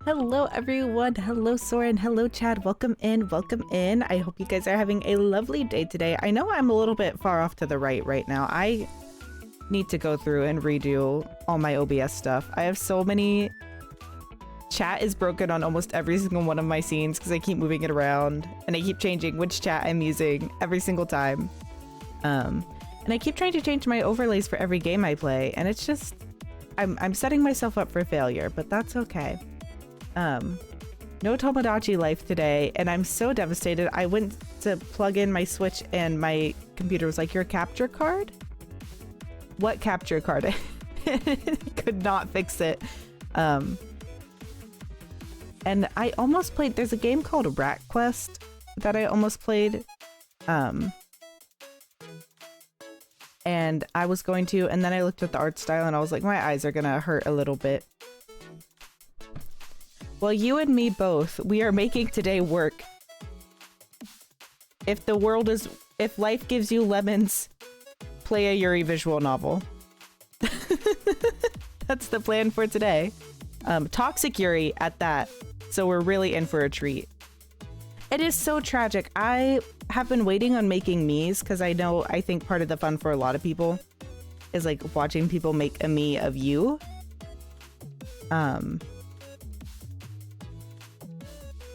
Hello everyone, hello Soren, hello Chad, welcome in, welcome in. I hope you guys are having a lovely day today. I know I'm a little bit far off to the right now. I need to go through and redo all my OBS stuff. I have so many... Chat is broken on almost every single one of my scenes because I keep moving it around and I keep changing which chat I'm using every single time. And I keep trying to change my overlays for every game I play, and it's just... I'm setting myself up for failure, but that's okay. No Tomodachi life today, and I'm so devastated. I went to plug in my Switch and my computer was like, your capture card? What capture card? Could not fix it. And I almost played, there's a game called Rat Quest that I almost played. And I was going to, and then I looked at the art style and I was like, my eyes are gonna hurt a little bit. Well, you and me both. We are making today work. If life gives you lemons, play a Yuri visual novel. That's the plan for today. Toxic Yuri at that. So we're really in for a treat. It is so tragic. I have been waiting on making me's because I think part of the fun for a lot of people is like watching people make a me of you.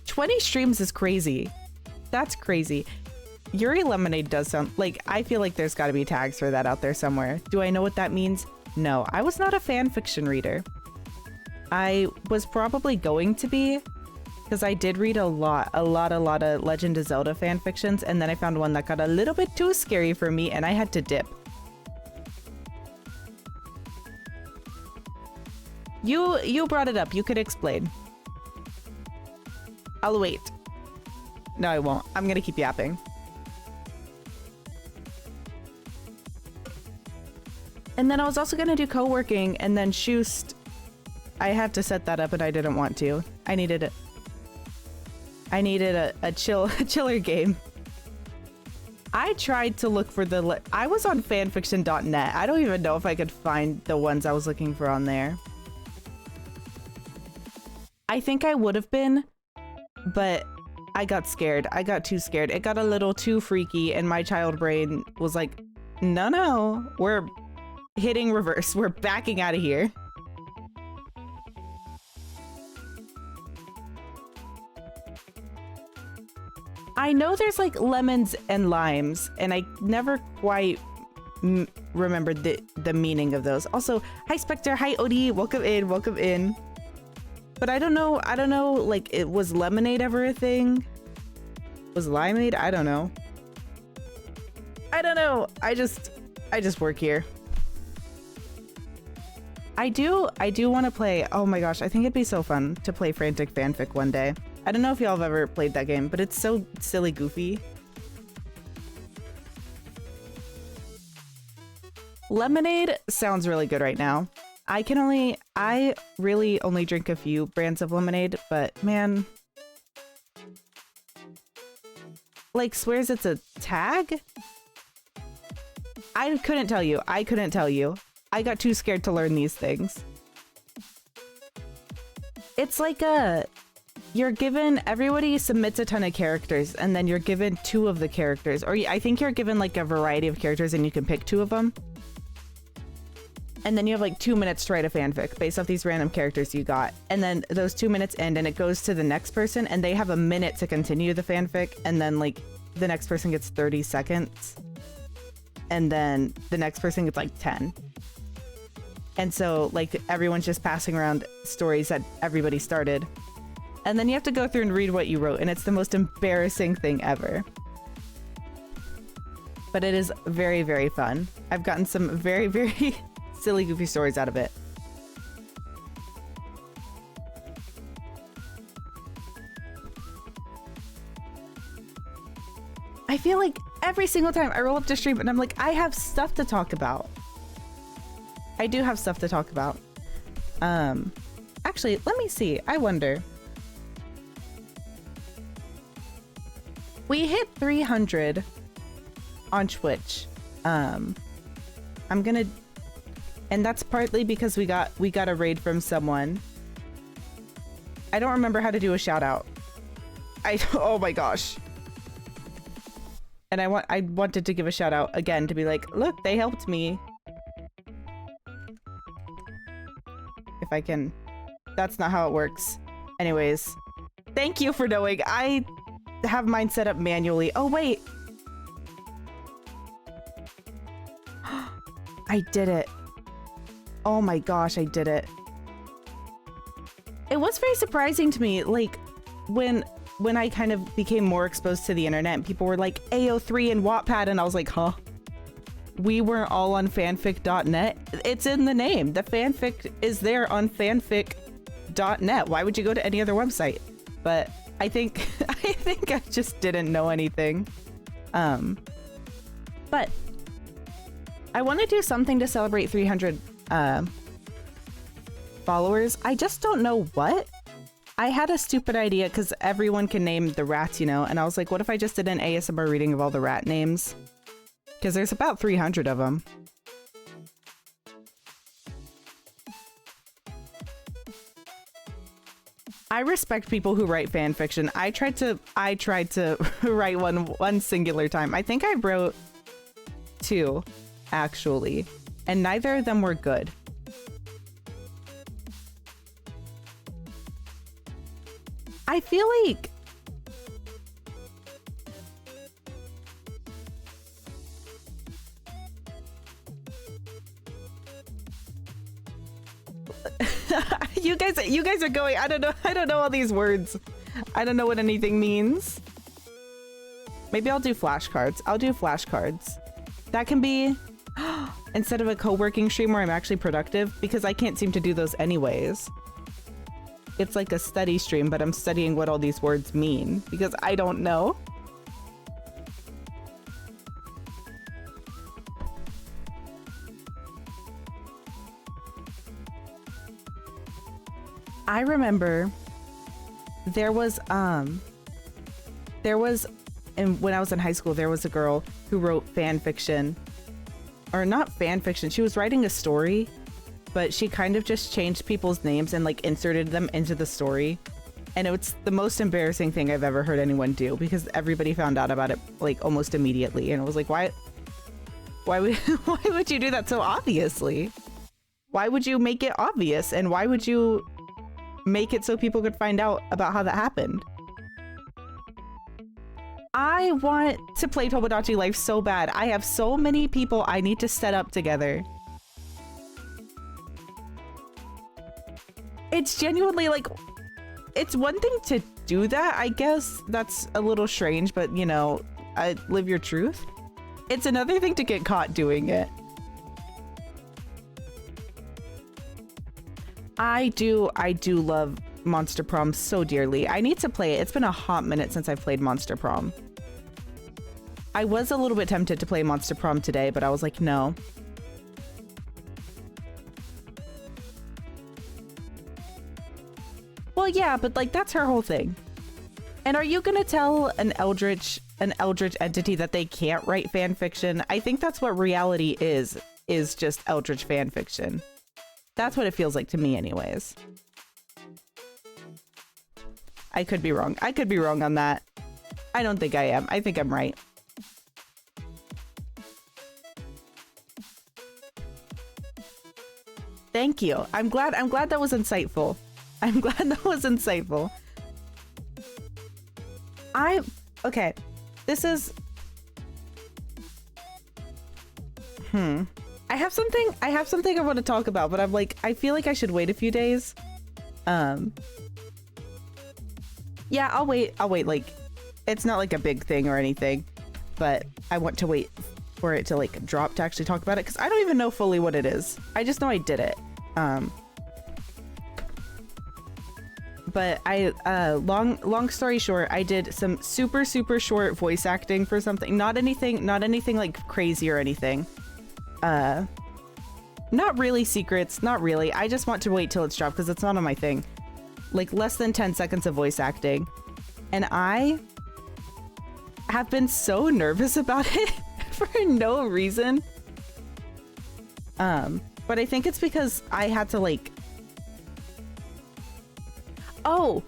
20 streams is crazy. That's crazy. Yuri Lemonade does sound like, I feel like there's got to be tags for that out there somewhere. Do I know what that means? No, I was not a fan fiction reader. I was probably going to be, because I did read a lot of Legend of Zelda fan fictions, and then I found one that got a little bit too scary for me and I had to dip. You brought it up. You could explain. I'll wait. No, I won't. I'm gonna keep yapping. And then I was also gonna do co-working, and then Shoost, I had to set that up and I didn't want to. I needed a chiller game. I tried to look for I was on fanfiction.net. I don't even know if I could find the ones I was looking for on there. I think I would have been, but I got scared. I got too scared. It got a little too freaky and my child brain was like, no, we're hitting reverse. We're backing out of here. I know there's like lemons and limes, and I never quite remembered the meaning of those. Also, hi Spectre, hi Odie, welcome in, welcome in. But I don't know, like, it was lemonade ever a thing? Was limeade? I don't know. I just work here. I do want to play, oh my gosh, I think it'd be so fun to play Frantic Fanfic one day. I don't know if y'all have ever played that game, but it's so silly goofy. Lemonade sounds really good right now. I really only drink a few brands of lemonade, but man, like swears it's a tag? I couldn't tell you. I got too scared to learn these things. It's like you're given, everybody submits a ton of characters and then you're given 2 of the characters, or I think you're given like a variety of characters and you can pick 2 of them. And then you have like 2 minutes to write a fanfic based off these random characters you got. And then those 2 minutes end and it goes to the next person and they have a minute to continue the fanfic. And then like the next person gets 30 seconds. And then the next person gets like 10. And so like everyone's just passing around stories that everybody started. And then you have to go through and read what you wrote. And it's the most embarrassing thing ever. But it is very, very fun. I've gotten some very, very silly, goofy stories out of it. I feel like every single time I roll up to stream and I'm like, I have stuff to talk about. I do have stuff to talk about. Actually, let me see. I wonder. We hit 300 on Twitch. I'm gonna, and that's partly because we got a raid from someone. I don't remember how to do a shout out. Oh my gosh. And I wanted to give a shout out again to be like, look, they helped me. If I can, that's not how it works. Anyways, thank you for knowing. I have mine set up manually. Oh wait. I did it. Oh my gosh, I did it. It was very surprising to me, like, when I kind of became more exposed to the internet and people were like, AO3 and Wattpad, and I was like, huh? We weren't all on fanfic.net. It's in the name. The fanfic is there on fanfic.net. Why would you go to any other website? But I think I just didn't know anything. But I want to do something to celebrate 300 followers. I just don't know what. I had a stupid idea because everyone can name the rats, you know, and I was like, what if I just did an ASMR reading of all the rat names? Because there's about 300 of them. I respect people who write fan fiction. I tried to write one singular time. I think I wrote 2, actually, and neither of them were good. I feel like you guys are going, I don't know all these words. I don't know what anything means. Maybe I'll do flashcards. I'll do flashcards. That can be instead of a co-working stream where I'm actually productive, because I can't seem to do those anyways. It's like a study stream, but I'm studying what all these words mean because I don't know. I remember there was when I was in high school, there was a girl who wrote fan fiction, or not fan fiction. She was writing a story, but she kind of just changed people's names and like inserted them into the story. And it's the most embarrassing thing I've ever heard anyone do because everybody found out about it like almost immediately. And it was like, why would you do that so obviously? Why would you make it obvious? And why would you make it so people could find out about how that happened? I want to play Tomodachi Life so bad. I have so many people I need to set up together. It's genuinely like, it's one thing to do that, I guess. That's a little strange, but you know, live your truth. It's another thing to get caught doing it. I do love Monster Prom so dearly. I need to play it. It's been a hot minute since I've played Monster Prom. I was a little bit tempted to play Monster Prom today, but I was like, no. Well, yeah, but like that's her whole thing. And are you gonna tell an eldritch entity that they can't write fan fiction? I think that's what reality is just eldritch fan fiction. That's what it feels like to me anyways. I could be wrong. I could be wrong on that. I don't think I am. I think I'm right. Thank you. I'm glad that was insightful. I'm glad that was insightful. Okay. This is... I have something I want to talk about, but I'm like, I feel like I should wait a few days. Yeah, I'll wait. Like, it's not like a big thing or anything, but I want to wait for it to like drop to actually talk about it, because I don't even know fully what it is. I just know I did it. But long story short, I did some super short voice acting for something. Not anything like crazy or anything. Not really secrets, not really. I just want to wait till it's dropped because it's not on my thing. Like less than 10 seconds of voice acting. And I have been so nervous about it for no reason. But I think it's because I had to like... Oh!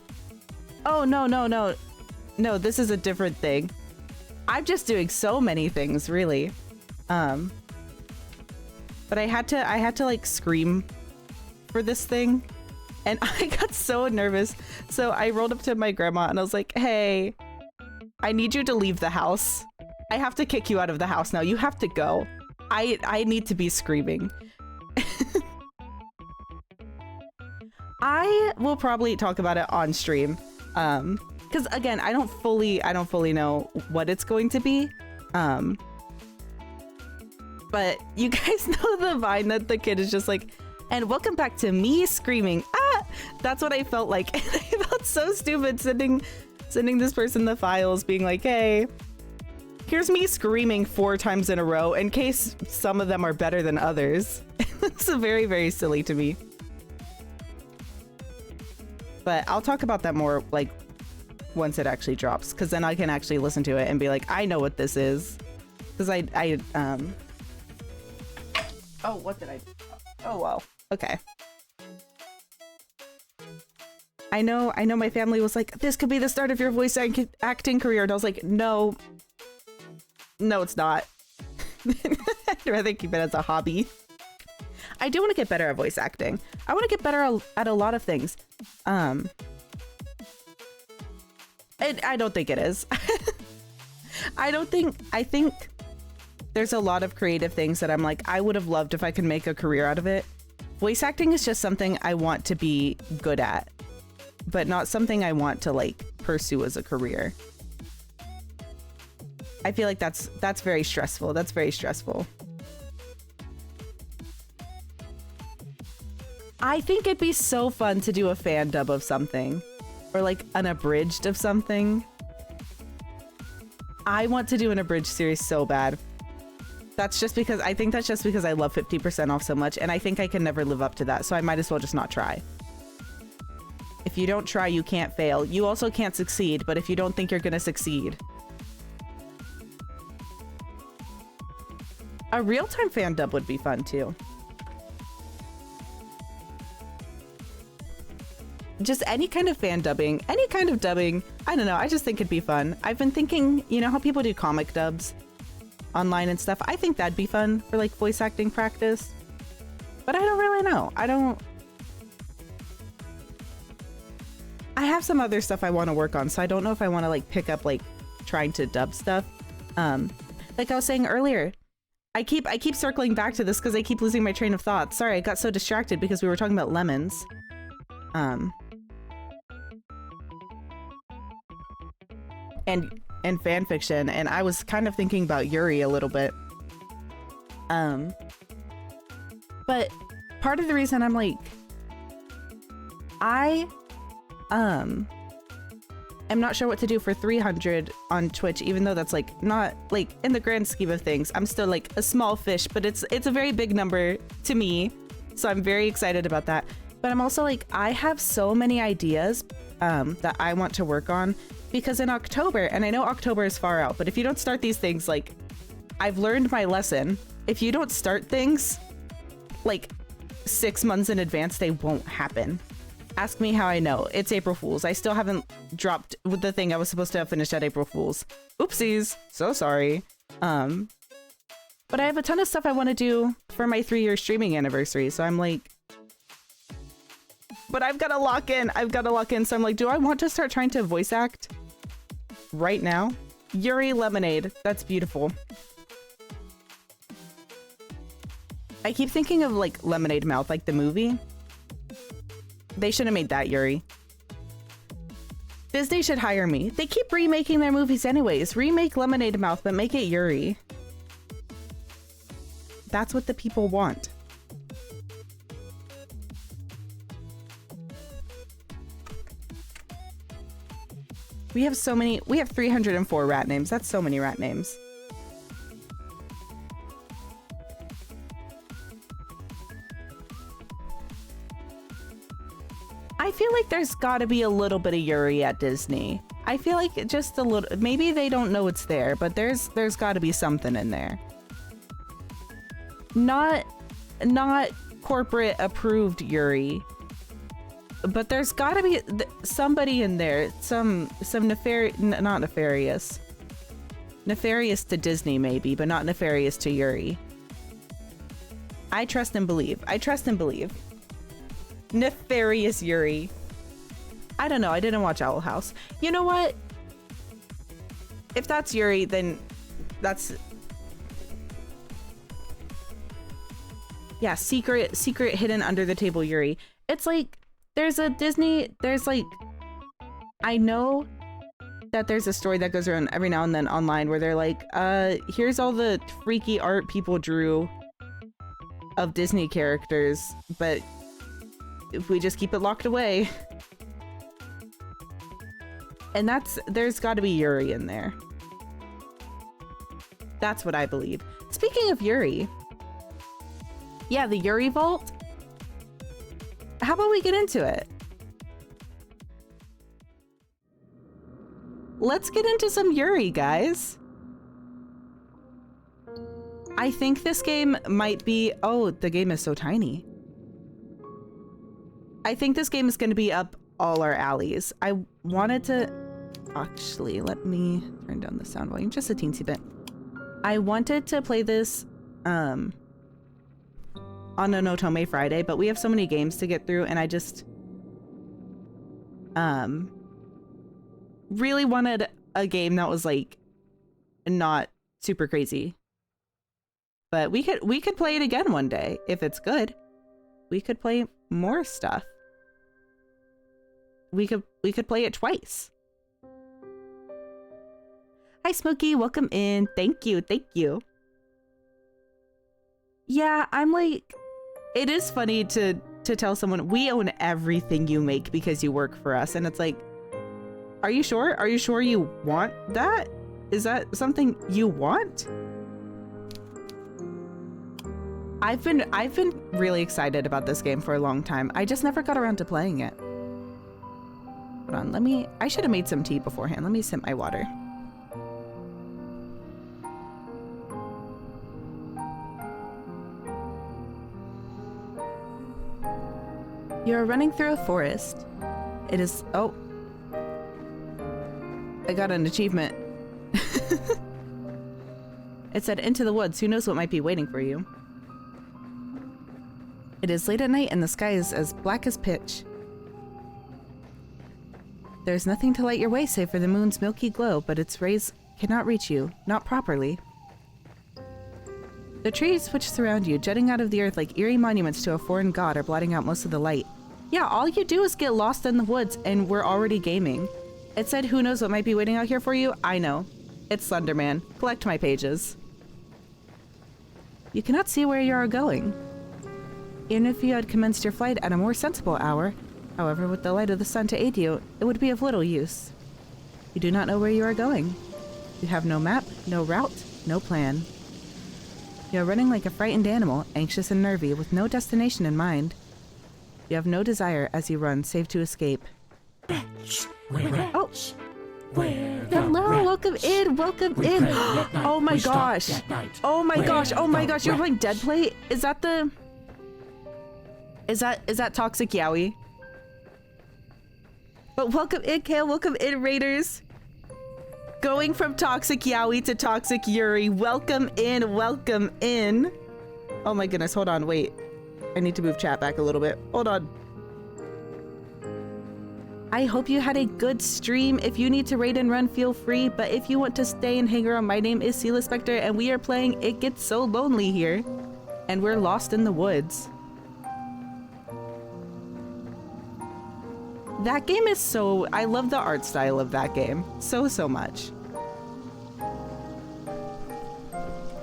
Oh, no, no, no. No, this is a different thing. I'm just doing so many things, really. But I had to like scream for this thing. And I got so nervous. So I rolled up to my grandma and I was like, hey, I need you to leave the house. I have to kick you out of the house now. You have to go. I need to be screaming. I will probably talk about it on stream. Because again, I don't fully know what it's going to be. But you guys know the Vine that the kid is just like, and welcome back to me screaming. Ah, that's what I felt like. And I felt so stupid sending this person the files being like, hey, here's me screaming 4 times in a row in case some of them are better than others. It's very, very silly to me. But I'll talk about that more like once it actually drops, because then I can actually listen to it and be like, I know what this is. Because oh, what did I do? Oh, well. Okay. I know my family was like, this could be the start of your voice acting career. And I was like, no, it's not. I'd rather keep it as a hobby. I do want to get better at voice acting. I want to get better at a lot of things. And I don't think it is. I think there's a lot of creative things that I'm like, I would have loved if I could make a career out of it. Voice acting is just something I want to be good at, but not something I want to like pursue as a career. I feel like that's very stressful. That's very stressful. I think it'd be so fun to do a fan dub of something, or like an abridged of something. I want to do an abridged series so bad. That's just because I love 50% off so much, and I think I can never live up to that, so I might as well just not try. If you don't try, you can't fail. You also can't succeed, but if you don't think you're gonna succeed. A real-time fan dub would be fun too. Just any kind of fan dubbing, any kind of dubbing. I don't know, I just think it'd be fun. I've been thinking, you know how people do comic dubs online and stuff? I think that'd be fun for like voice acting practice. But I don't really know. I have some other stuff I want to work on, so I don't know if I want to like pick up like trying to dub stuff. Like I was saying earlier, I keep circling back to this because I keep losing my train of thought. Sorry, I got so distracted because we were talking about lemons. And fan fiction, and I was kind of thinking about Yuri a little bit. But part of the reason I'm like, I am not sure what to do for 300 on Twitch, even though that's like not like in the grand scheme of things, I'm still like a small fish, but it's a very big number to me. So I'm very excited about that. But I'm also like, I have so many ideas that I want to work on, because in October, and I know October is far out, but if you don't start these things, like, I've learned my lesson. If you don't start things like 6 months in advance, they won't happen. Ask me how I know. It's April Fool's. I still haven't dropped with the thing I was supposed to have finished at April Fool's. Oopsies. So sorry. But I have a ton of stuff I want to do for my 3-year streaming anniversary, so I'm like, but I've got to lock in. So I'm like, do I want to start trying to voice act right now? Yuri Lemonade. That's beautiful. I keep thinking of like Lemonade Mouth, like the movie. They should have made that Yuri. Disney should hire me. They keep remaking their movies anyways. Remake Lemonade Mouth, but make it Yuri. That's what the people want. We have 304 rat names. That's so many rat names. I feel like there's gotta be a little bit of Yuri at Disney. I feel like just a little, maybe they don't know it's there, but there's gotta be something in there. Not corporate approved Yuri, But there's gotta be somebody in there, some not nefarious. Nefarious to Disney maybe, but not nefarious to Yuri. I trust and believe. I trust and believe. Nefarious Yuri. I don't know, I didn't watch Owl House. You know what? If that's Yuri, then that's... Yeah, secret hidden under the table Yuri. It's like, there's a Disney, there's like, I know that there's a story that goes around every now and then online where they're like, here's all the freaky art people drew of Disney characters, but if we just keep it locked away. And there's gotta be Yuri in there. That's what I believe. Speaking of Yuri, yeah, the Yuri Vault. How about we get into it? Let's get into some Yuri, guys. I think this game might be... Oh, the game is so tiny. I think this game is going to be up all our alleys. I wanted to... Actually, let me turn down the sound volume just a teensy bit. I wanted to play this on an Otome Friday, but we have so many games to get through, and I just really wanted a game that was like not super crazy. But we could play it again one day if it's good. We could play more stuff. We could play it twice. Hi Smokey, welcome in. Thank you, thank you. Yeah, I'm like, it is funny to tell someone we own everything you make because you work for us, and it's like, are you sure? Are you sure you want that? Is that something you want? I've been really excited about this game for a long time. I just never got around to playing it. Hold on, I should have made some tea beforehand. Let me sip my water. You're running through a forest. It is... Oh. I got an achievement. It said, into the woods. Who knows what might be waiting for you? It is late at night and the sky is as black as pitch. There's nothing to light your way save for the moon's milky glow, but its rays cannot reach you. Not properly. The trees which surround you, jutting out of the earth like eerie monuments to a foreign god, are blotting out most of the light. Yeah, all you do is get lost in the woods and we're already gaming. It said, who knows what might be waiting out here for you? I know. It's Slenderman. Collect my pages. You cannot see where you are going. Even if you had commenced your flight at a more sensible hour, however, with the light of the sun to aid you, it would be of little use. You do not know where you are going. You have no map, no route, no plan. You are running like a frightened animal, anxious and nervy, with no destination in mind. You have no desire as you run, save to escape. Oh! Hello, welcome in, welcome in! Oh my gosh! Oh my gosh, oh my gosh, you're playing Dead Plate? Is that the... Is that Toxic Yaoi? But welcome in, Kale, welcome in, Raiders! Going from Toxic Yaoi to Toxic Yuri, welcome in, welcome in! Oh my goodness, hold on, wait. I need to move chat back a little bit. Hold on. I hope you had a good stream. If you need to raid and run, feel free. But if you want to stay and hang around, my name is Seela Spectre, and we are playing It Gets So Lonely here. And we're lost in the woods. That game is so... I love the art style of that game. So much.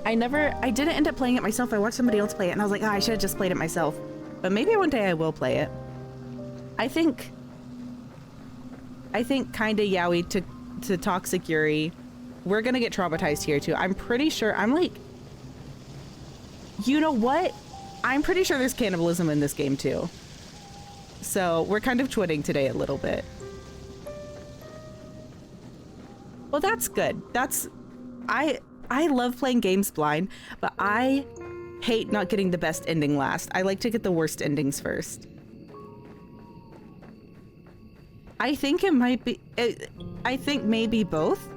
I didn't end up playing it myself. I watched somebody else play it, and I was like, oh, I should have just played it myself. But maybe one day I will play it. I think kinda yaoi to Toxic Yuri. We're gonna get traumatized here too. I'm pretty sure, I'm like, you know what? I'm pretty sure there's cannibalism in this game too. So we're kind of twitting today a little bit. Well, that's good. I love playing games blind, but I hate not getting the best ending last. I like to get the worst endings first. I think it might be... I think maybe both.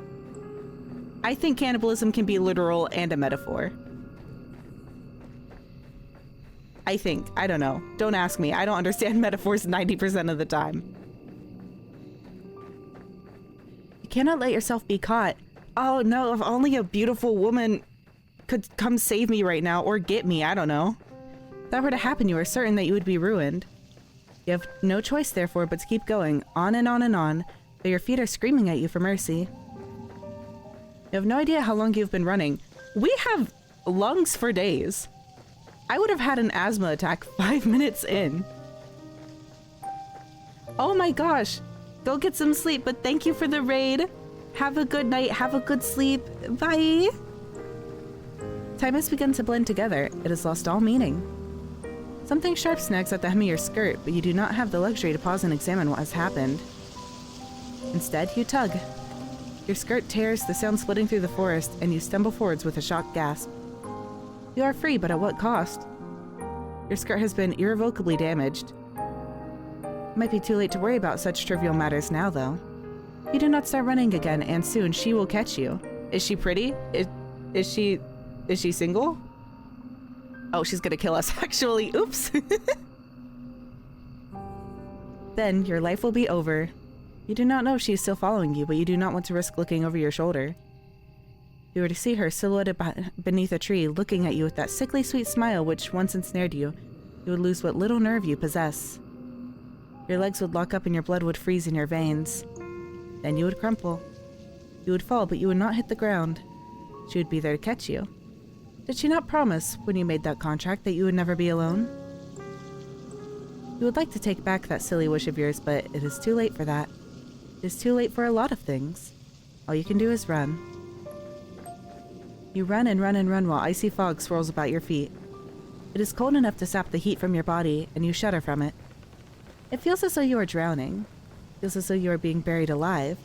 I think cannibalism can be literal and a metaphor. I think. I don't know. Don't ask me. I don't understand metaphors 90% of the time. You cannot let yourself be caught. Oh no, if only a beautiful woman could come save me right now, or get me, I don't know. If that were to happen, you are certain that you would be ruined. You have no choice, therefore, but to keep going, on and on and on, though your feet are screaming at you for mercy. You have no idea how long you've been running. We have lungs for days. I would have had an asthma attack 5 minutes in. Oh my gosh. Go get some sleep, but thank you for the raid. Have a good night. Have a good sleep. Bye. Time has begun to blend together. It has lost all meaning. Something sharp snags at the hem of your skirt, but you do not have the luxury to pause and examine what has happened. Instead, you tug. Your skirt tears, the sound splitting through the forest, and you stumble forwards with a shocked gasp. You are free, but at what cost? Your skirt has been irrevocably damaged. It might be too late to worry about such trivial matters now, though. You do not start running again, and soon she will catch you. Is she pretty? Is she single? Oh, she's gonna kill us, actually. Oops. Then your life will be over. You do not know if she is still following you, but you do not want to risk looking over your shoulder. If you were to see her silhouetted beneath a tree, looking at you with that sickly sweet smile which once ensnared you, you would lose what little nerve you possess. Your legs would lock up and your blood would freeze in your veins. Then you would crumple. You would fall, but you would not hit the ground. She would be there to catch you. Did she not promise, when you made that contract, that you would never be alone? You would like to take back that silly wish of yours, but it is too late for that. It is too late for a lot of things. All you can do is run. You run and run and run while icy fog swirls about your feet. It is cold enough to sap the heat from your body, and you shudder from it. It feels as though you are drowning. It feels as though you are being buried alive.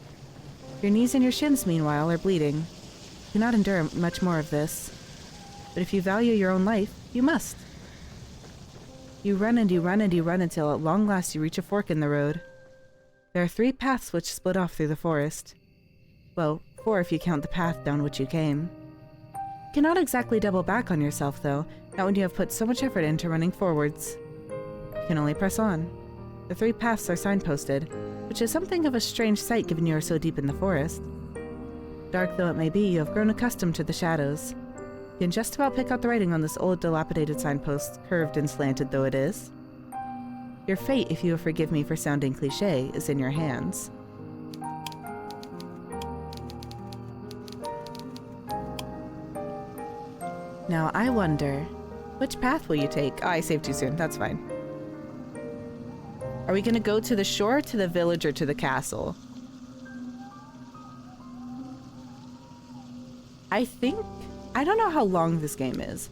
Your knees and your shins, meanwhile, are bleeding. You cannot endure much more of this. But if you value your own life, you must. You run and you run and you run until at long last you reach a fork in the road. There are 3 paths which split off through the forest. Well, 4 if you count the path down which you came. You cannot exactly double back on yourself, though, not when you have put so much effort into running forwards. You can only press on. The 3 paths are signposted, which is something of a strange sight given you are so deep in the forest. Dark though it may be, you have grown accustomed to the shadows. You can just about pick out the writing on this old, dilapidated signpost, curved and slanted though it is. Your fate, if you will forgive me for sounding cliché, is in your hands. Now I wonder, which path will you take? Oh, I saved too soon. That's fine. Are we gonna go to the shore, to the village, or to the castle? I don't know how long this game is,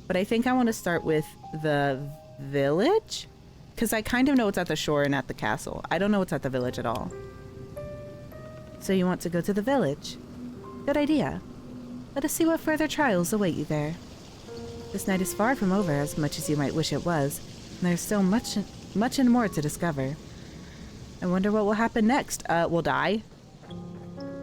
but I think I want to start with the village, because I kind of know what's at the shore and at the castle. I don't know what's at the village at all. So you want to go to the village? Good idea. Let us see what further trials await you there. This night is far from over, as much as you might wish it was, and there's still much and more to discover. I wonder what will happen next. We'll die.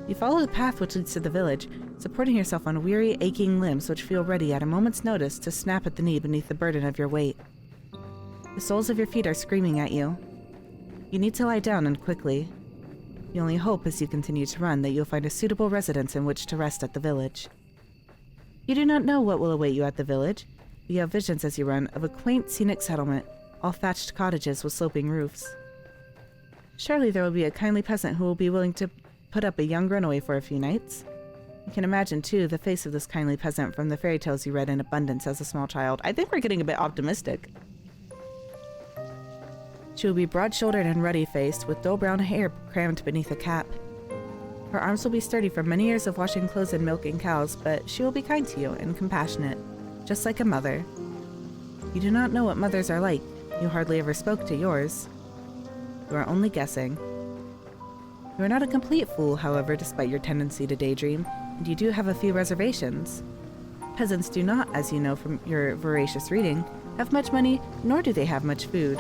You follow the path which leads to the village, supporting yourself on weary, aching limbs which feel ready at a moment's notice to snap at the knee beneath the burden of your weight. The soles of your feet are screaming at you. You need to lie down, and quickly. You only hope as you continue to run that you'll find a suitable residence in which to rest at the village. You do not know what will await you at the village. You have visions as you run of a quaint, scenic settlement, all thatched cottages with sloping roofs. Surely there will be a kindly peasant who will be willing to put up a young runaway for a few nights. You can imagine, too, the face of this kindly peasant from the fairy tales you read in abundance as a small child. I think we're getting a bit optimistic. She will be broad-shouldered and ruddy-faced, with dull brown hair crammed beneath a cap. Her arms will be sturdy from many years of washing clothes and milking cows, but she will be kind to you and compassionate, just like a mother. You do not know what mothers are like. You hardly ever spoke to yours. You are only guessing. You are not a complete fool, however, despite your tendency to daydream, and you do have a few reservations. Peasants do not, as you know from your voracious reading, have much money, nor do they have much food.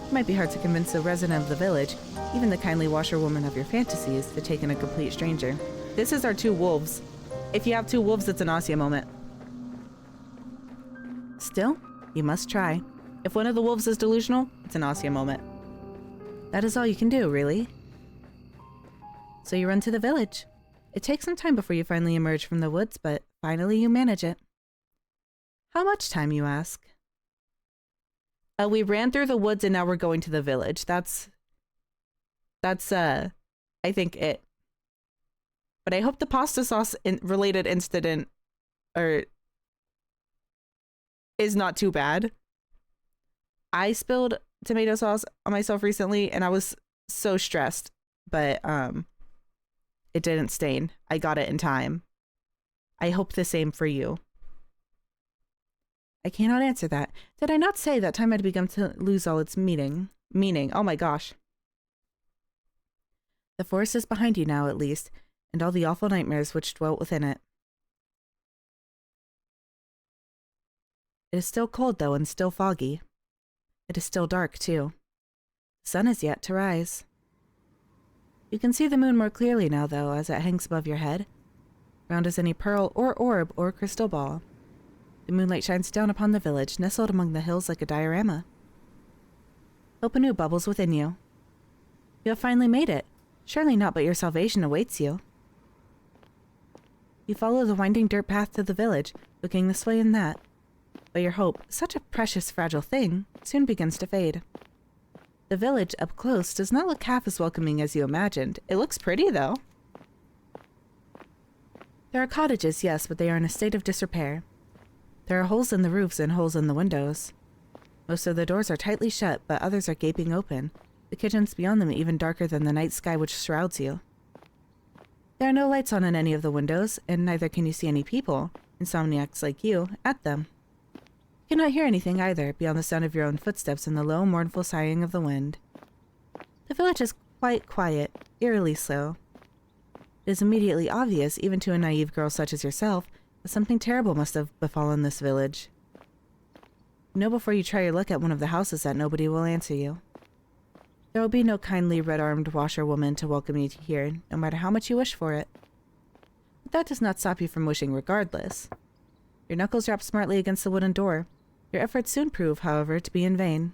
It might be hard to convince a resident of the village, even the kindly washerwoman of your fantasies, to take in a complete stranger. This is our 2 wolves. If you have 2 wolves, it's an Asya moment. Still, you must try. If one of the wolves is delusional, it's an Asya moment. That is all you can do, really. So you run to the village. It takes some time before you finally emerge from the woods, but finally you manage it. How much time, you ask? We ran through the woods and now we're going to the village. That's I think it. But I hope the pasta sauce related incident is not too bad. I spilled tomato sauce on myself recently and I was so stressed, but it didn't stain. I got it in time. I hope the same for you. I cannot answer that. Did I not say that time had begun to lose all its meaning? Oh my gosh. The forest is behind you now, at least, and all the awful nightmares which dwelt within it. It is still cold, though, and still foggy. It is still dark, too. The sun is yet to rise. You can see the moon more clearly now, though, as it hangs above your head, round as any pearl or orb or crystal ball. The moonlight shines down upon the village, nestled among the hills like a diorama. Hope anew bubbles within you. You have finally made it. Surely not but your salvation awaits you. You follow the winding dirt path to the village, looking this way and that. But your hope, such a precious, fragile thing, soon begins to fade. The village, up close, does not look half as welcoming as you imagined. It looks pretty, though. There are cottages, yes, but they are in a state of disrepair. There are holes in the roofs and holes in the windows. Most of the doors are tightly shut, but others are gaping open, the kitchens beyond them even darker than the night sky which shrouds you. There are no lights on in any of the windows, and neither can you see any people, insomniacs like you, at them. You cannot hear anything either, beyond the sound of your own footsteps and the low, mournful sighing of the wind. The village is quite quiet, eerily so. It is immediately obvious, even to a naive girl such as yourself, that something terrible must have befallen this village. You know before you try your luck at one of the houses that nobody will answer you. There will be no kindly red-armed washerwoman to welcome you here, no matter how much you wish for it. But that does not stop you from wishing regardless. Your knuckles rap smartly against the wooden door. Your efforts soon prove, however, to be in vain.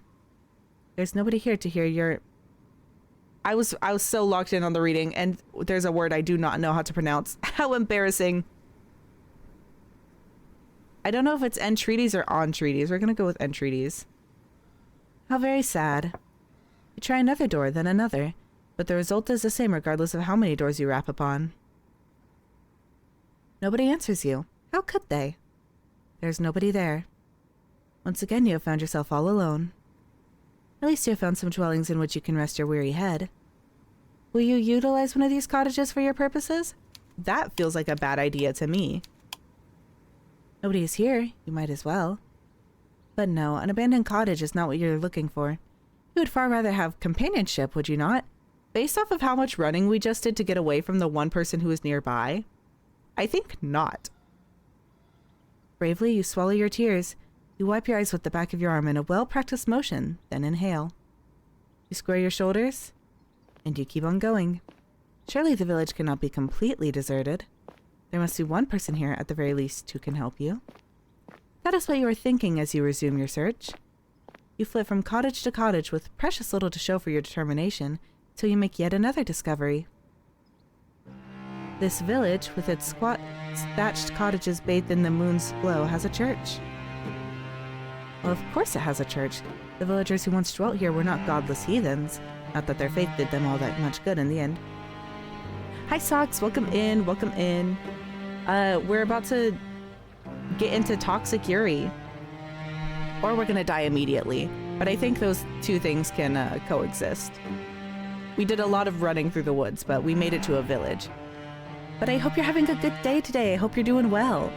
There's nobody here to hear your... I was so locked in on the reading, and there's a word I do not know how to pronounce. How embarrassing. I don't know if it's entreaties or entreaties. We're gonna go with entreaties. How very sad. You try another door, then another, but the result is the same regardless of how many doors you rap upon. Nobody answers you. How could they? There's nobody there. Once again, you have found yourself all alone. At least you have found some dwellings in which you can rest your weary head. Will you utilize one of these cottages for your purposes? That feels like a bad idea to me. Nobody is here. You might as well. But no, an abandoned cottage is not what you're looking for. You would far rather have companionship, would you not? Based off of how much running we just did to get away from the one person who is nearby? I think not. Bravely, you swallow your tears. You wipe your eyes with the back of your arm in a well-practiced motion, then inhale. You square your shoulders, and you keep on going. Surely the village cannot be completely deserted. There must be one person here, at the very least, who can help you. That is what you are thinking as you resume your search. You flit from cottage to cottage with precious little to show for your determination, till you make yet another discovery. This village, with its squat, thatched cottages bathed in the moon's glow, has a church. Well, of course it has a church. The villagers who once dwelt here were not godless heathens. Not that their faith did them all that much good in the end. Hi Socks, welcome in, welcome in. We're about to get into Toxic Yuri. Or we're gonna die immediately. But I think those two things can coexist. We did a lot of running through the woods, but we made it to a village. But I hope you're having a good day today. I hope you're doing well.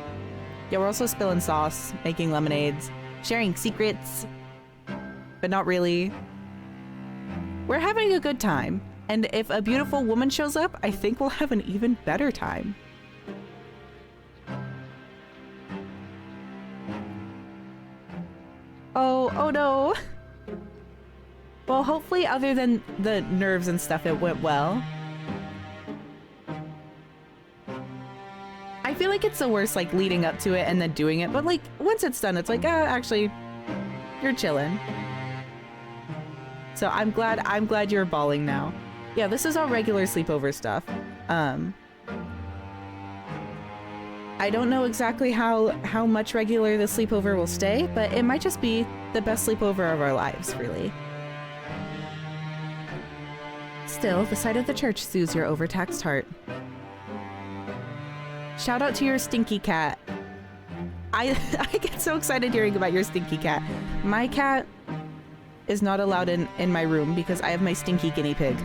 Yeah, we're also spilling sauce, making lemonades, sharing secrets, but not really. We're having a good time. And if a beautiful woman shows up, I think we'll have an even better time. Oh no. Well, hopefully other than the nerves and stuff, it went well. I feel like it's the worst, like, leading up to it and then doing it. But, like, once it's done, it's like, actually, you're chilling. So I'm glad you're bawling now. Yeah, this is all regular sleepover stuff. I don't know exactly how much regular the sleepover will stay, but it might just be the best sleepover of our lives, really. Still, the sight of the church soothes your overtaxed heart. Shout out to your stinky cat. I get so excited hearing about your stinky cat. My cat is not allowed in my room because I have my stinky guinea pig.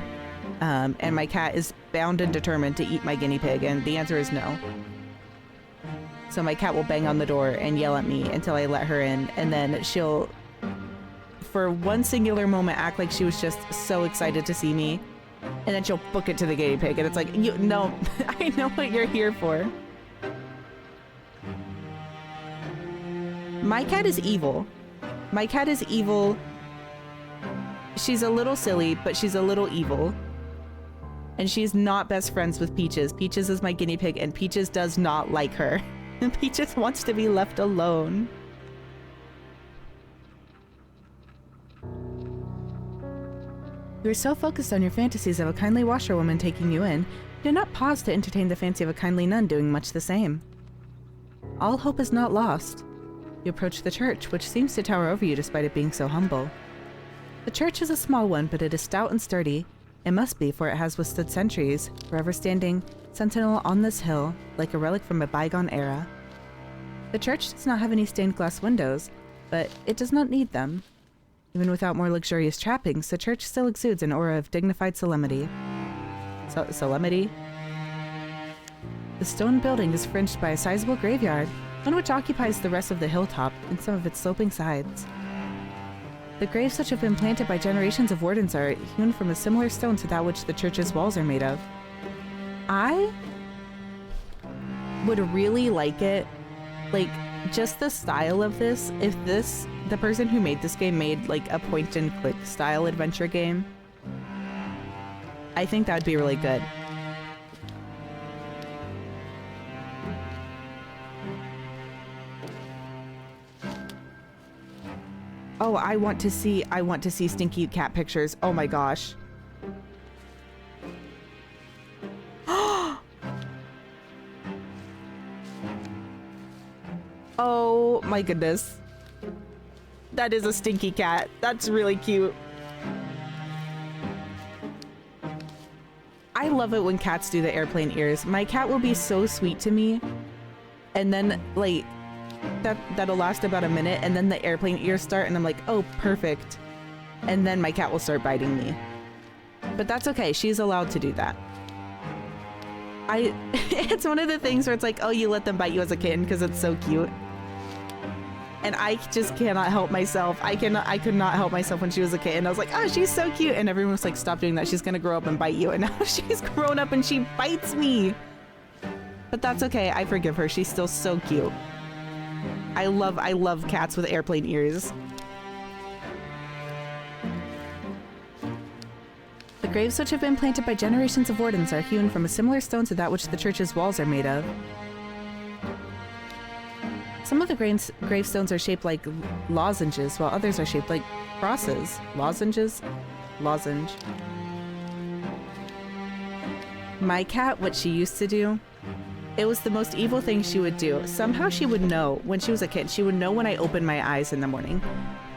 And my cat is bound and determined to eat my guinea pig, and the answer is no. So my cat will bang on the door and yell at me until I let her in, and then she'll, for one singular moment, act like she was just so excited to see me, and then she'll book it to the guinea pig, and it's like, no, I know what you're here for. My cat is evil. My cat is evil. She's a little silly, but she's a little evil. And she's not best friends with Peaches. Peaches is my guinea pig, and Peaches does not like her. Peaches wants to be left alone. You're so focused on your fantasies of a kindly washerwoman taking you in, you do not pause to entertain the fancy of a kindly nun doing much the same. All hope is not lost. You approach the church, which seems to tower over you despite it being so humble. The church is a small one, but it is stout and sturdy. It must be, for it has withstood centuries, forever standing sentinel on this hill, like a relic from a bygone era. The church does not have any stained glass windows, but it does not need them. Even without more luxurious trappings, the church still exudes an aura of dignified solemnity. Solemnity? The stone building is fringed by a sizable graveyard, one which occupies the rest of the hilltop and some of its sloping sides. The graves which have been planted by generations of wardens are hewn from a similar stone to that which the church's walls are made of. I would really like it, like, just the style of this, if the person who made this game made, like, a point-and-click style adventure game. I think that would be really good. Oh, I want to see stinky cat pictures. Oh my gosh. Oh my goodness. That is a stinky cat. That's really cute. I love it when cats do the airplane ears. My cat will be so sweet to me. And then, like, that'll last about a minute, and then the airplane ears start, and I'm like, oh, perfect. And then my cat will start biting me. But that's okay. She's allowed to do that. It's one of the things where it's like, oh, you let them bite you as a kitten because it's so cute. And I just cannot help myself. I could not help myself when she was a kitten. I was like, oh, she's so cute. And everyone was like, stop doing that. She's going to grow up and bite you. And now she's grown up and she bites me. But that's okay. I forgive her. She's still so cute. I love cats with airplane ears. The graves which have been planted by generations of wardens are hewn from a similar stone to that which the church's walls are made of. Some of the gravestones are shaped like lozenges, while others are shaped like crosses. Lozenges? Lozenge. My cat, what she used to do, it was the most evil thing she would do. Somehow she would know, when she was a kid, she would know when I opened my eyes in the morning.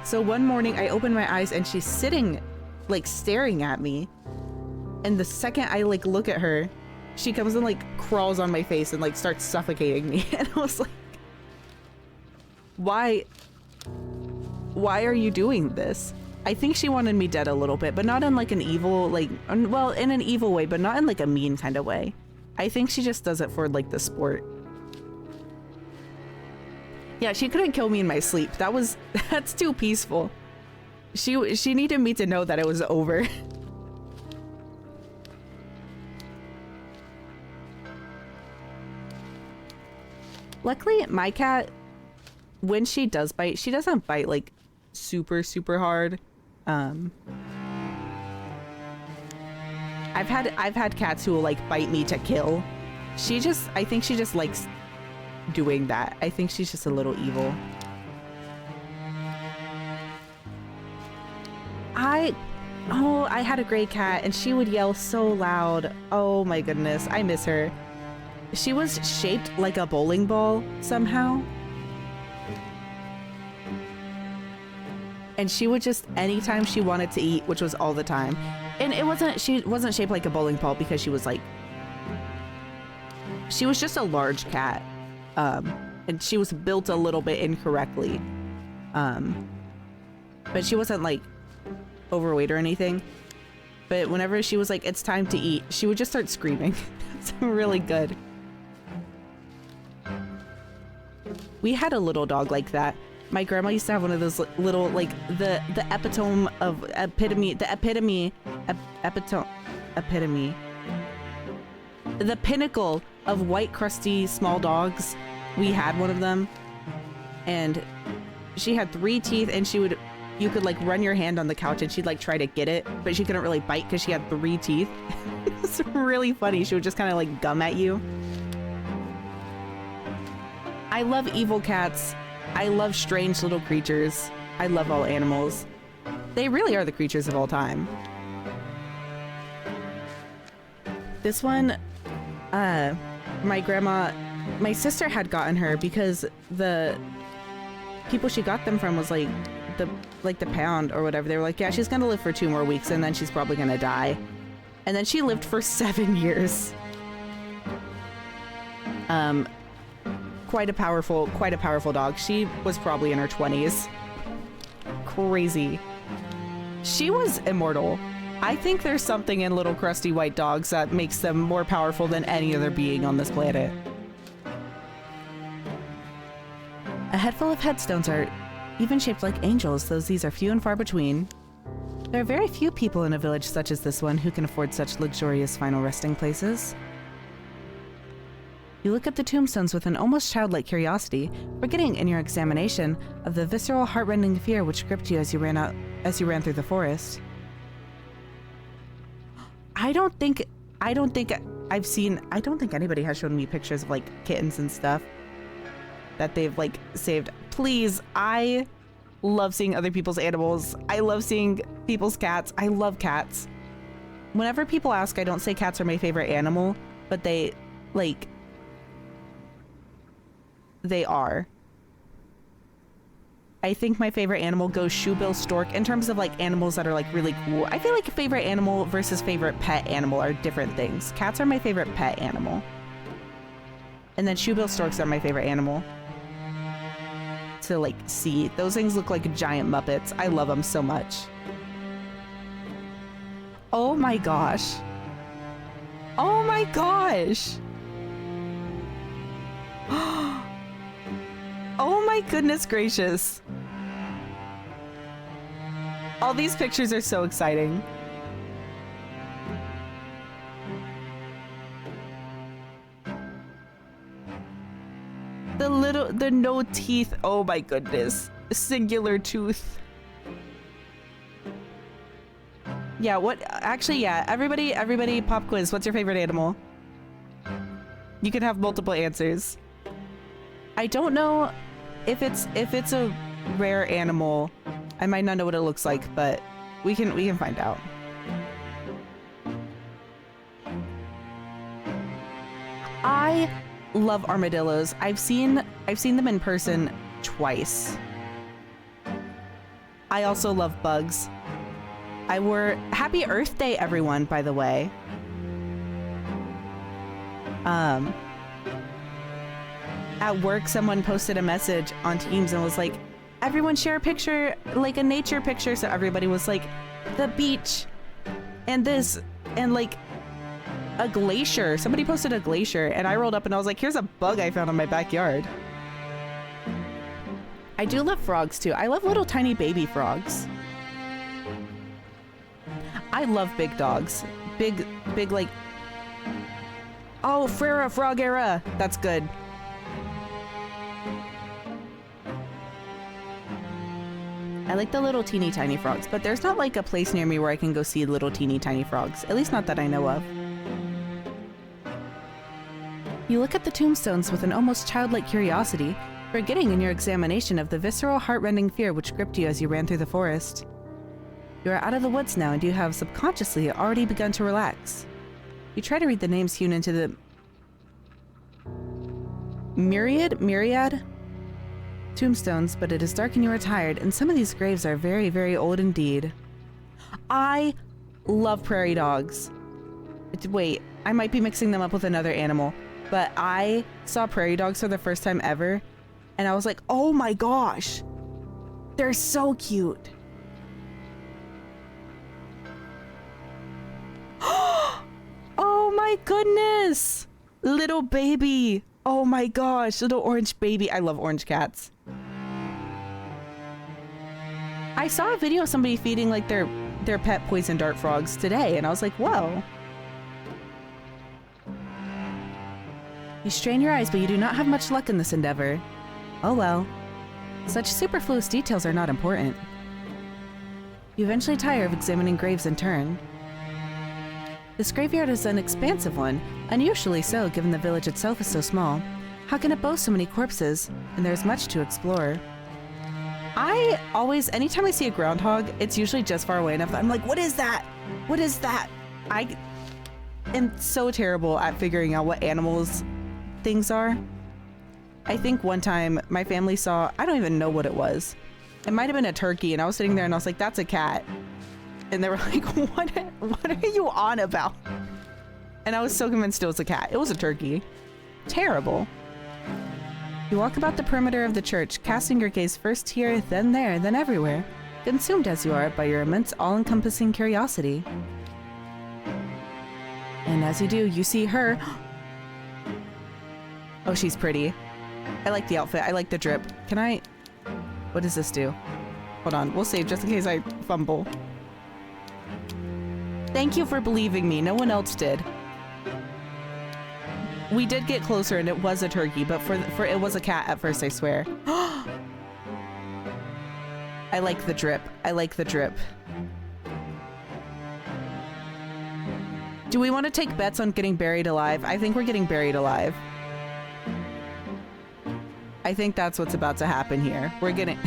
So one morning I opened my eyes and she's sitting, like, staring at me. And the second I, like, look at her, she comes and, like, crawls on my face and, like, starts suffocating me. And I was like, why are you doing this? I think she wanted me dead a little bit, but not in, like, an evil, like, well, in an evil way, but not in, like, a mean kind of way. I think she just does it for, like, the sport. Yeah, she couldn't kill me in my sleep. That's too peaceful. She needed me to know that it was over. Luckily, my cat, when she does bite, she doesn't bite, like, super, super hard. I've had cats who will like bite me to kill. I think she just likes doing that. I think she's just a little evil. I had a gray cat and she would yell so loud. Oh my goodness, I miss her. She was shaped like a bowling ball somehow. And she would just, anytime she wanted to eat, which was all the time. And she wasn't shaped like a bowling ball because she was just a large cat. And she was built a little bit incorrectly. But she wasn't like overweight or anything. But whenever she was like, it's time to eat, she would just start screaming. It's really good. We had a little dog like that. My grandma used to have one of those little, like, the epitome of epitome, the pinnacle of white crusty small dogs. We had one of them, and she had 3 teeth, and you could like run your hand on the couch and she'd like try to get it, but she couldn't really bite because she had 3 teeth. It's really funny. She would just kind of like gum at you. I love evil cats. I love strange little creatures. I love all animals. They really are the creatures of all time. This one, my sister had gotten her because the people she got them from was like the pound or whatever. They were like, yeah, she's gonna live for 2 more weeks and then she's probably gonna die. And then she lived for 7 years. Quite a powerful dog. She was probably in her 20s. Crazy. She was immortal. I think there's something in little crusty white dogs that makes them more powerful than any other being on this planet. A head full of headstones are even shaped like angels, though these are few and far between. There are very few people in a village such as this one who can afford such luxurious final resting places. You look at the tombstones with an almost childlike curiosity, forgetting in your examination of the visceral, heartrending fear which gripped you as you ran through the forest. I don't think anybody has shown me pictures of like kittens and stuff that they've like saved. Please, I love seeing other people's animals. I love seeing people's cats. I love cats. Whenever people ask, I don't say cats are my favorite animal, but they are. I think my favorite animal goes shoebill stork in terms of like animals that are like really cool. I feel like favorite animal versus favorite pet animal are different things. Cats are my favorite pet animal. And then shoebill storks are my favorite animal to like see. Those things look like giant Muppets. I love them so much. Oh my gosh. Oh my gosh. Oh my goodness gracious. All these pictures are so exciting. The no teeth. Oh my goodness. Singular tooth. Yeah, yeah, everybody pop quiz. What's your favorite animal? You can have multiple answers. I don't know if it's a rare animal. I might not know what it looks like, but we can find out. I love armadillos. I've seen them in person twice. I also love bugs. Happy Earth Day, everyone, by the way. At work, someone posted a message on Teams and was like, everyone share a picture, like a nature picture. So everybody was like, the beach and this and like a glacier. Somebody posted a glacier and I rolled up and I was like, here's a bug I found in my backyard. I do love frogs too. I love little tiny baby frogs. I love big dogs. Big like, oh, Frera Frogera. That's good. I like the little teeny tiny frogs, but there's not like a place near me where I can go see little teeny tiny frogs. At least not that I know of. You look at the tombstones with an almost childlike curiosity, forgetting in your examination of the visceral, heart-rending fear which gripped you as you ran through the forest. You are out of the woods now, and you have subconsciously already begun to relax. You try to read the names hewn into the myriad tombstones, but it is dark and you are tired, and some of these graves are very, very old indeed. I love prairie dogs. Wait, I might be mixing them up with another animal, but I saw prairie dogs for the first time ever, and I was like, oh my gosh, they're so cute. Oh my goodness! Little baby! Oh my gosh, little orange baby. I love orange cats. I saw a video of somebody feeding like their pet poison dart frogs today, and I was like, whoa. You strain your eyes, but you do not have much luck in this endeavor. Oh well. Such superfluous details are not important. You eventually tire of examining graves in turn. This graveyard is an expansive one, unusually so given the village itself is so small. How can it boast so many corpses? And there's much to explore. I always, anytime I see a groundhog, it's usually just far away enough that I'm like, what is that? What is that? I am so terrible at figuring out what animals things are. I think one time my family saw, I don't even know what it was. It might have been a turkey, and I was sitting there and I was like, that's a cat. And they were like, what are you on about? And I was so convinced it was a cat. It was a turkey. Terrible. You walk about the perimeter of the church, casting your gaze first here, then there, then everywhere, consumed as you are by your immense, all-encompassing curiosity. And as you do, you see her. Oh, she's pretty. I like the outfit. I like the drip. Can I... What does this do? Hold on. We'll save just in case I fumble. Thank you for believing me. No one else did. We did get closer and it was a turkey, but for it was a cat at first, I swear. I like the drip. I like the drip. Do we want to take bets on getting buried alive? I think we're getting buried alive. I think that's what's about to happen here. We're getting...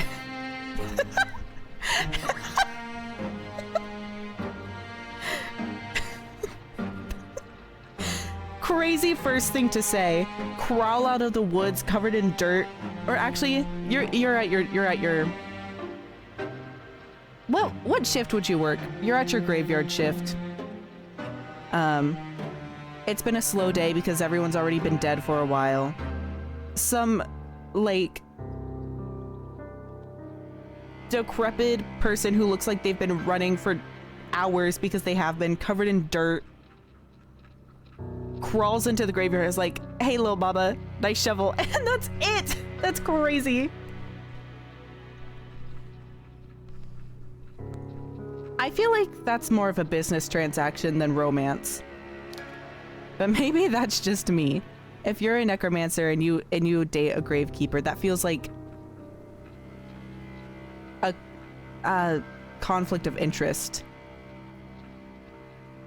Crazy first thing to say. Crawl out of the woods covered in dirt. Or actually, you're at your what shift would you work? You're at your graveyard shift. It's been a slow day because everyone's already been dead for a while. Some like decrepit person who looks like they've been running for hours because they have been covered in dirt crawls into the graveyard, is like, hey little baba, nice shovel, and that's it. That's crazy. I feel like that's more of a business transaction than romance, but maybe that's just me. If you're a necromancer and you date a gravekeeper, that feels like a conflict of interest.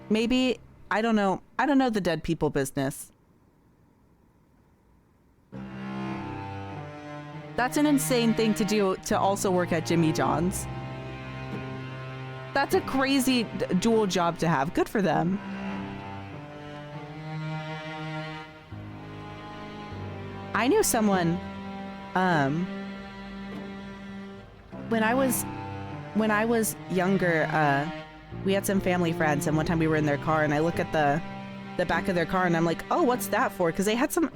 Maybe, I don't know. I don't know the dead people business. That's an insane thing to do, to also work at Jimmy John's. That's a crazy dual job to have. Good for them. I knew someone, when I was younger, we had some family friends, and one time we were in their car, and I look at the back of their car, and I'm like, oh, what's that for? Because they had some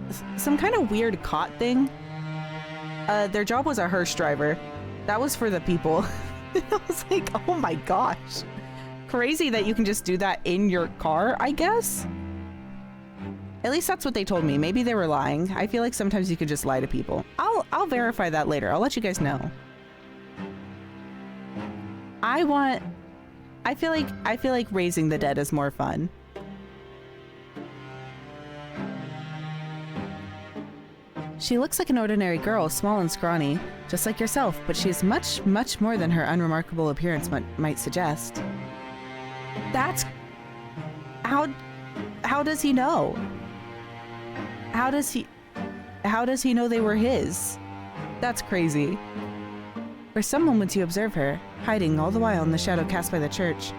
kind of weird cot thing. Their job was a hearse driver. That was for the people. I was like, oh my gosh. Crazy that you can just do that in your car, I guess? At least that's what they told me. Maybe they were lying. I feel like sometimes you could just lie to people. I'll verify that later. I'll let you guys know. I feel like raising the dead is more fun. She looks like an ordinary girl, small and scrawny, just like yourself, but she is much, much more than her unremarkable appearance might suggest. That's... How does he know? How does he know they were his? That's crazy. For some moments you observe her, hiding all the while in the shadow cast by the church.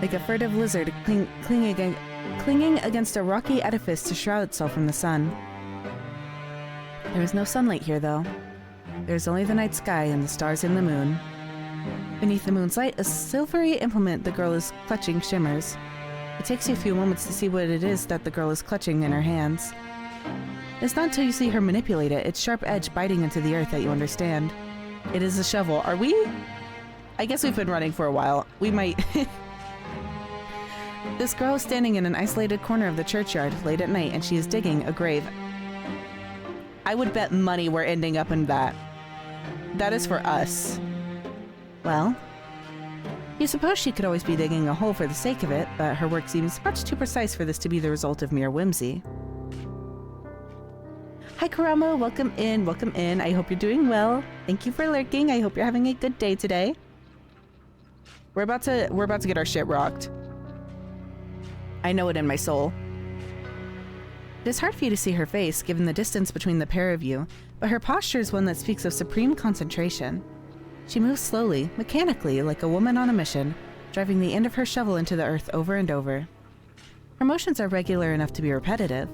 Like a furtive lizard clinging against a rocky edifice to shroud itself from the sun. There is no sunlight here, though. There is only the night sky and the stars and the moon. Beneath the moon's light, a silvery implement the girl is clutching shimmers. It takes you a few moments to see what it is that the girl is clutching in her hands. It's not until you see her manipulate it, its sharp edge biting into the earth, that you understand. It is a shovel. Are we? I guess we've been running for a while. We might... This girl is standing in an isolated corner of the churchyard late at night, and she is digging a grave. I would bet money we're ending up in that. That is for us. Well, you suppose she could always be digging a hole for the sake of it, but her work seems much too precise for this to be the result of mere whimsy. Hi Karamo, welcome in, welcome in. I hope you're doing well. Thank you for lurking. I hope you're having a good day today. We're about to get our shit rocked. I know it in my soul. It is hard for you to see her face, given the distance between the pair of you, but her posture is one that speaks of supreme concentration. She moves slowly, mechanically, like a woman on a mission, driving the end of her shovel into the earth over and over. Her motions are regular enough to be repetitive.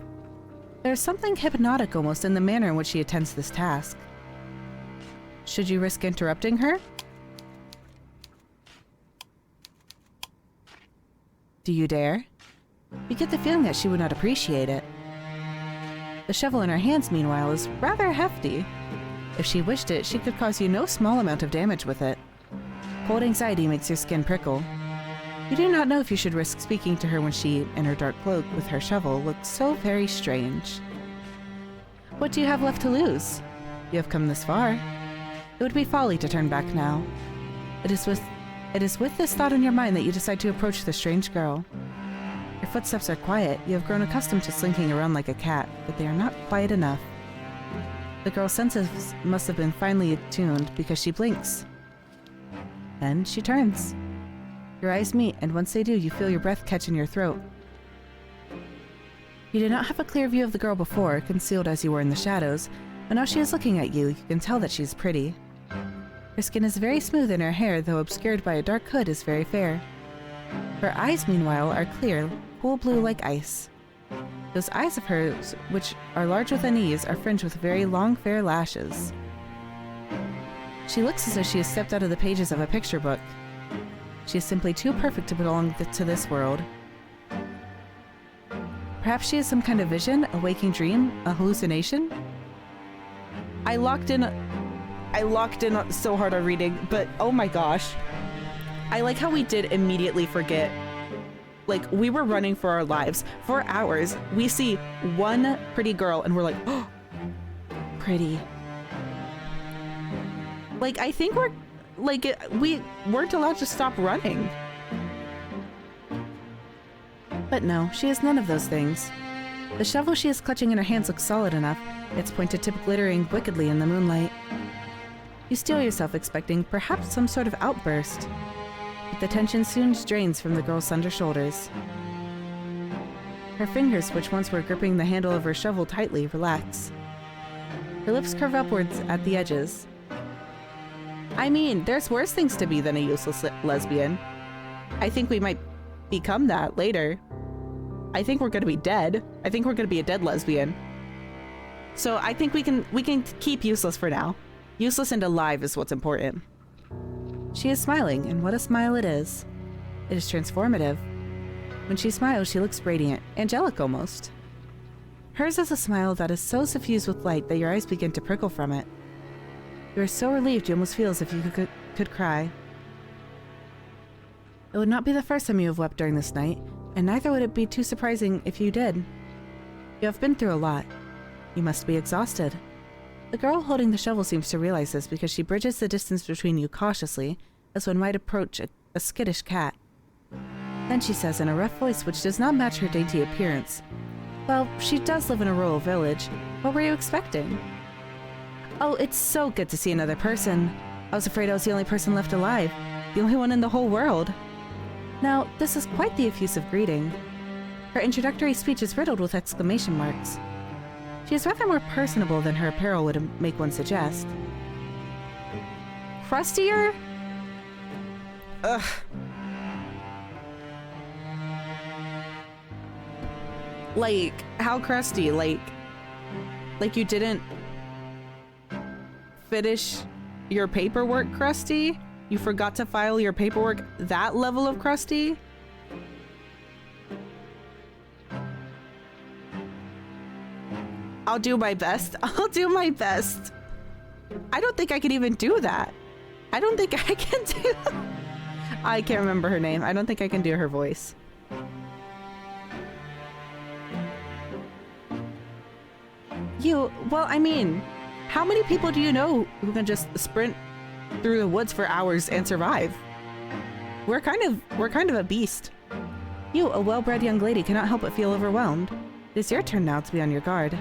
There is something hypnotic almost in the manner in which she attends this task. Should you risk interrupting her? Do you dare? You get the feeling that she would not appreciate it. The shovel in her hands, meanwhile, is rather hefty. If she wished it, she could cause you no small amount of damage with it. Cold anxiety makes your skin prickle. You do not know if you should risk speaking to her when she, in her dark cloak with her shovel, looks so very strange. What do you have left to lose? You have come this far. It would be folly to turn back now. It is with this thought in your mind that you decide to approach the strange girl. Your footsteps are quiet. You have grown accustomed to slinking around like a cat, but they are not quiet enough. The girl's senses must have been finely attuned because she blinks. Then she turns. Your eyes meet, and once they do, you feel your breath catch in your throat. You did not have a clear view of the girl before, concealed as you were in the shadows, but now she is looking at you. You can tell that she is pretty. Her skin is very smooth and her hair, though obscured by a dark hood, is very fair. Her eyes, meanwhile, are clear, cool blue like ice. Those eyes of hers, which are large with unease, are fringed with very long, fair lashes. She looks as though she has stepped out of the pages of a picture book. She is simply too perfect to belong to this world. Perhaps she has some kind of vision, a waking dream, a hallucination? I locked in so hard on reading, but oh my gosh. I like how we did immediately forget. Like, we were running for our lives. For hours, we see one pretty girl and we're like, oh, pretty. Like, I think we weren't allowed to stop running. But no, she has none of those things. The shovel she is clutching in her hands looks solid enough, its pointed tip glittering wickedly in the moonlight. You steel yourself expecting perhaps some sort of outburst, but the tension soon drains from the girl's slender shoulders. Her fingers, which once were gripping the handle of her shovel tightly, relax. Her lips curve upwards at the edges. I mean, there's worse things to be than a useless lesbian. I think we might become that later. I think we're gonna be dead. I think we're gonna be a dead lesbian. So I think we can keep useless for now. Useless and alive is what's important. She is smiling, and what a smile it is. It is transformative. When she smiles, she looks radiant, angelic almost. Hers is a smile that is so suffused with light that your eyes begin to prickle from it. You are so relieved you almost feel as if you could cry. It would not be the first time you have wept during this night, and neither would it be too surprising if you did. You have been through a lot. You must be exhausted. The girl holding the shovel seems to realize this because she bridges the distance between you cautiously, as one might approach a skittish cat. Then she says in a rough voice which does not match her dainty appearance, Well, she does live in a rural village. What were you expecting? Oh, it's so good to see another person. I was afraid I was the only person left alive. The only one in the whole world. Now, this is quite the effusive greeting. Her introductory speech is riddled with exclamation marks. She is rather more personable than her apparel would make one suggest. Crustier? Ugh. Like, how crusty? Like you didn't finish your paperwork crusty? You forgot to file your paperwork that level of crusty? I'll do my best. I'll do my best. I don't think I can even do that. I don't think I can do... I can't remember her name. I don't think I can do her voice. Well, I mean, how many people do you know who can just sprint through the woods for hours and survive? We're kind of a beast. You, a well-bred young lady, cannot help but feel overwhelmed. It is your turn now to be on your guard.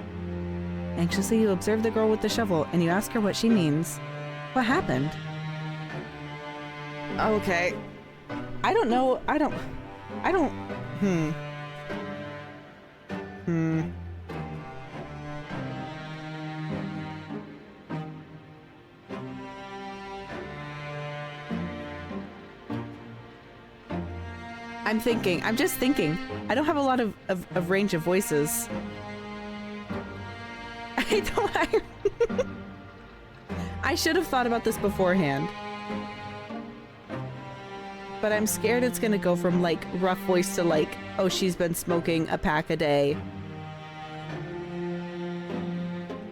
Anxiously, you observe the girl with the shovel, and you ask her what she means. What happened? Okay. I don't know. I'm just thinking. I don't have a lot of range of voices. I should have thought about this beforehand. But I'm scared it's gonna go from like rough voice to like, oh, she's been smoking a pack a day.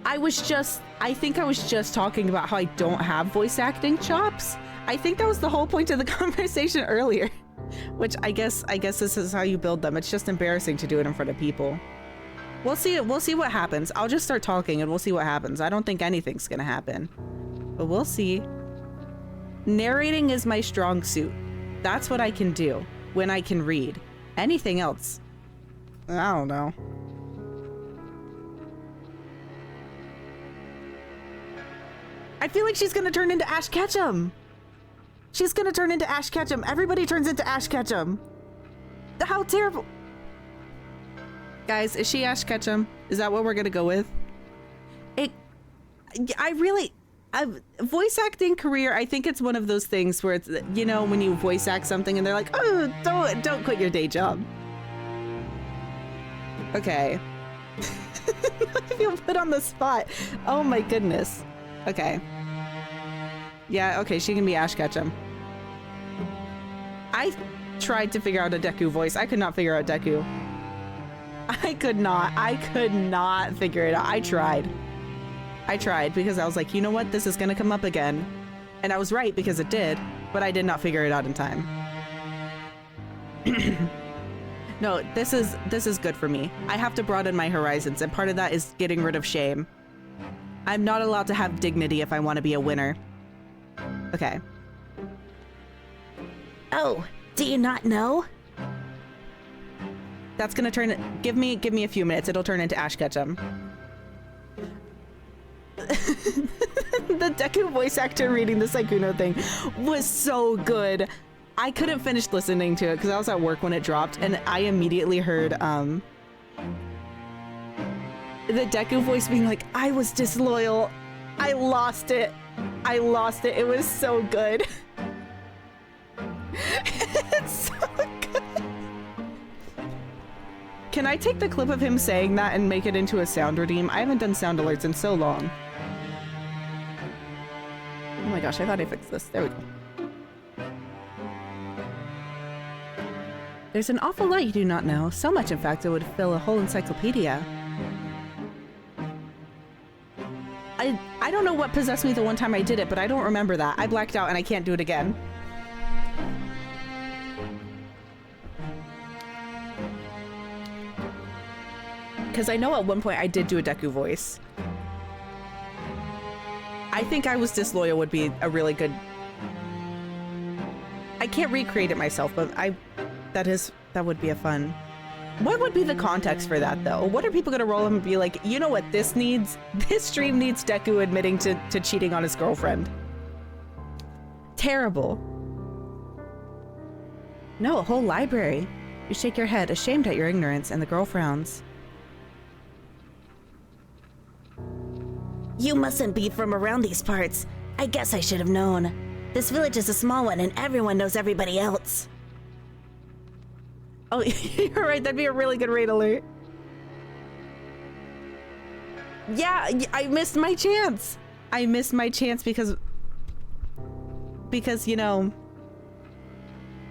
I think I was just talking about how I don't have voice acting chops. I think that was the whole point of the conversation earlier. Which I guess this is how you build them. It's just embarrassing to do it in front of people. We'll see what happens. I'll just start talking and we'll see what happens. I don't think anything's gonna happen. But we'll see. Narrating is my strong suit. That's what I can do when I can read. Anything else, I don't know. I feel like she's gonna turn into Ash Ketchum. She's gonna turn into Ash Ketchum. Everybody turns into Ash Ketchum. How terrible. Guys, is she Ash Ketchum? Is that what we're gonna go with? Voice acting career, I think it's one of those things where it's, you know, when you voice act something and they're like, oh, don't quit your day job. Okay. I feel put on the spot. Oh my goodness. Okay. Yeah, okay, she can be Ash Ketchum. I tried to figure out a Deku voice. I could not figure out Deku. I could not figure it out. I tried because I was like, you know what? This is gonna come up again. And I was right because it did, but I did not figure it out in time. No, this is good for me. I have to broaden my horizons, and part of that is getting rid of shame. I'm not allowed to have dignity if I want to be a winner. Okay. Oh, do you not know? That's gonna turn. Give me a few minutes. It'll turn into Ash Ketchum. The Deku voice actor reading the Saikuno thing was so good. I couldn't finish listening to it because I was at work when it dropped, and I immediately heard the Deku voice being like, I was disloyal. I lost it. It was so good. It's so good. Can I take the clip of him saying that and make it into a sound redeem? I haven't done sound alerts in so long. Oh my gosh, I thought I fixed this. There we go. There's an awful lot you do not know. So much, in fact, it would fill a whole encyclopedia. I don't know what possessed me the one time I did it, but I don't remember that. I blacked out and I can't do it again. Because I know at one point I did do a Deku voice. I think I Was Disloyal would be a really good... I can't recreate it myself, but that would be a fun... What would be the context for that, though? What are people gonna roll up and be like, you know what this needs? This stream needs Deku admitting to cheating on his girlfriend. Terrible. No, a whole library. You shake your head, ashamed at your ignorance, and the girl frowns. You mustn't be from around these parts. I guess I should have known. This village is a small one and everyone knows everybody else. Oh, you're right. That'd be a really good raid alert. Yeah, I missed my chance. I missed my chance because, you know,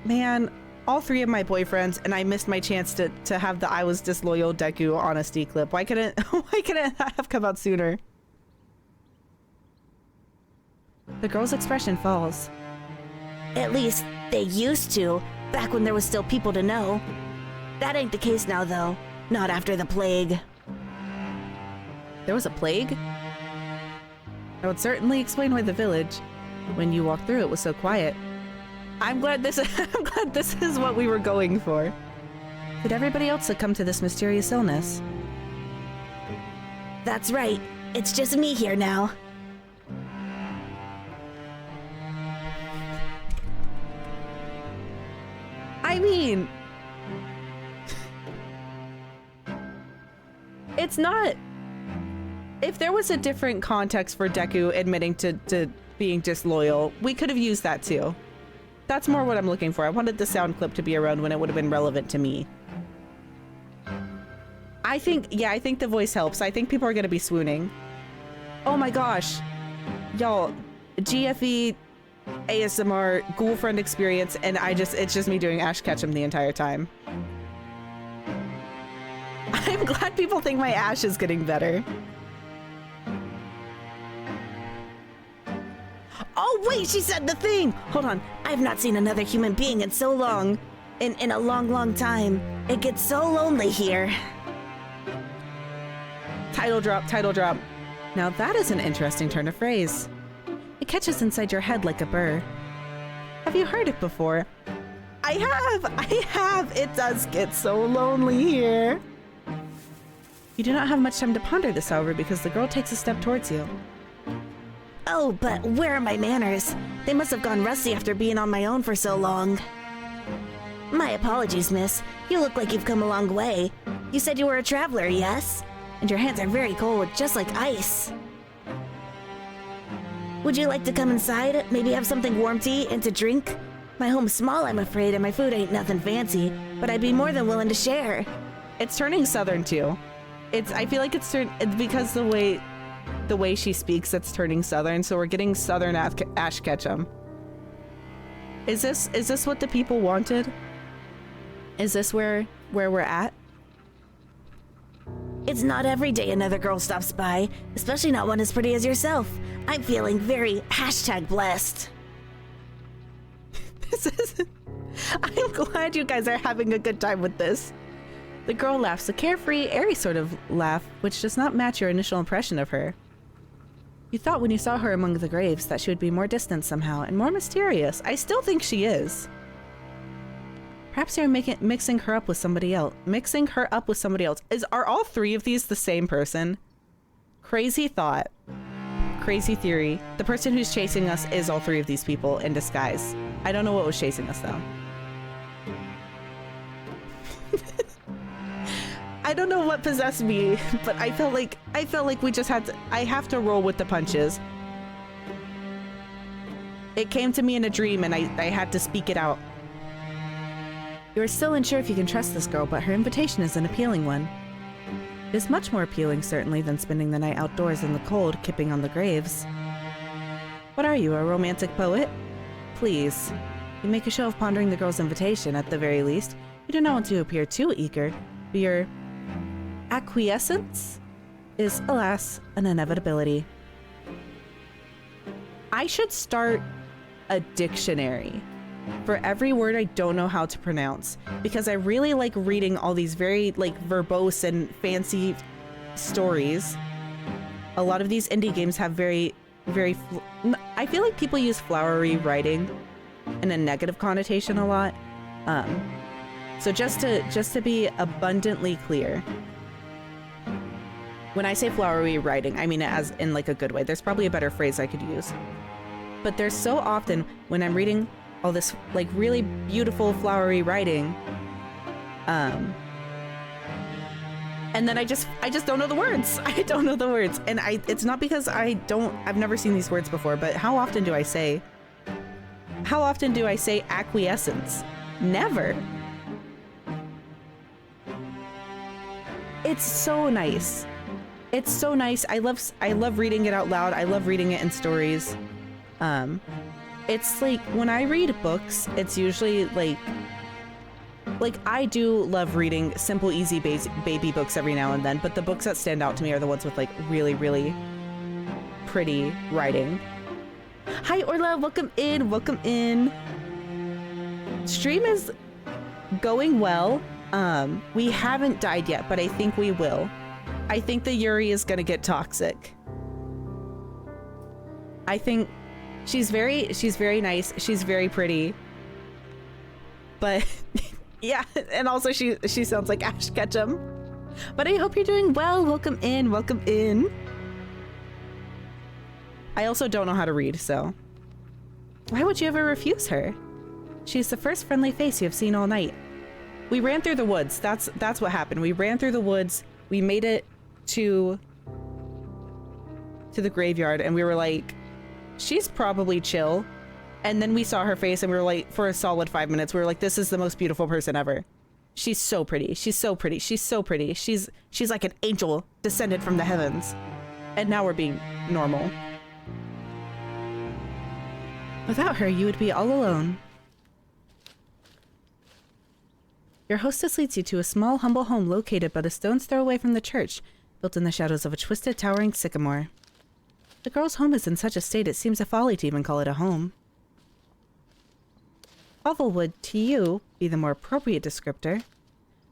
man, all three of my boyfriends, and I missed my chance to have the I was disloyal Deku honesty clip. Why couldn't that have come out sooner? The girl's expression falls. At least they used to, back when there was still people to know. That ain't the case now, though. Not after the plague. There was a plague? That would certainly explain why the village, when you walked through it, was so quiet. I'm glad this is what we were going for. Did everybody else succumb to this mysterious illness? That's right. It's just me here now. I mean, it's not... If there was a different context for Deku admitting to being disloyal, we could have used that too. That's more what I'm looking for. I wanted the sound clip to be around when it would have been relevant to me. I think the voice helps. I think people are going to be swooning. Oh my gosh. Y'all, GFE... ASMR ghoul friend experience, and it's just me doing Ash Ketchum the entire time. I'm glad people think my Ash is getting better. Oh wait, she said the thing! Hold on, I've not seen another human being in so long. In a long time. It gets so lonely here. Title drop, title drop. Now that is an interesting turn of phrase. It catches inside your head like a burr. Have you heard it before? I have! It does get so lonely here. You do not have much time to ponder this, however, because the girl takes a step towards you. Oh, but where are my manners? They must have gone rusty after being on my own for so long. My apologies, miss. You look like you've come a long way. You said you were a traveler, yes? And your hands are very cold, just like ice. Would you like to come inside? Maybe have something warm to eat and to drink? My home's small, I'm afraid, and my food ain't nothing fancy, but I'd be more than willing to share. It's turning southern too. I feel like it's because the way she speaks, it's turning southern, so we're getting southern Ash Ketchum. Is this what the people wanted? Is this where we're at? It's not every day another girl stops by, especially not one as pretty as yourself. I'm feeling very #blessed. I'm glad you guys are having a good time with this. The girl laughs, a carefree, airy sort of laugh, which does not match your initial impression of her. You thought when you saw her among the graves that she would be more distant somehow and more mysterious. I still think she is. Perhaps you're mixing her up with somebody else. Mixing her up with somebody else. Are all three of these the same person? Crazy thought. Crazy theory. The person who's chasing us is all three of these people in disguise. I don't know what was chasing us though. I don't know what possessed me, but I felt like we just had to, I have to roll with the punches. It came to me in a dream and I had to speak it out. You're still unsure if you can trust this girl, but her invitation is an appealing one. It is much more appealing, certainly, than spending the night outdoors in the cold, kipping on the graves. What are you, a romantic poet? Please. You make a show of pondering the girl's invitation, at the very least. You do not want to appear too eager, but your acquiescence is, alas, an inevitability. I should start a dictionary for every word I don't know how to pronounce, because I really like reading all these very verbose and fancy stories. A lot of these indie games have very I feel like people use flowery writing in a negative connotation a lot. So just to be abundantly clear, when I say flowery writing, I mean it as in like a good way. There's probably a better phrase I could use. But there's so often when I'm reading all this like really beautiful flowery writing, and then I just don't know the words. I don't know the words. And it's not because I've never seen these words before, but how often do I say acquiescence? Never. It's so nice. It's so nice. I love reading it out loud. I love reading it in stories. It's like when I read books, it's usually like I do love reading simple, easy baby books every now and then, but the books that stand out to me are the ones with like really, really pretty writing. Hi, Orla. Welcome in. Welcome in. Stream is going well. We haven't died yet, but I think we will. I think the Yuri is gonna get toxic. I think she's very nice. She's very pretty. But yeah, and also she sounds like Ash Ketchum. But I hope you're doing well. Welcome in. Welcome in. I also don't know how to read, so why would you ever refuse her? She's the first friendly face you have seen all night. We ran through the woods. That's what happened. We ran through the woods. We made it to the graveyard, and we were like, she's probably chill. And then we saw her face, and we were like, for a solid 5 minutes, we were like, this is the most beautiful person ever. She's so pretty. She's so pretty. She's so pretty. She's like an angel descended from the heavens. And now we're being normal. Without her, you would be all alone. Your hostess leads you to a small, humble home located but a stone's throw away from the church, built in the shadows of a twisted, towering sycamore. The girl's home is in such a state it seems a folly to even call it a home. Hovel would, to you, be the more appropriate descriptor.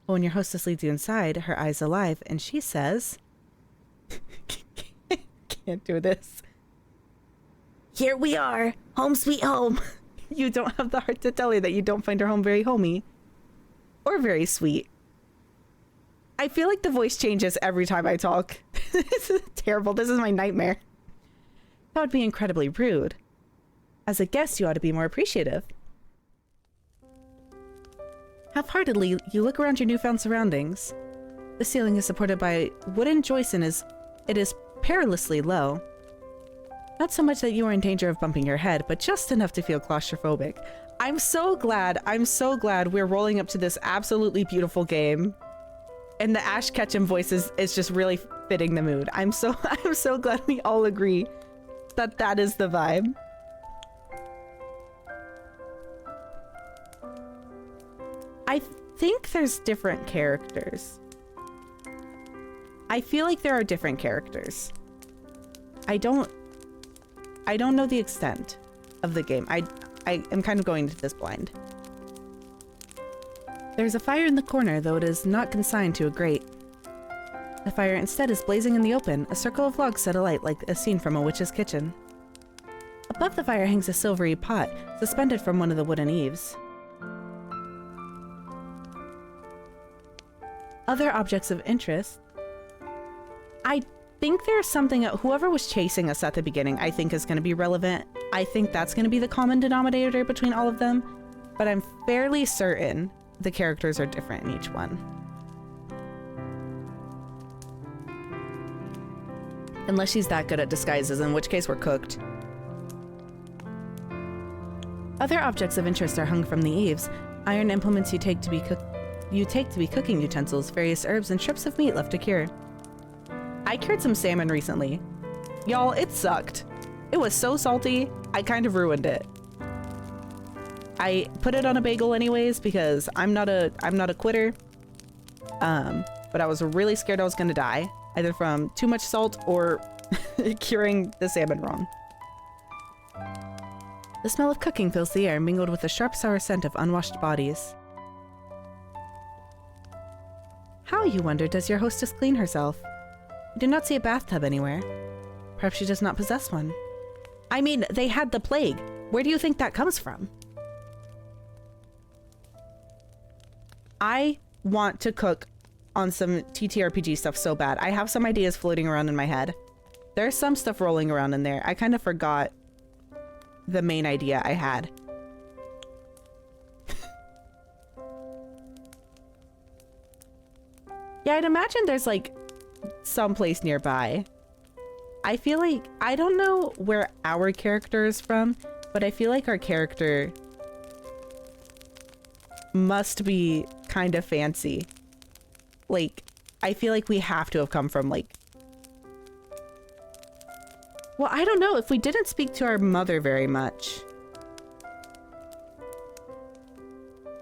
But when your hostess leads you inside, her eyes alive, and she says... Can't do this. Here we are, home sweet home. You don't have the heart to tell her that you don't find her home very homey. Or very sweet. I feel like the voice changes every time I talk. This is terrible. This is my nightmare. That would be incredibly rude. As a guest, you ought to be more appreciative. Half-heartedly, you look around your newfound surroundings. The ceiling is supported by wooden joists and it is perilously low. Not so much that you are in danger of bumping your head, but just enough to feel claustrophobic. I'm so glad we're rolling up to this absolutely beautiful game. And the Ash Ketchum voice is just really fitting the mood. I'm so glad we all agree that that is the vibe. I think there's different characters. I feel like there are different characters. I don't know the extent of the game. I am kind of going into this blind. There's a fire in the corner, though it is not consigned to a grate. The fire instead is blazing in the open, a circle of logs set alight like a scene from a witch's kitchen. Above the fire hangs a silvery pot, suspended from one of the wooden eaves. Other objects of interest. I think there's something, whoever was chasing us at the beginning, I think is going to be relevant. I think that's going to be the common denominator between all of them, but I'm fairly certain the characters are different in each one. Unless she's that good at disguises, in which case we're cooked. Other objects of interest are hung from the eaves. Iron implements you take to be cooking utensils, various herbs, and strips of meat left to cure. I cured some salmon recently. Y'all, it sucked. It was so salty, I kind of ruined it. I put it on a bagel anyways because I'm not a quitter. But I was really scared I was gonna die, either from too much salt or curing the salmon wrong. The smell of cooking fills the air, mingled with the sharp, sour scent of unwashed bodies. How, you wonder, does your hostess clean herself? You do not see a bathtub anywhere. Perhaps she does not possess one. I mean, they had the plague. Where do you think that comes from? I want to cook on some TTRPG stuff so bad. I have some ideas floating around in my head. There's some stuff rolling around in there. I kind of forgot the main idea I had. Yeah, I'd imagine there's like someplace nearby. I feel like, I don't know where our character is from, but I feel like our character must be kind of fancy. Like, I feel like we have to have come from like... Well, I don't know if we didn't speak to our mother very much.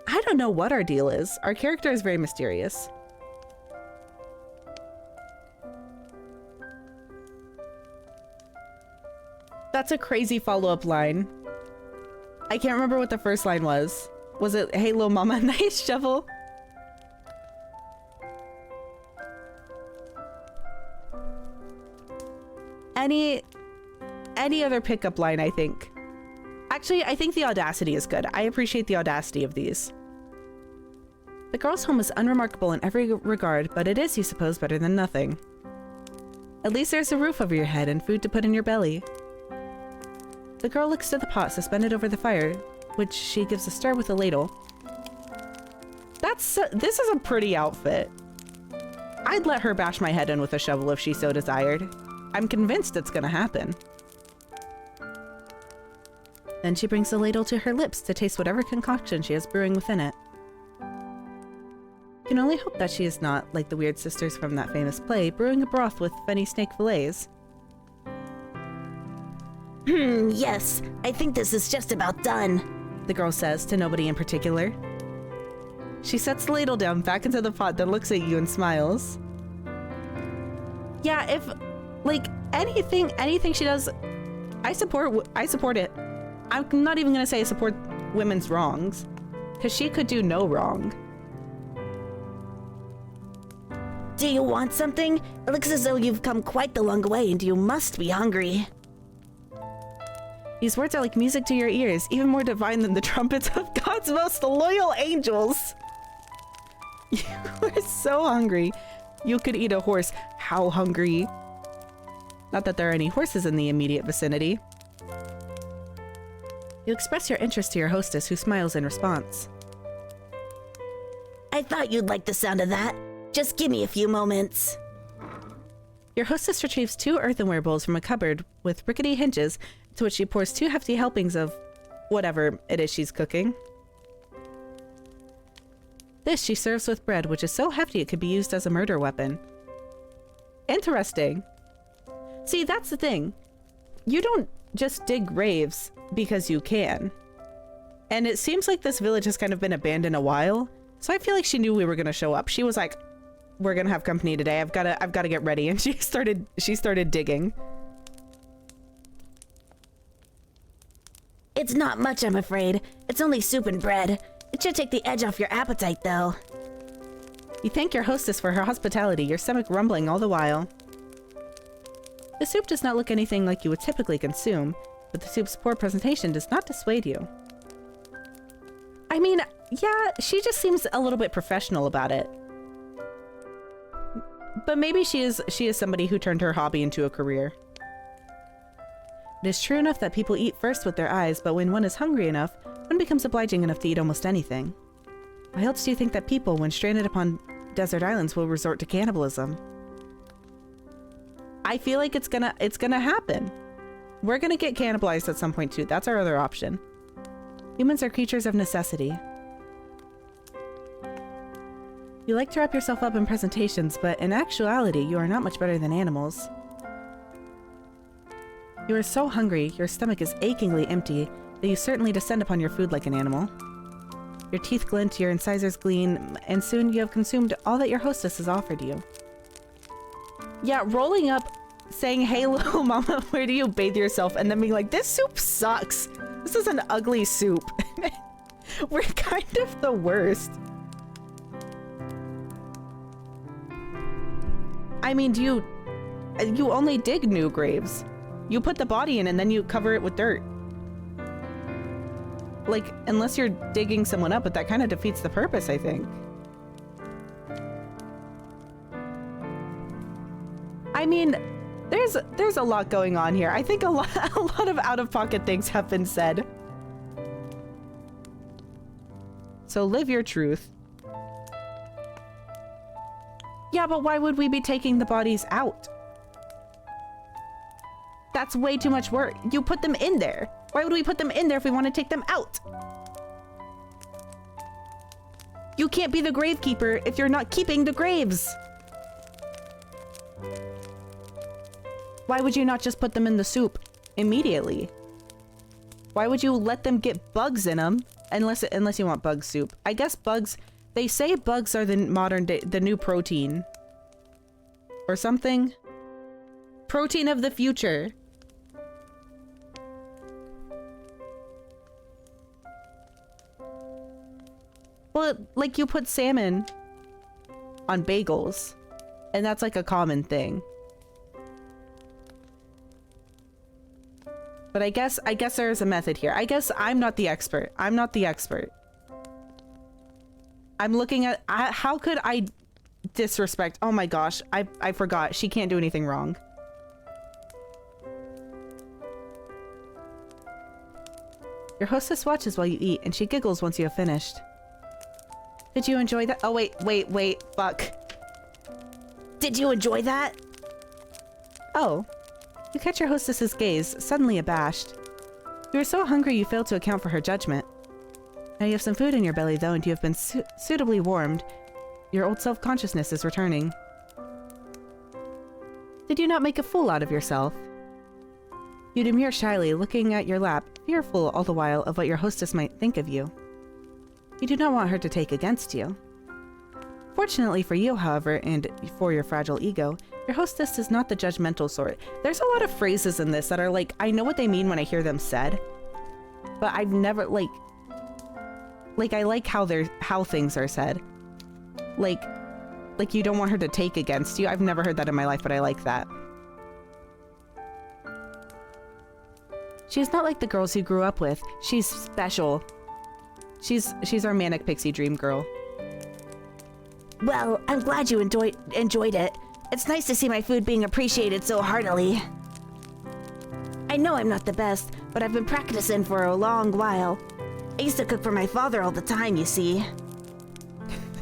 I don't know what our deal is. Our character is very mysterious. That's a crazy follow-up line. I can't remember what the first line was. Was it, "Hey, little mama, nice shovel"? Any other pickup line, I think. Actually, I think the audacity is good. I appreciate the audacity of these. The girl's home is unremarkable in every regard, but it is, you suppose, better than nothing. At least there's a roof over your head and food to put in your belly. The girl looks to the pot suspended over the fire, which she gives a stir with a ladle. This is a pretty outfit. I'd let her bash my head in with a shovel if she so desired. I'm convinced it's gonna happen. Then she brings the ladle to her lips to taste whatever concoction she has brewing within it. Can only hope that she is not, like the weird sisters from that famous play, brewing a broth with fenny snake fillets. Yes, I think this is just about done, the girl says to nobody in particular. She sets the ladle down back into the pot, then looks at you and smiles. Yeah, if, like, anything she does, I support it. I'm not even gonna say I support women's wrongs, because she could do no wrong. Do you want something? It looks as though you've come quite the long way and you must be hungry. These words are like music to your ears, even more divine than the trumpets of God's most loyal angels. You are so hungry. You could eat a horse. How hungry? Not that there are any horses in the immediate vicinity. You express your interest to your hostess, who smiles in response. I thought you'd like the sound of that. Just give me a few moments. Your hostess retrieves 2 earthenware bowls from a cupboard with rickety hinges, to which she pours 2 hefty helpings of whatever it is she's cooking. This she serves with bread, which is so hefty it could be used as a murder weapon. Interesting. See, that's the thing. You don't just dig graves because you can. And it seems like this village has kind of been abandoned a while, so I feel like she knew we were going to show up. She was like, we're going to have company today. I've got to get ready. And she started digging. It's not much, I'm afraid. It's only soup and bread. It should take the edge off your appetite, though. You thank your hostess for her hospitality, your stomach rumbling all the while. The soup does not look anything like you would typically consume, but the soup's poor presentation does not dissuade you. I mean, yeah, she just seems a little bit professional about it. But maybe she is somebody who turned her hobby into a career. It is true enough that people eat first with their eyes, but when one is hungry enough, one becomes obliging enough to eat almost anything. Why else do you think that people, when stranded upon desert islands, will resort to cannibalism? I feel like it's gonna happen. We're gonna get cannibalized at some point too. That's our other option. Humans are creatures of necessity. You like to wrap yourself up in presentations, but in actuality, you are not much better than animals. You are so hungry, your stomach is achingly empty, that you certainly descend upon your food like an animal. Your teeth glint, your incisors gleam, and soon you have consumed all that your hostess has offered you. Yeah, rolling up, saying, "Hey, little mama, where do you bathe yourself?" And then being like, "This soup sucks. This is an ugly soup." We're kind of the worst. I mean, you only dig new graves. You put the body in and then you cover it with dirt. Like, unless you're digging someone up, but that kind of defeats the purpose, I think. I mean, there's a lot going on here. I think a lot of out-of-pocket things have been said. So live your truth. Yeah, but why would we be taking the bodies out? That's way too much work. You put them in there. Why would we put them in there if we want to take them out? You can't be the gravekeeper if you're not keeping the graves. Why would you not just put them in the soup immediately? Why would you let them get bugs in them? Unless you want bug soup. I guess bugs, they say bugs are the modern day, the new protein. Or something. Protein of the future. Well, like you put salmon on bagels, and that's like a common thing. But I guess there's a method here. I guess I'm not the expert. I'm not the expert. I'm looking at, how could I disrespect? Oh my gosh, I forgot. She can't do anything wrong. Your hostess watches while you eat, and she giggles once you have finished. Did you enjoy that? Oh, wait, fuck. Did you enjoy that? Oh. You catch your hostess's gaze, suddenly abashed. You are so hungry you fail to account for her judgment. Now you have some food in your belly though, and you have been suitably warmed. Your old self-consciousness is returning. Did you not make a fool out of yourself? You demur shyly, looking at your lap, fearful all the while of what your hostess might think of you. You do not want her to take against you. Fortunately for you, however, and for your fragile ego, your hostess is not the judgmental sort. There's a lot of phrases in this that are like, I know what they mean when I hear them said, but I've never, like I like how things are said. Like you don't want her to take against you. I've never heard that in my life, but I like that. She's not like the girls you grew up with. She's special. She's our manic pixie dream girl. Well, I'm glad you enjoyed it. It's nice to see my food being appreciated so heartily. I know I'm not the best, but I've been practicing for a long while. I used to cook for my father all the time, you see.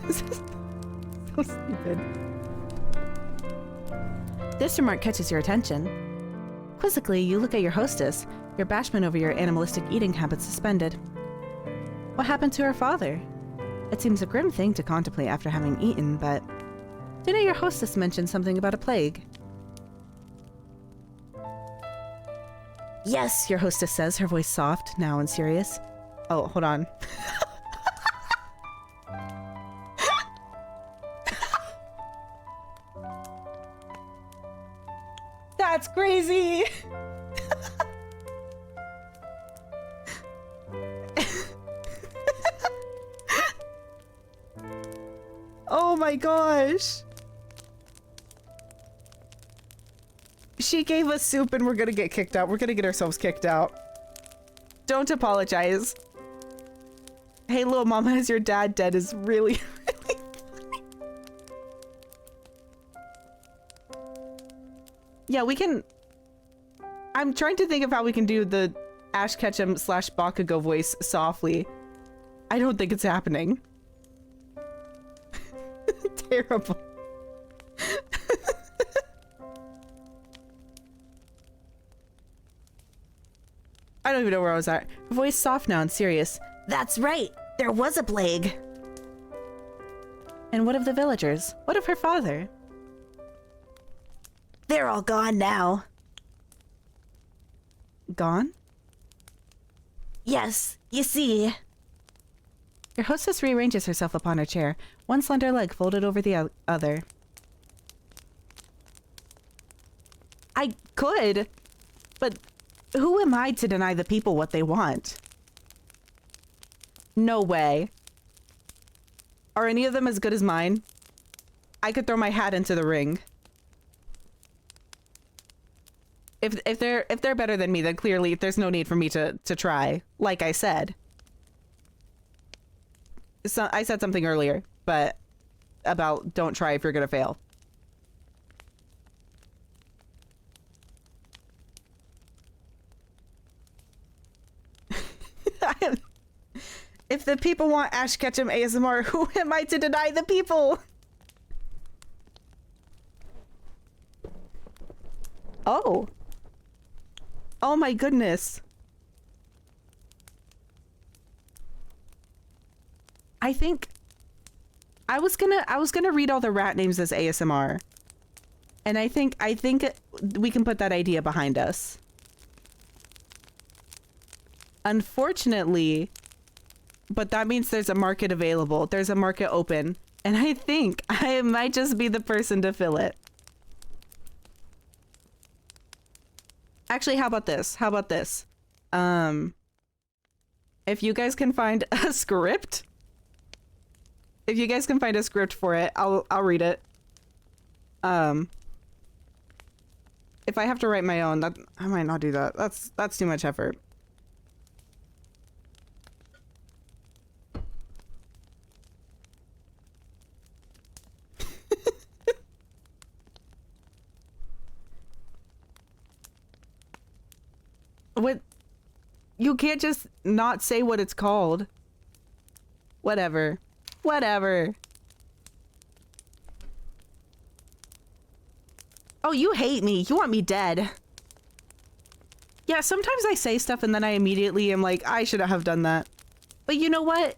So stupid. This remark catches your attention. Quizzically, you look at your hostess, your bashment over your animalistic eating habits suspended. What happened to her father? It seems a grim thing to contemplate after having eaten, but... Didn't your hostess mention something about a plague? Yes, your hostess says, her voice soft, now and serious. Oh, hold on. That's crazy! Oh my gosh. She gave us soup and we're gonna get kicked out. We're gonna get ourselves kicked out. Don't apologize. Hey, little mama, is your dad dead is really, really funny. Yeah, we can... I'm trying to think of how we can do the Ash Ketchum / Bakugo voice softly. I don't think it's happening. Terrible. I don't even know where I was at. Her voice soft now and serious. That's right. There was a plague. And what of the villagers? What of her father? They're all gone now. Gone? Yes, you see. Your hostess rearranges herself upon her chair, one slender leg folded over the other. I could, but who am I to deny the people what they want? No way. Are any of them as good as mine? I could throw my hat into the ring. If they're better than me, then clearly there's no need for me to try, like I said. So I said something earlier, but about don't try if you're gonna fail. If the people want Ash Ketchum ASMR, who am I to deny the people? Oh. Oh my goodness. I think I was gonna read all the rat names as ASMR. And I think we can put that idea behind us. Unfortunately, but that means there's a market available. There's a market open. And I think I might just be the person to fill it. Actually, how about this? How about this? If you guys can find a script, if you guys can find a script for it, I'll read it. If I have to write my own, that I might not do that. That's too much effort. What? You can't just not say what it's called. Whatever. Whatever. Oh, you hate me. You want me dead. Yeah, sometimes I say stuff and then I immediately am like, I shouldn't have done that. But you know what?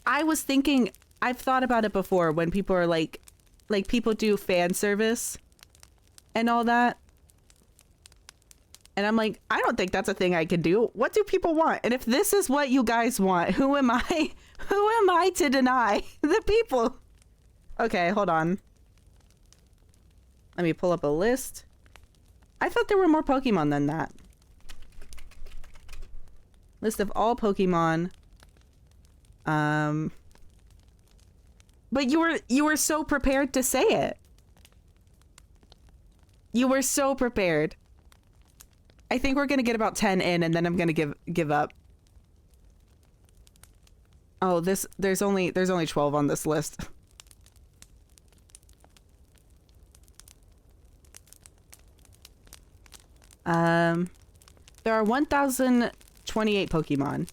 I was thinking, I've thought about it before when people are like people do fan service and all that. And I'm like, I don't think that's a thing I can do. What do people want? And if this is what you guys want, who am I? Who am I to deny the people? Okay, hold on. Let me pull up a list. I thought there were more Pokemon than that. List of all Pokemon. But you were so prepared to say it. You were so prepared. I think we're gonna get about 10 in and then I'm gonna give up. Oh, there's only 12 on this list. There are 1,028 Pokemon.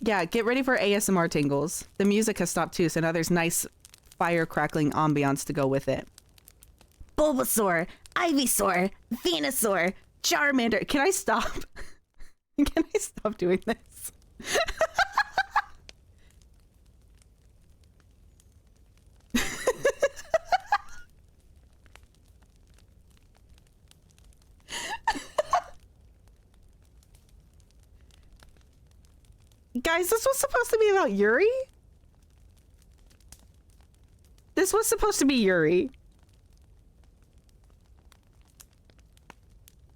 Yeah, get ready for ASMR tingles. The music has stopped too, so now there's nice fire crackling ambiance to go with it. Bulbasaur, Ivysaur, Venusaur, Charmander. Can I stop? Can I stop doing this? Guys, this was supposed to be about Yuri? This was supposed to be Yuri.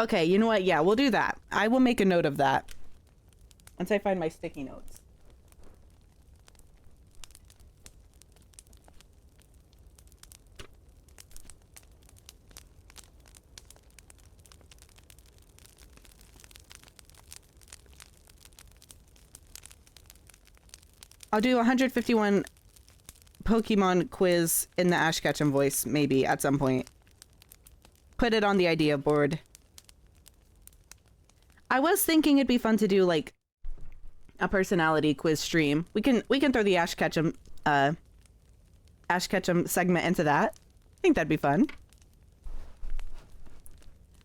Okay, you know what? Yeah, we'll do that. I will make a note of that. Once I find my sticky notes. I'll do 151 Pokemon quiz in the Ash Ketchum voice, maybe, at some point. Put it on the idea board. I was thinking it'd be fun to do, like, a personality quiz stream. We can throw the Ash Ketchum segment into that. I think that'd be fun.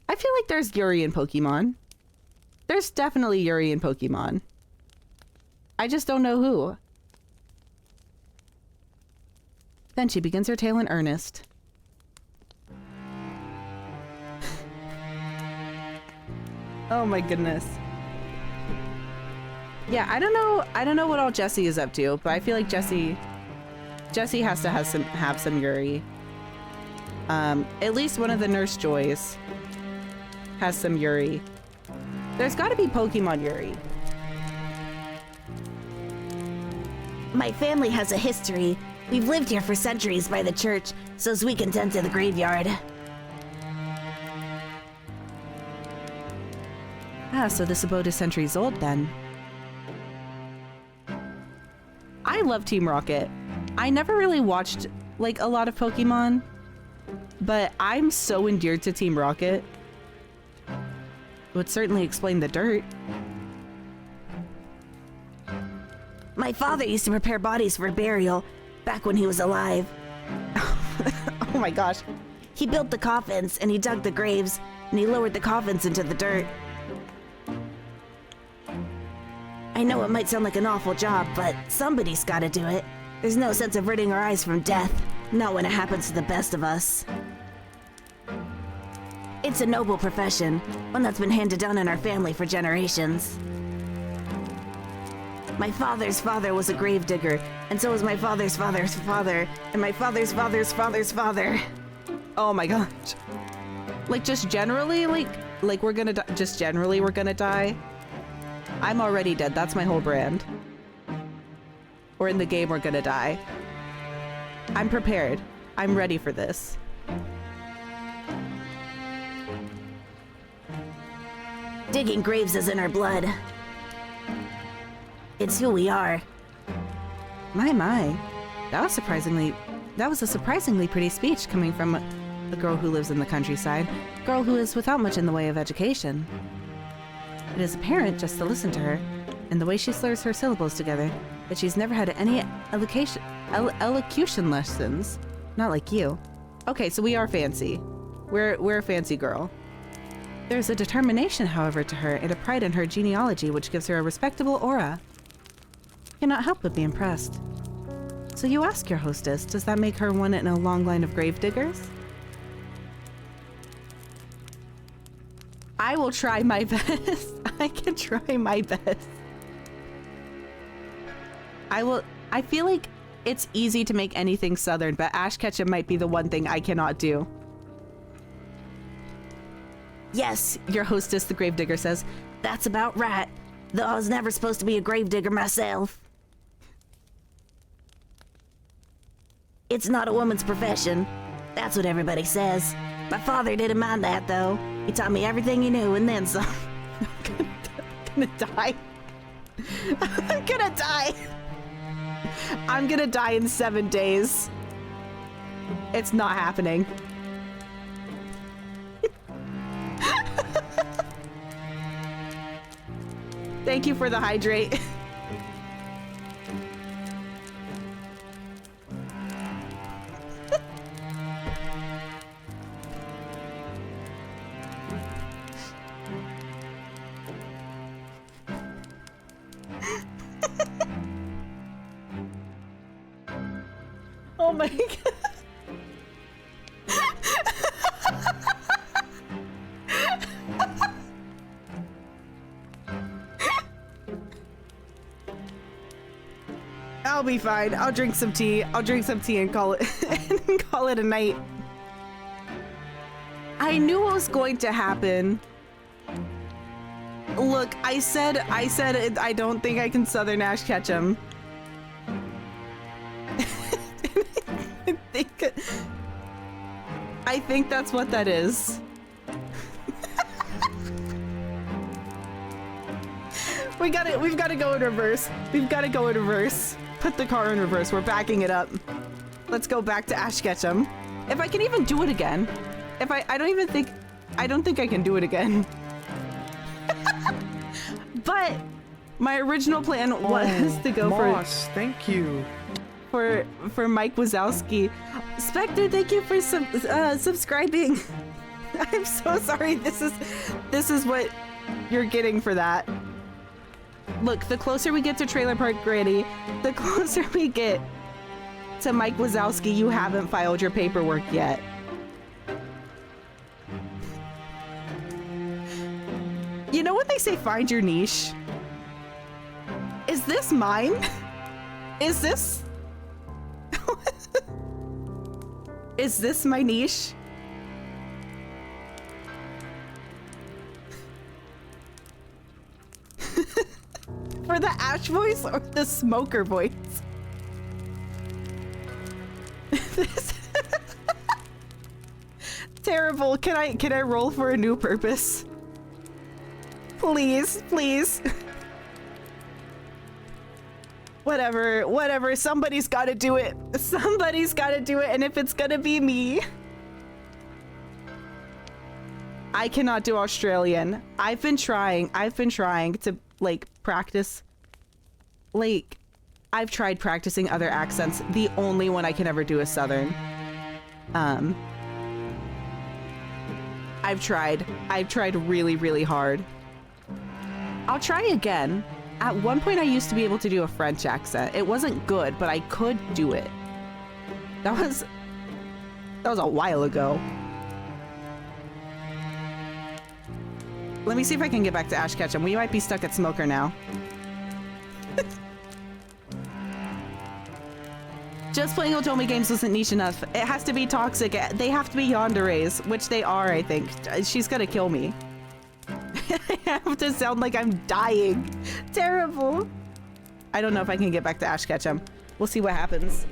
I feel like there's Yuri in Pokemon. There's definitely Yuri in Pokemon. I just don't know who. Then she begins her tale in earnest. Oh my goodness. Yeah, I don't know what all Jessie is up to, but I feel like Jessie has to have some Yuri. At least one of the Nurse Joys has some Yuri. There's got to be Pokemon Yuri. My family has a history. We've lived here for centuries by the church, so as we can tend to the graveyard. Ah, so this abode is centuries old then. I love Team Rocket. I never really watched, like, a lot of Pokemon, but I'm so endeared to Team Rocket. would certainly explain the dirt. My father used to prepare bodies for burial back when he was alive. Oh my gosh. He built the coffins and he dug the graves and he lowered the coffins into the dirt. I know it might sound like an awful job, but somebody's gotta do it. There's no sense averting our eyes from death, not when it happens to the best of us. It's a noble profession, one that's been handed down in our family for generations. My father's father was a gravedigger, and so was my father's father's father, and my father's father's father's father. Oh my gosh. Like just generally, like we're gonna die, just generally we're gonna die. I'm already dead, that's my whole brand. Or in the game we're gonna die. I'm prepared. I'm ready for this. Digging graves is in our blood. It's who we are. My. That was a surprisingly pretty speech coming from a girl who lives in the countryside. A girl who is without much in the way of education. It is apparent just to listen to her, and the way she slurs her syllables together, that she's never had any elocution lessons. Not like you. Okay, so we are fancy. We're a fancy girl. There's a determination, however, to her, and a pride in her genealogy which gives her a respectable aura. I cannot help but be impressed. So you ask your hostess, does that make her one in a long line of gravediggers? I will try my best. I can try my best. I feel like it's easy to make anything southern, but Ash Ketchum might be the one thing I cannot do. Yes, Your hostess, the gravedigger, says, that's about right. Though I was never supposed to be a gravedigger myself. It's not a woman's profession. That's what everybody says. My father didn't mind that, though. He taught me everything he knew and then some. I'm gonna die. I'm gonna die. I'm gonna die in 7 days. It's not happening. Thank you for the hydrate. Oh my god. I'll be fine. I'll drink some tea. I'll drink some tea and call it and call it a night. I knew what was going to happen. Look, I said I don't think I can Southern Ash Ketchum. I think that's what that is. We've got to go in reverse. We've got to go in reverse. Put the car in reverse. We're backing it up. Let's go back to Ash Ketchum. If I can even do it again. If I don't think I can do it again. But my original plan was to go Moss, thank you. for Mike Wazowski. Spectre, thank you for subscribing. I'm so sorry. This is what you're getting for that. Look, the closer we get to Trailer Park Granny, the closer we get to Mike Wazowski. You haven't filed your paperwork yet. You know what they say, find your niche? Is this mine? Is this... Is this my niche? For the Ash voice or the smoker voice? This terrible. Can I roll for a new purpose? Please, please. Whatever. Somebody's got to do it. Somebody's got to do it, and if it's gonna be me. I cannot do Australian. I've been trying to, like, practice. Like, I've tried practicing other accents. The only one I can ever do is Southern. I've tried really, really hard. I'll try again. At one point, I used to be able to do a French accent. It wasn't good, but I could do it. That was a while ago. Let me see if I can get back to Ash Ketchum. We might be stuck at Smoker now. Just playing Otome games wasn't niche enough. It has to be toxic. They have to be yanderes, which they are, I think. She's gonna kill me. I have to sound like I'm dying. Terrible. I don't know if I can get back to Ash Ketchum. We'll see what happens.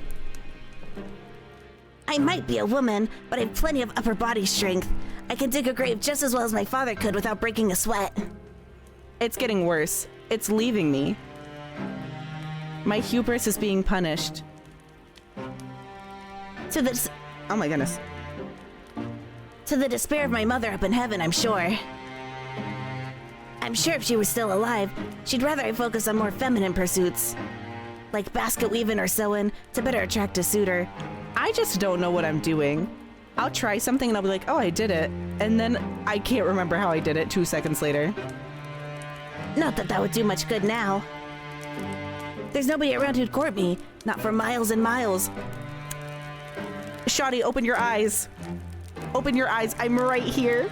I might be a woman, but I have plenty of upper body strength. I can dig a grave just as well as my father could without breaking a sweat. It's getting worse. It's leaving me. My hubris is being punished. Oh my goodness. To the despair of my mother up in heaven, I'm sure. I'm sure if she were still alive, she'd rather I focus on more feminine pursuits. Like basket weaving or sewing, to better attract a suitor. I just don't know what I'm doing. I'll try something and I'll be like, oh, I did it. And then I can't remember how I did it 2 seconds later. Not that that would do much good now. There's nobody around who'd court me, not for miles and miles. Shawty, open your eyes. Open your eyes. I'm right here.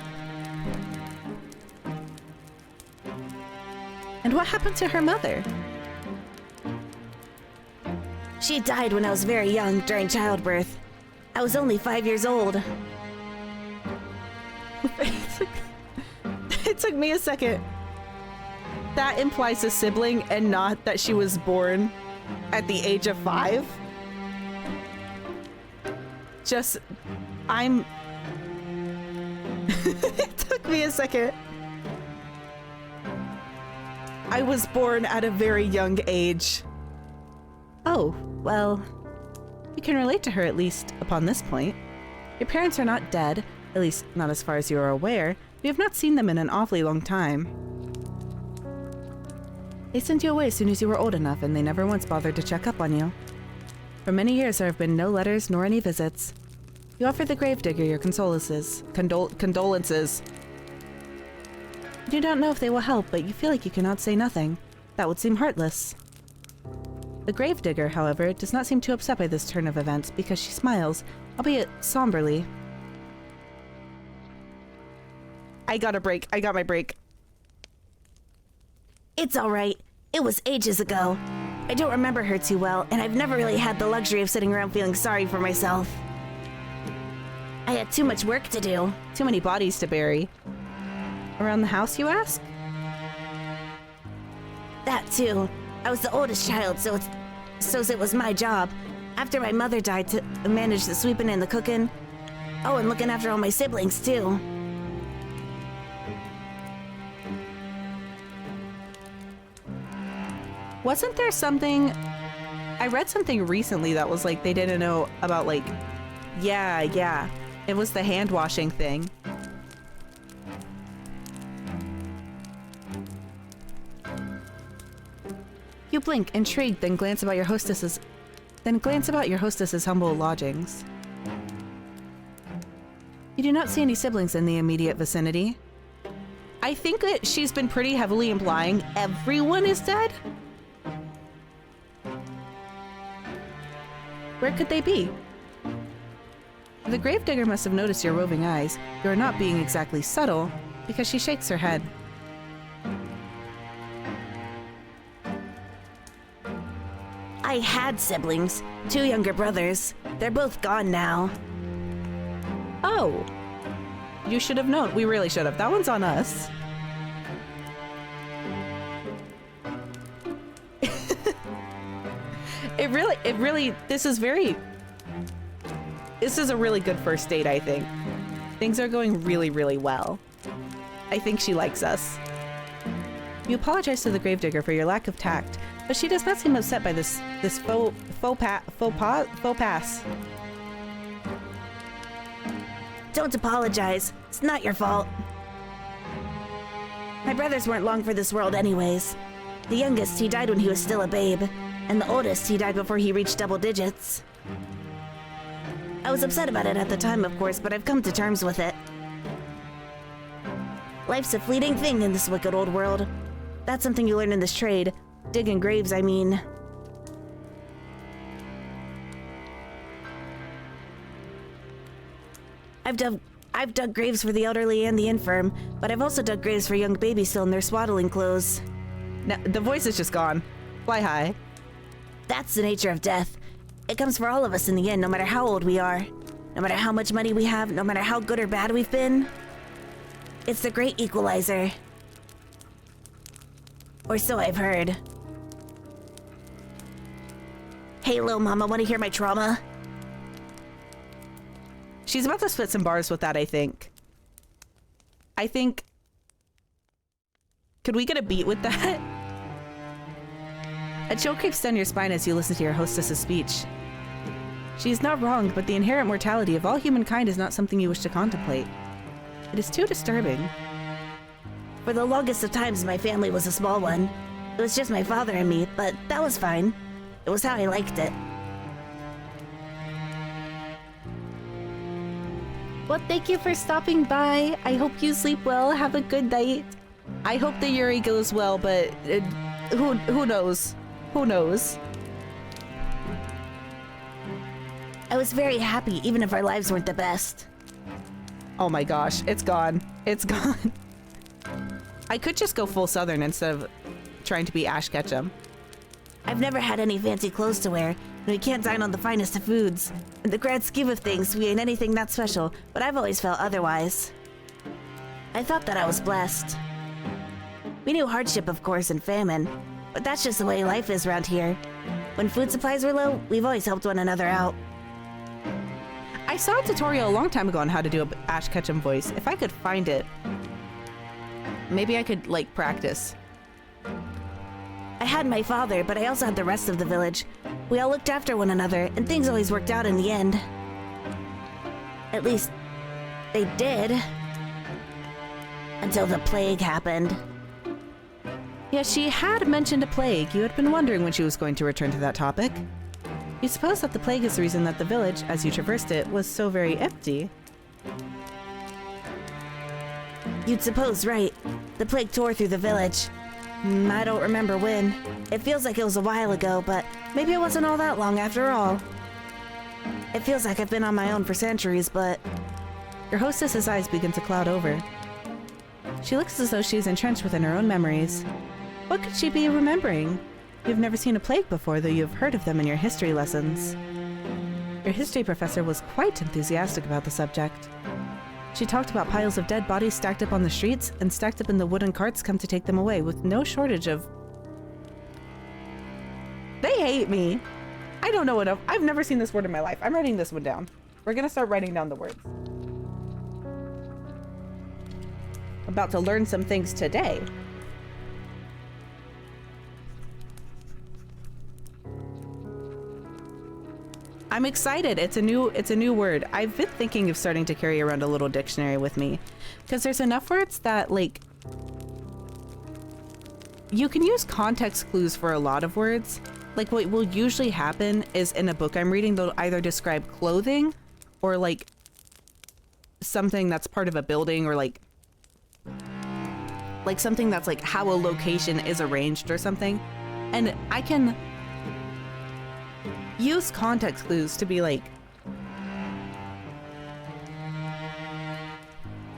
And what happened to her mother? She died when I was very young during childbirth. I was only 5 years old. It took me a second. That implies a sibling and not that she was born at the age of 5. It took me a second. I was born at a very young age. Oh, well, you can relate to her at least upon this point. Your parents are not dead, at least not as far as you are aware. We have not seen them in an awfully long time. They sent you away as soon as you were old enough, and they never once bothered to check up on you. For many years, there have been no letters nor any visits. You offer the gravedigger your condolences. Condolences. You don't know if they will help, but you feel like you cannot say nothing. That would seem heartless. The gravedigger, however, does not seem too upset by this turn of events because she smiles, albeit somberly. I got a break. I got my break. It's all right. It was ages ago. I don't remember her too well, and I've never really had the luxury of sitting around feeling sorry for myself. I had too much work to do. Too many bodies to bury. Around the house, you ask? That too. I was the oldest child, so it was my job. After my mother died, to manage the sweeping and the cooking. Oh, and looking after all my siblings too. Wasn't there something... I read something recently that was like they didn't know about, like... Yeah. It was the hand washing thing. You blink, intrigued, then glance about your hostess's humble lodgings. You do not see any siblings in the immediate vicinity. I think that she's been pretty heavily implying everyone is dead. Where could they be? The gravedigger must have noticed your roving eyes. You are not being exactly subtle, because she shakes her head. I had siblings, 2 younger brothers. They're both gone now. Oh. You should have known. We really should have. That one's on us. This is a really good first date, I think. Things are going really, really well. I think she likes us. You apologize to the gravedigger for your lack of tact, but she does not seem upset by this faux pass. Don't apologize. It's not your fault. My brothers weren't long for this world anyways. The youngest, he died when he was still a babe, and the oldest, he died before he reached double digits. I was upset about it at the time, of course, but I've come to terms with it. Life's a fleeting thing in this wicked old world. That's something you learn in this trade. Digging graves, I mean. I've dug graves for the elderly and the infirm, but I've also dug graves for young babies still in their swaddling clothes. Now, the voice is just gone. Fly high. That's the nature of death. It comes for all of us in the end, no matter how old we are. No matter how much money we have, no matter how good or bad we've been. It's the great equalizer. Or so I've heard. Hey, little mama, want to hear my trauma? She's about to spit some bars with that, I think. Could we get a beat with that? A chill creeps down your spine as you listen to your hostess's speech. She is not wrong, but the inherent mortality of all humankind is not something you wish to contemplate. It is too disturbing. For the longest of times, my family was a small one. It was just my father and me, but that was fine. It was how I liked it. Well, thank you for stopping by. I hope you sleep well. Have a good night. I hope the Yuri goes well, but who knows? Who knows? I was very happy, even if our lives weren't the best. Oh my gosh, it's gone. It's gone. I could just go full Southern instead of trying to be Ash Ketchum. I've never had any fancy clothes to wear, and we can't dine on the finest of foods. In the grand scheme of things, we ain't anything that special, but I've always felt otherwise. I thought that I was blessed. We knew hardship, of course, and famine, but that's just the way life is around here. When food supplies were low, we've always helped one another out. I saw a tutorial a long time ago on how to do a Ash Ketchum voice. If I could find it, maybe I could, like, practice. I had my father, but I also had the rest of the village. We all looked after one another, and things always worked out in the end. At least, they did. Until the plague happened. Yeah, she had mentioned a plague. You had been wondering when she was going to return to that topic. You suppose that the plague is the reason that the village, as you traversed it, was so very empty. You'd suppose right. The plague tore through the village. I don't remember when. It feels like it was a while ago, but maybe it wasn't all that long after all. It feels like I've been on my own for centuries, but... Your hostess's eyes begin to cloud over. She looks as though she is entrenched within her own memories. What could she be remembering? You've never seen a plague before, though you have heard of them in your history lessons. Your history professor was quite enthusiastic about the subject. She talked about piles of dead bodies stacked up on the streets and stacked up in the wooden carts come to take them away with no shortage of... They hate me! I don't know enough. I've never seen this word in my life. I'm writing this one down. We're gonna start writing down the words. About to learn some things today. I'm excited. It's a new word. I've been thinking of starting to carry around a little dictionary with me because there's enough words that, like, you can use context clues for a lot of words. Like, what will usually happen is in a book I'm reading, they'll either describe clothing or like something that's part of a building, or like something that's like how a location is arranged or something. And I can use context clues to be like,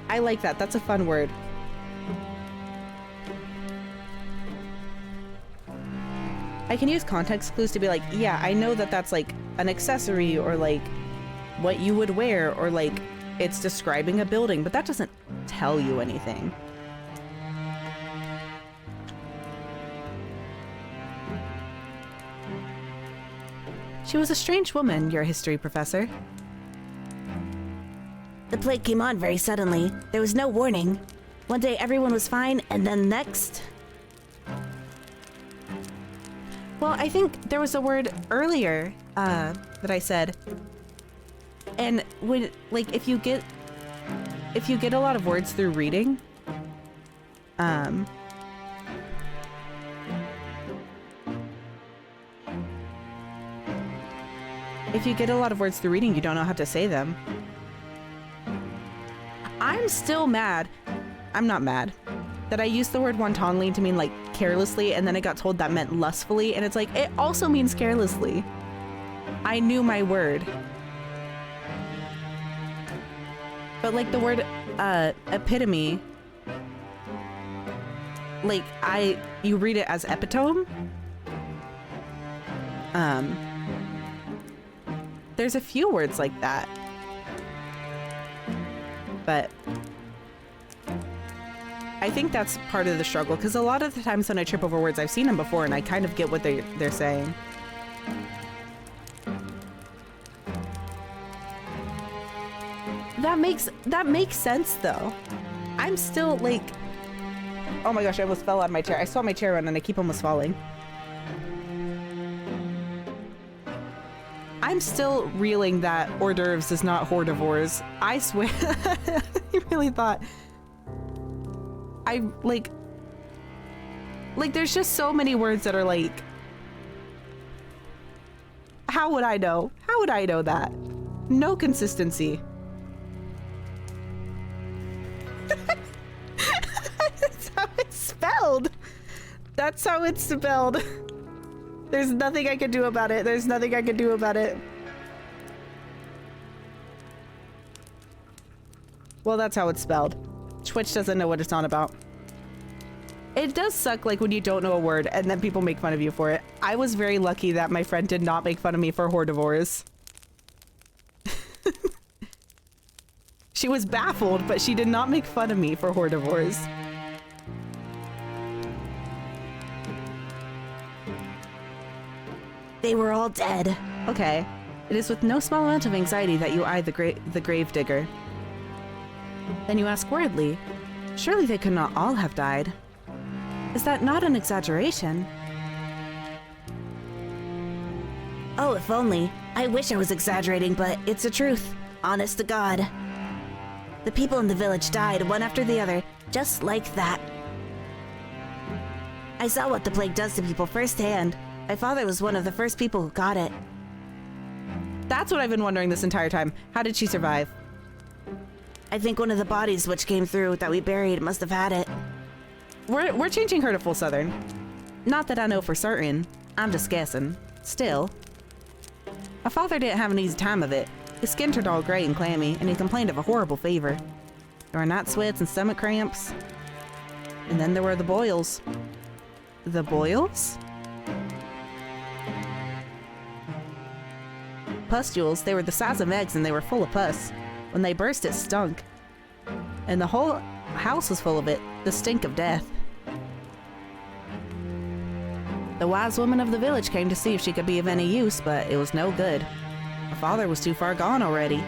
I like that. That's a fun word. I can use context clues to be like, yeah, I know that that's like an accessory or like what you would wear, or like it's describing a building, but that doesn't tell you anything. She was a strange woman, your history professor. The plague came on very suddenly. There was no warning. One day everyone was fine, and then next... Well, I think there was a word earlier that I said. And when, like, if you get a lot of words through reading, If you get a lot of words through reading, you don't know how to say them. I'm still mad. I'm not mad. That I used the word wantonly to mean like carelessly, and then I got told that meant lustfully, and it's like, it also means carelessly. I knew my word. But like the word epitome, like you read it as epitome. There's a few words like that. But I think that's part of the struggle, because a lot of the times when I trip over words, I've seen them before and I kind of get what they're saying. That makes sense though. I'm still like, oh my gosh, I almost fell out of my chair. I saw my chair run and I keep almost falling. I'm still reeling that hors d'oeuvres is not hordivores. I swear. I really thought. I like there's just so many words that are like, how would I know? How would I know that? No consistency. That's how it's spelled. That's how it's spelled. There's nothing I can do about it. There's nothing I can do about it. Well, that's how it's spelled. Twitch doesn't know what it's on about. It does suck like when you don't know a word and then people make fun of you for it. I was very lucky that my friend did not make fun of me for hordivores. She was baffled, but she did not make fun of me for hordivores. They were all dead. Okay. It is with no small amount of anxiety that you eye the grave digger. Then you ask worriedly, surely they could not all have died. Is that not an exaggeration? Oh, if only. I wish I was exaggerating, but it's the truth. Honest to God. The people in the village died one after the other, just like that. I saw what the plague does to people firsthand. My father was one of the first people who got it. That's what I've been wondering this entire time. How did she survive? I think one of the bodies which came through that we buried must have had it. We're changing her to full Southern. Not that I know for certain. I'm just guessing. Still. My father didn't have an easy time of it. His skin turned all gray and clammy, and he complained of a horrible fever. There were night sweats and stomach cramps. And then there were the boils. The boils? Pustules, they were the size of eggs and they were full of pus. When they burst, it stunk. And the whole house was full of it, the stink of death. The wise woman of the village came to see if she could be of any use, but it was no good. My father was too far gone already.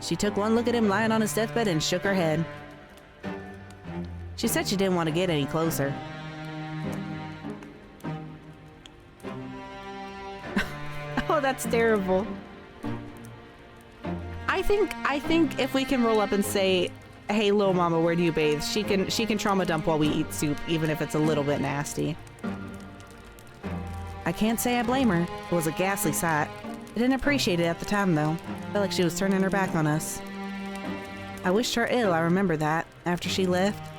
She took one look at him lying on his deathbed and shook her head. She said she didn't want to get any closer. Oh, that's terrible. I think if we can roll up and say, hey, little mama, where do you bathe? She can trauma dump while we eat soup, even if it's a little bit nasty. I can't say I blame her. It was a ghastly sight. I didn't appreciate it at the time, though. Felt like she was turning her back on us. I wished her ill, I remember that, after she left.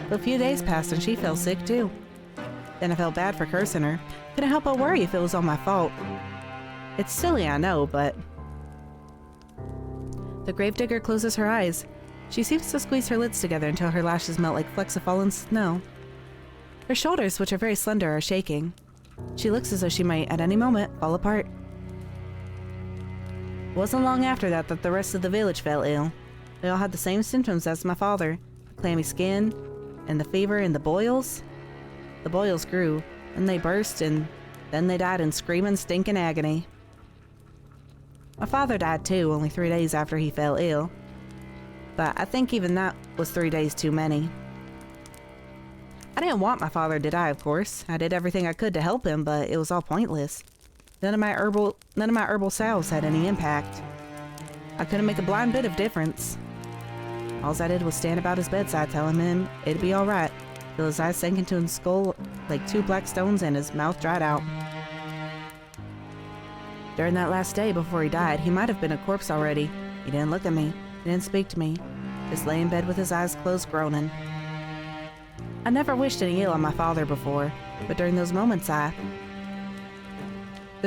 But a few days passed and she fell sick, too. Then I felt bad for cursing her. Couldn't help but worry if it was all my fault. It's silly, I know, but... The gravedigger closes her eyes. She seems to squeeze her lids together until her lashes melt like flecks of fallen snow. Her shoulders, which are very slender, are shaking. She looks as though she might, at any moment, fall apart. It wasn't long after that the rest of the village fell ill. They all had the same symptoms as my father. The clammy skin, and the fever, and the boils. The boils grew, and they burst, and then they died in screaming, stinking agony. My father died too, only 3 days after he fell ill. But I think even that was 3 days too many. I didn't want my father to die, of course. I did everything I could to help him, but it was all pointless. None of my herbal salves had any impact. I couldn't make a blind bit of difference. All I did was stand about his bedside telling him it'd be all right, till his eyes sank into his skull like two black stones and his mouth dried out. During that last day before he died, he might have been a corpse already. He didn't look at me. He didn't speak to me. Just lay in bed with his eyes closed, groaning. I never wished any ill on my father before, but during those moments The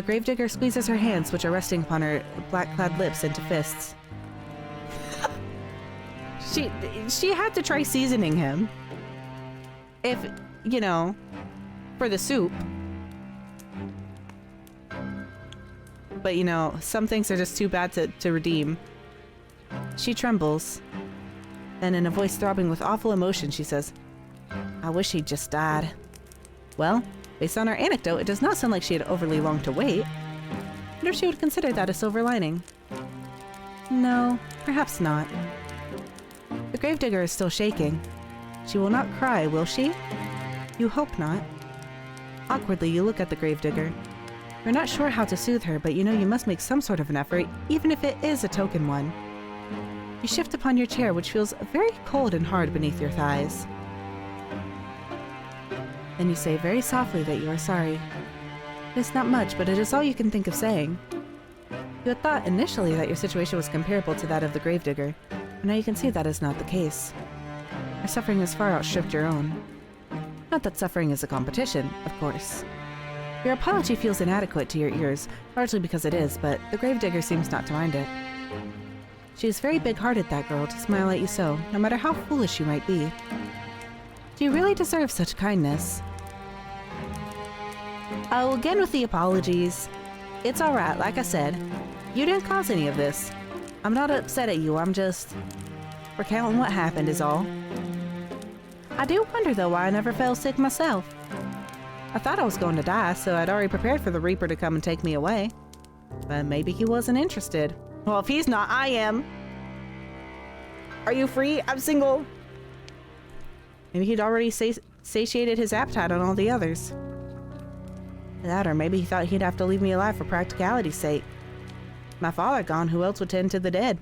gravedigger squeezes her hands, which are resting upon her black-clad lips, into fists. She had to try seasoning him. If, you know, for the soup. But, you know, some things are just too bad to redeem. She trembles. Then, in a voice throbbing with awful emotion, she says, I wish he'd just died. Well, based on her anecdote, it does not sound like she had overly long to wait. I wonder if she would consider that a silver lining. No, perhaps not. The gravedigger is still shaking. She will not cry, will she? You hope not. Awkwardly, you look at the gravedigger. You're not sure how to soothe her, but you know you must make some sort of an effort, even if it is a token one. You shift upon your chair, which feels very cold and hard beneath your thighs. Then you say very softly that you are sorry. It is not much, but it is all you can think of saying. You had thought initially that your situation was comparable to that of the gravedigger, but now you can see that is not the case. Your suffering has far outstripped your own. Not that suffering is a competition, of course. Your apology feels inadequate to your ears, largely because it is, but the gravedigger seems not to mind it. She is very big-hearted, that girl, to smile at you so, no matter how foolish you might be. Do you really deserve such kindness? Oh, again with the apologies. It's alright, like I said. You didn't cause any of this. I'm not upset at you, I'm just recounting what happened is all. I do wonder, though, why I never fell sick myself. I thought I was going to die, so I'd already prepared for the Reaper to come and take me away. But maybe he wasn't interested. Well, if he's not, I am. Are you free? I'm single. Maybe he'd already satiated his appetite on all the others. That, or maybe he thought he'd have to leave me alive for practicality's sake. My father gone, who else would tend to the dead?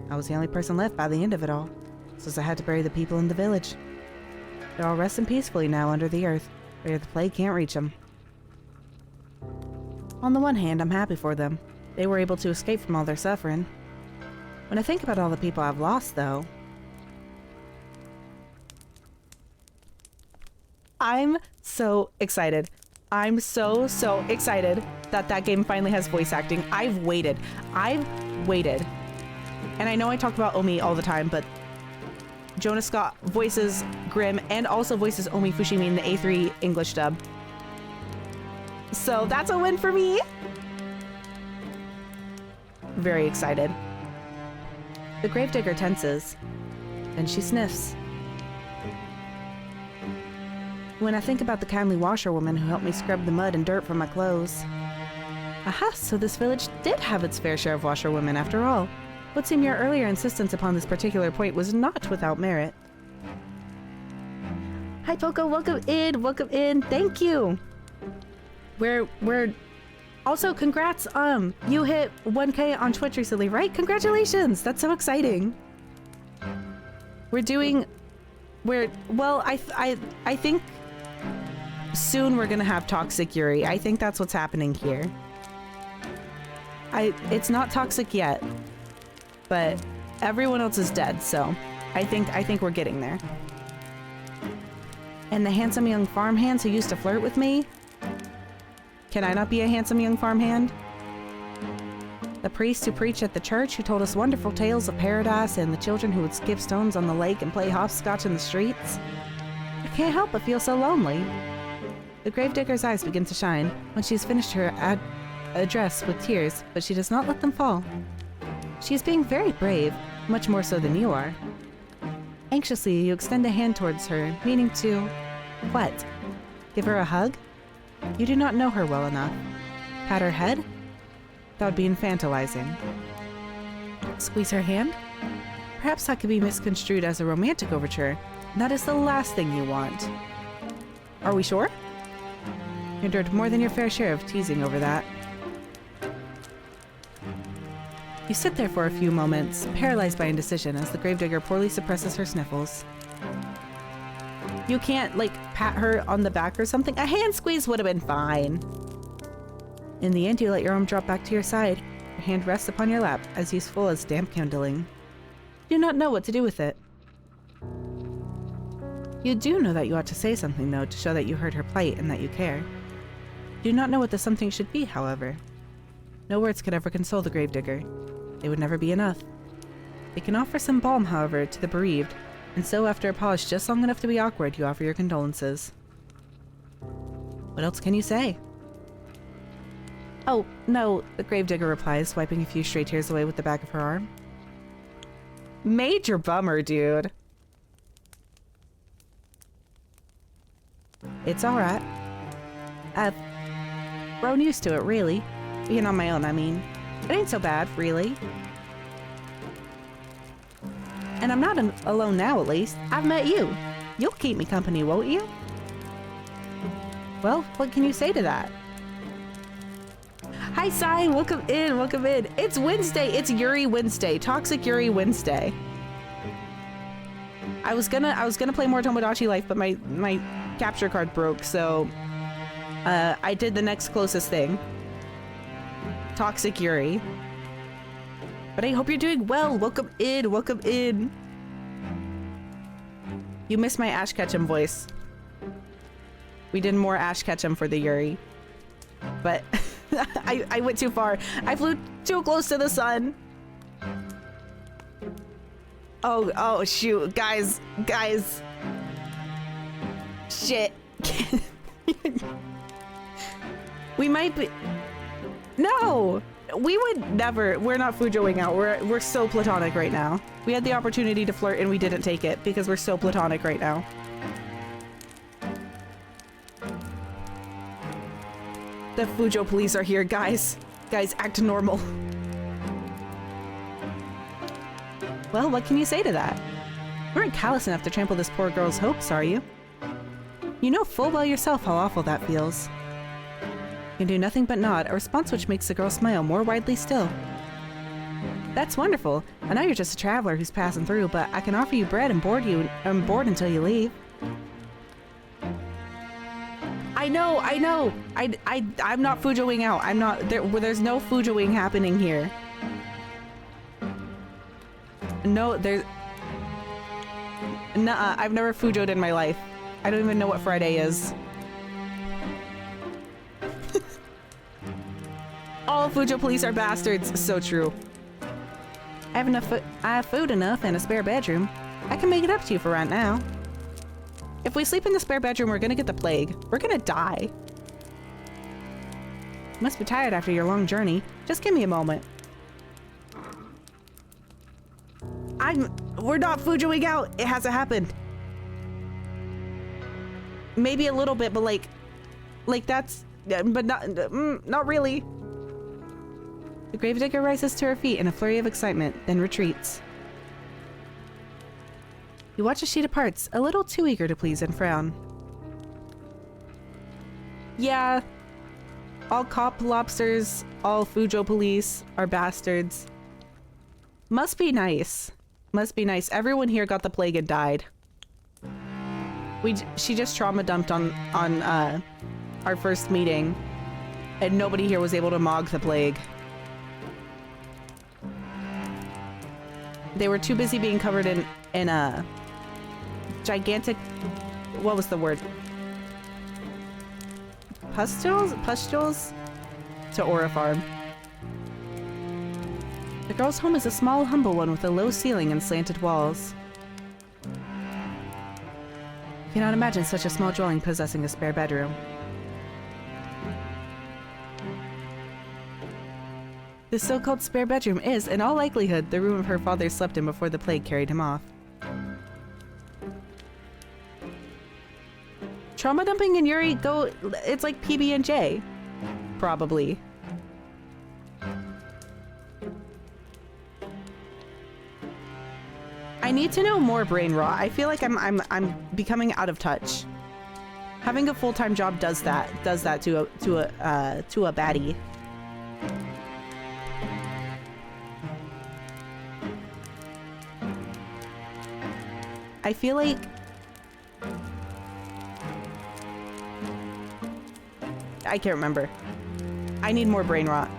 I was the only person left by the end of it all, so I had to bury the people in the village. They're all resting peacefully now under the earth, where the plague can't reach them. On the one hand, I'm happy for them. They were able to escape from all their suffering. When I think about all the people I've lost, though, I'm so excited. I'm so excited that that game finally has voice acting. I've waited. And I know I talk about Omi all the time, but Jonas Scott voices Grimm and also voices Omi Fushimi in the A3 English dub. So that's a win for me. Very excited. The gravedigger tenses. Then she sniffs. When I think about the kindly washerwoman who helped me scrub the mud and dirt from my clothes. Aha, so this village did have its fair share of washerwomen after all. Would seem your earlier insistence upon this particular point was not without merit. Hi Poco, welcome in, thank you! We're also congrats, you hit 1K on Twitch recently, right? Congratulations, that's so exciting! Well, I think soon we're gonna have Toxic Yuri. I think that's what's happening here. It's not toxic yet, but everyone else is dead, so I think we're getting there. And the handsome young farmhands who used to flirt with me? Can I not be a handsome young farmhand? The priest who preached at the church who told us wonderful tales of paradise and the children who would skip stones on the lake and play hopscotch in the streets? I can't help but feel so lonely. The gravedigger's eyes begin to shine when she's finished her address with tears, but she does not let them fall. She is being very brave, much more so than you are. Anxiously, you extend a hand towards her, meaning to... what? Give her a hug? You do not know her well enough. Pat her head? That would be infantilizing. Squeeze her hand? Perhaps that could be misconstrued as a romantic overture, and that is the last thing you want. Are we sure? You endured more than your fair share of teasing over that. You sit there for a few moments, paralyzed by indecision as the gravedigger poorly suppresses her sniffles. You can't, like, pat her on the back or something? A hand squeeze would have been fine. In the end, you let your arm drop back to your side. Your hand rests upon your lap, as useful as damp kindling. You do not know what to do with it. You do know that you ought to say something, though, to show that you heard her plight and that you care. You do not know what the something should be, however. No words could ever console the gravedigger. They would never be enough. They can offer some balm, however, to the bereaved, and so after a pause just long enough to be awkward, you offer your condolences. What else can you say? Oh, no, the gravedigger replies, wiping a few stray tears away with the back of her arm. Major bummer, dude. It's alright. I've grown used to it, really. Being on my own, I mean. It ain't so bad, really. And I'm not alone now, at least. I've met you. You'll keep me company, won't you? Well, what can you say to that? Hi, Sai. Welcome in. Welcome in. It's Wednesday. It's Yuri Wednesday. Toxic Yuri Wednesday. I was gonna play more Tomodachi Life, but my capture card broke, so I did the next closest thing. Toxic Yuri. But I hope you're doing well. Welcome in. Welcome in. You missed my Ash Ketchum voice. We did more Ash Ketchum for the Yuri. But I went too far. I flew too close to the sun. Oh, shoot. Guys. Shit. We might be... No! We would never. We're not Fujoing out. We're so platonic right now. We had the opportunity to flirt and we didn't take it because we're so platonic right now. The Fujo police are here, guys. Guys, act normal. Well, what can you say to that? You weren't callous enough to trample this poor girl's hopes, are you? You know full well yourself how awful that feels. You can do nothing but nod, a response which makes the girl smile more widely still. That's wonderful. I know you're just a traveler who's passing through, but I can offer you bread and board until you leave. I know. I'm not Fujoing out. I'm not there's no Fujoing happening here. No, there's nuh-uh, I've never Fujoed in my life. I don't even know what Friday is. All Fujo police are bastards. So true. I have food enough and a spare bedroom. I can make it up to you for right now. If we sleep in the spare bedroom, we're gonna get the plague. We're gonna die. You must be tired after your long journey. Just give me a moment. We're not Fujoing out. It hasn't happened. Maybe a little bit, but like that's, but not really. The gravedigger rises to her feet in a flurry of excitement, then retreats. You watch as she departs, a little too eager to please and frown. Yeah, all cop lobsters, all Fujo police are bastards. Must be nice. Must be nice. Everyone here got the plague and died. She just trauma dumped on our first meeting, and nobody here was able to mog the plague. They were too busy being covered in a gigantic, what was the word? Pustules to Aura Farm. The girl's home is a small, humble one with a low ceiling and slanted walls. You cannot imagine such a small dwelling possessing a spare bedroom. This so-called spare bedroom is, in all likelihood, the room her father slept in before the plague carried him off. Trauma dumping and Yuri it's like PB&J. Probably. I need to know more brain rot. I feel like I'm becoming out of touch. Having a full-time job does that to a baddie. I feel like I can't remember. I need more brain rot.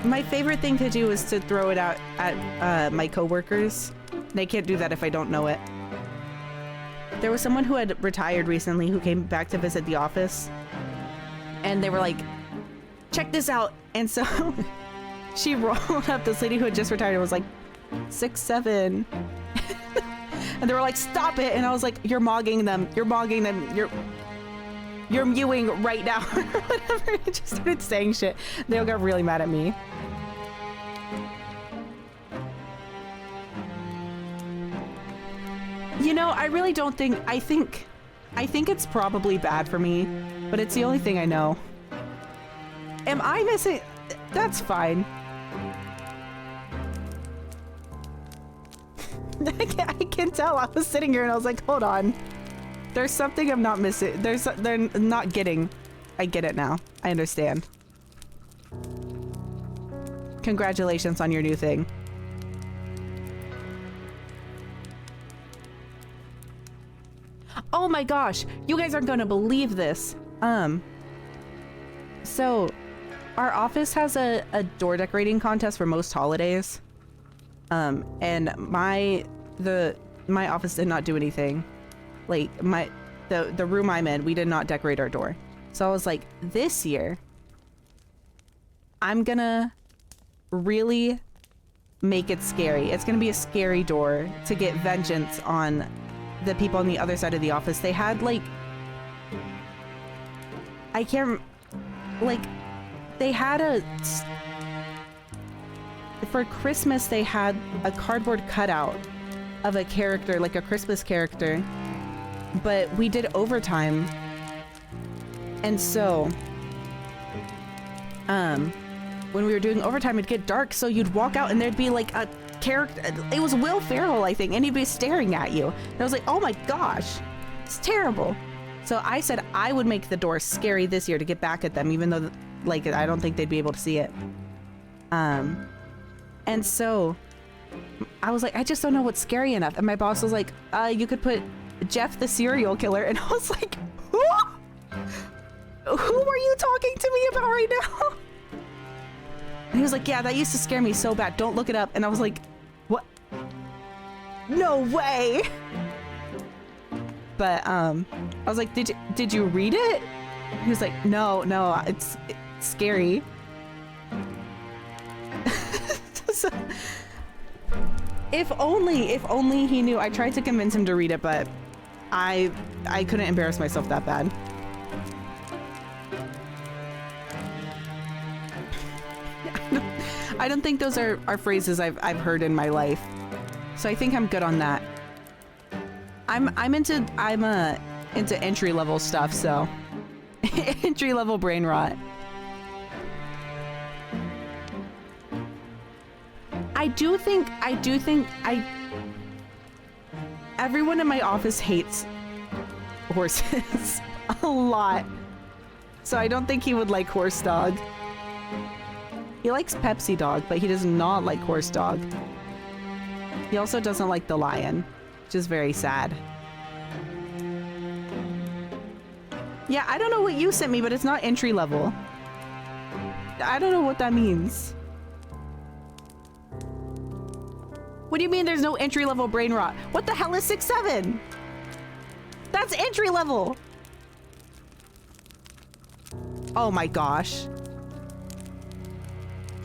My favorite thing to do is to throw it out at my coworkers. They can't do that if I don't know it. There was someone who had retired recently who came back to visit the office, and they were like, check this out. And so she rolled up this lady who had just retired and was like 6'7". And they were like, stop it. And I was like, you're mogging them. You're mewing right now. Or whatever. I just started saying shit. They all got really mad at me. You know, I really don't think, I think it's probably bad for me, but it's the only thing I know. Am I missing? That's fine. I can tell. I was sitting here and I was like, hold on. There's something I'm not missing. They're not getting. I get it now. I understand. Congratulations on your new thing. Oh my gosh, you guys aren't gonna believe this. So our office has a door decorating contest for most holidays. And my office did not do anything. Like the room I'm in, we did not decorate our door. So I was like, this year I'm gonna really make it scary. It's gonna be a scary door to get vengeance on the people on the other side of the office. They had like, I can't, like, they had for Christmas they had a cardboard cutout of a character, like a Christmas character, but we did overtime. And so, when we were doing overtime, it'd get dark, so you'd walk out and there'd be like a character, it was Will Ferrell, I think, and he'd be staring at you. And I was like, oh my gosh, it's terrible. So I said I would make the door scary this year to get back at them, even though, like, I don't think they'd be able to see it. And so I was like, I just don't know what's scary enough. And my boss was like, you could put Jeff the serial killer. And I was like, who are you talking to me about right now? And he was like, yeah, that used to scare me so bad. Don't look it up. And I was like, what? No way. But I was like, did you read it? He was like, no, it's scary. So, if only he knew. I tried to convince him to read it, but I couldn't embarrass myself that bad. I don't think those are phrases I've heard in my life, so I think I'm good on that. I'm into entry level stuff, so entry level brain rot. I do think everyone in my office hates horses a lot, so I don't think he would like horse dog. He likes Pepsi dog, but he does not like horse dog. He also doesn't like the lion, which is very sad. Yeah, I don't know what you sent me, but it's not entry level. I don't know what that means. What do you mean there's no entry level brain rot? What the hell is 6'7"? That's entry level. Oh my gosh.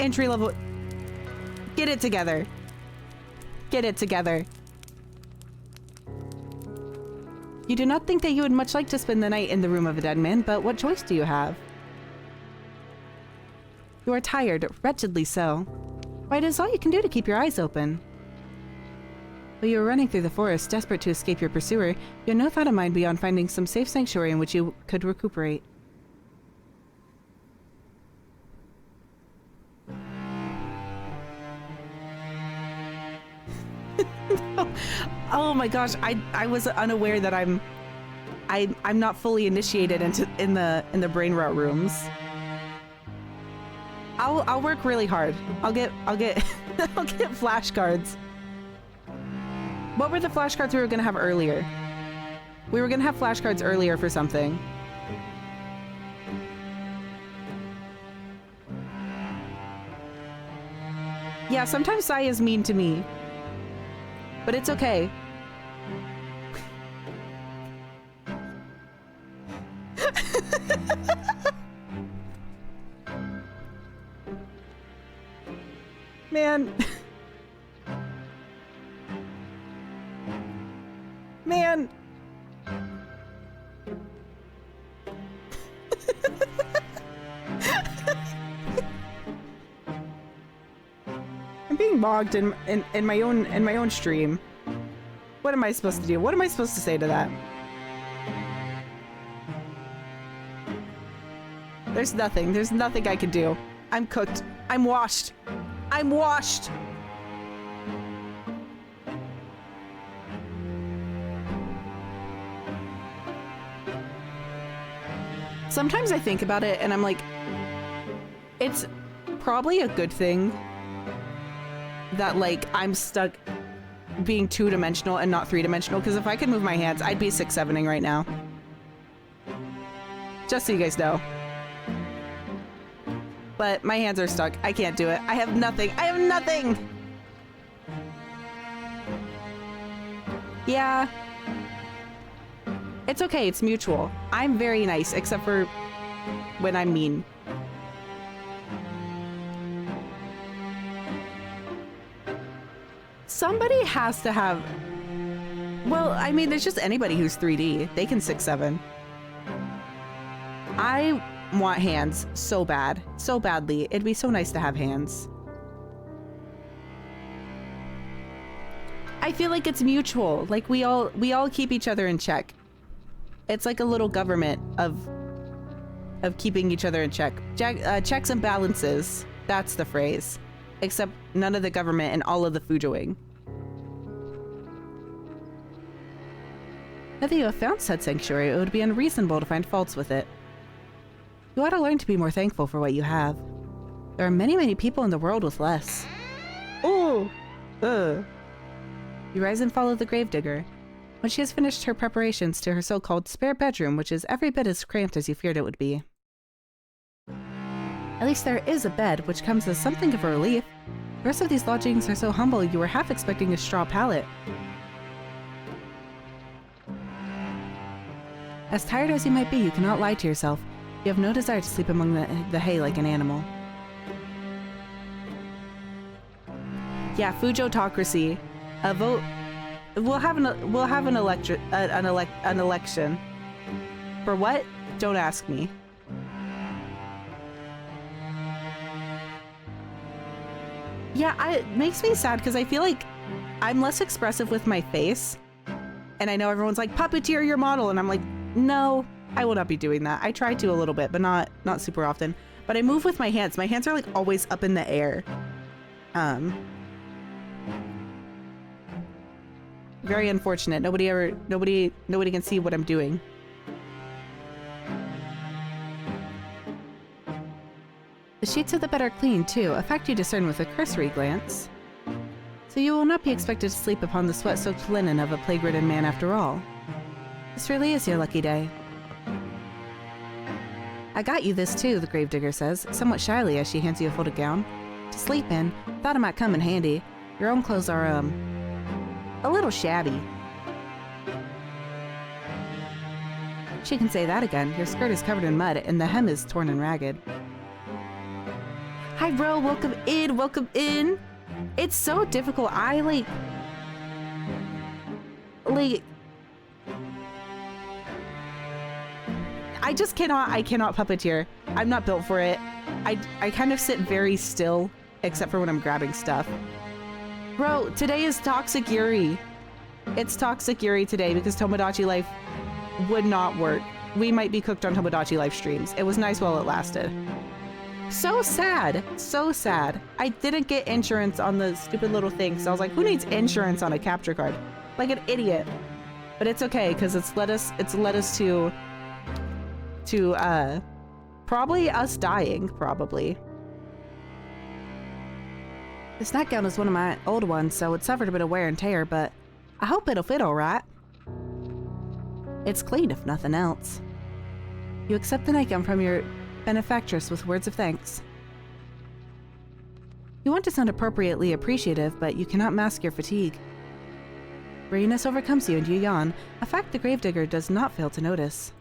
Entry level. Get it together. Get it together. You do not think that you would much like to spend the night in the room of a dead man, but what choice do you have? You are tired, wretchedly so. Why, it is all you can do to keep your eyes open. While you were running through the forest, desperate to escape your pursuer, you had no thought of mind beyond finding some safe sanctuary in which you could recuperate. Oh my gosh, I was unaware that I'm not fully initiated in the brain rot rooms. I'll work really hard. I'll get I'll get flashcards. What were the flashcards we were gonna have earlier? We were gonna have flashcards earlier for something. Yeah, sometimes Sai is mean to me. But it's okay. Man. Man. I'm being mocked in my own stream. What am I supposed to do? What am I supposed to say to that? There's nothing. There's nothing I can do. I'm cooked. I'm washed. I'm washed. Sometimes I think about it and I'm like, it's probably a good thing that like I'm stuck being two-dimensional and not three-dimensional, because if I could move my hands, I'd be 6-7ing right now. Just so you guys know. But my hands are stuck. I can't do it. I have nothing. I have nothing! Yeah. It's okay. It's mutual. I'm very nice, except for when I'm mean. Somebody has to have... Well, I mean, there's just anybody who's 3D. They can 6-7. I want hands so bad. So badly. It'd be so nice to have hands. I feel like it's mutual. Like we all keep each other in check. It's like a little government of keeping each other in check. Checks and balances. That's the phrase. Except none of the government and all of the Fujoing. Now that you have found said sanctuary, it would be unreasonable to find faults with it. You ought to learn to be more thankful for what you have. There are many, many people in the world with less. Oh! You rise and follow the gravedigger. When she has finished her preparations to her so-called spare bedroom, which is every bit as cramped as you feared it would be. At least there is a bed, which comes as something of a relief. The rest of these lodgings are so humble you were half expecting a straw pallet. As tired as you might be, you cannot lie to yourself. You have no desire to sleep among the hay like an animal. Yeah, Fujotocracy. A vote. We'll have an election. For what? Don't ask me. Yeah, it makes me sad because I feel like I'm less expressive with my face. And I know everyone's like, puppeteer your model. And I'm like, no, I will not be doing that. I try to a little bit, but not super often. But I move with my hands. My hands are like always up in the air. Very unfortunate. Nobody can see what I'm doing. The sheets of the bed are clean too, a fact you discern with a cursory glance. So you will not be expected to sleep upon the sweat-soaked linen of a plague-ridden man after all. This really is your lucky day. I got you this too, the gravedigger says, somewhat shyly as she hands you a folded gown. To sleep in. Thought it might come in handy. Your own clothes are, a little shabby. She can say that again. Your skirt is covered in mud and the hem is torn and ragged. Hi bro, welcome in, welcome in. It's so difficult. I just cannot puppeteer. I'm not built for it. I kind of sit very still, except for when I'm grabbing stuff. Bro, today is Toxic Yuri. It's Toxic Yuri today because Tomodachi Life would not work. We might be cooked on Tomodachi Life streams. It was nice while it lasted. So sad. So sad. I didn't get insurance on the stupid little thing, so I was like, who needs insurance on a capture card? Like an idiot. But it's okay, because it's led us to probably us dying, probably. This nightgown is one of my old ones, so it suffered a bit of wear and tear, but I hope it'll fit all right. It's clean, if nothing else. You accept the nightgown from your benefactress with words of thanks. You want to sound appropriately appreciative, but you cannot mask your fatigue. Weariness overcomes you and you yawn, a fact the gravedigger does not fail to notice.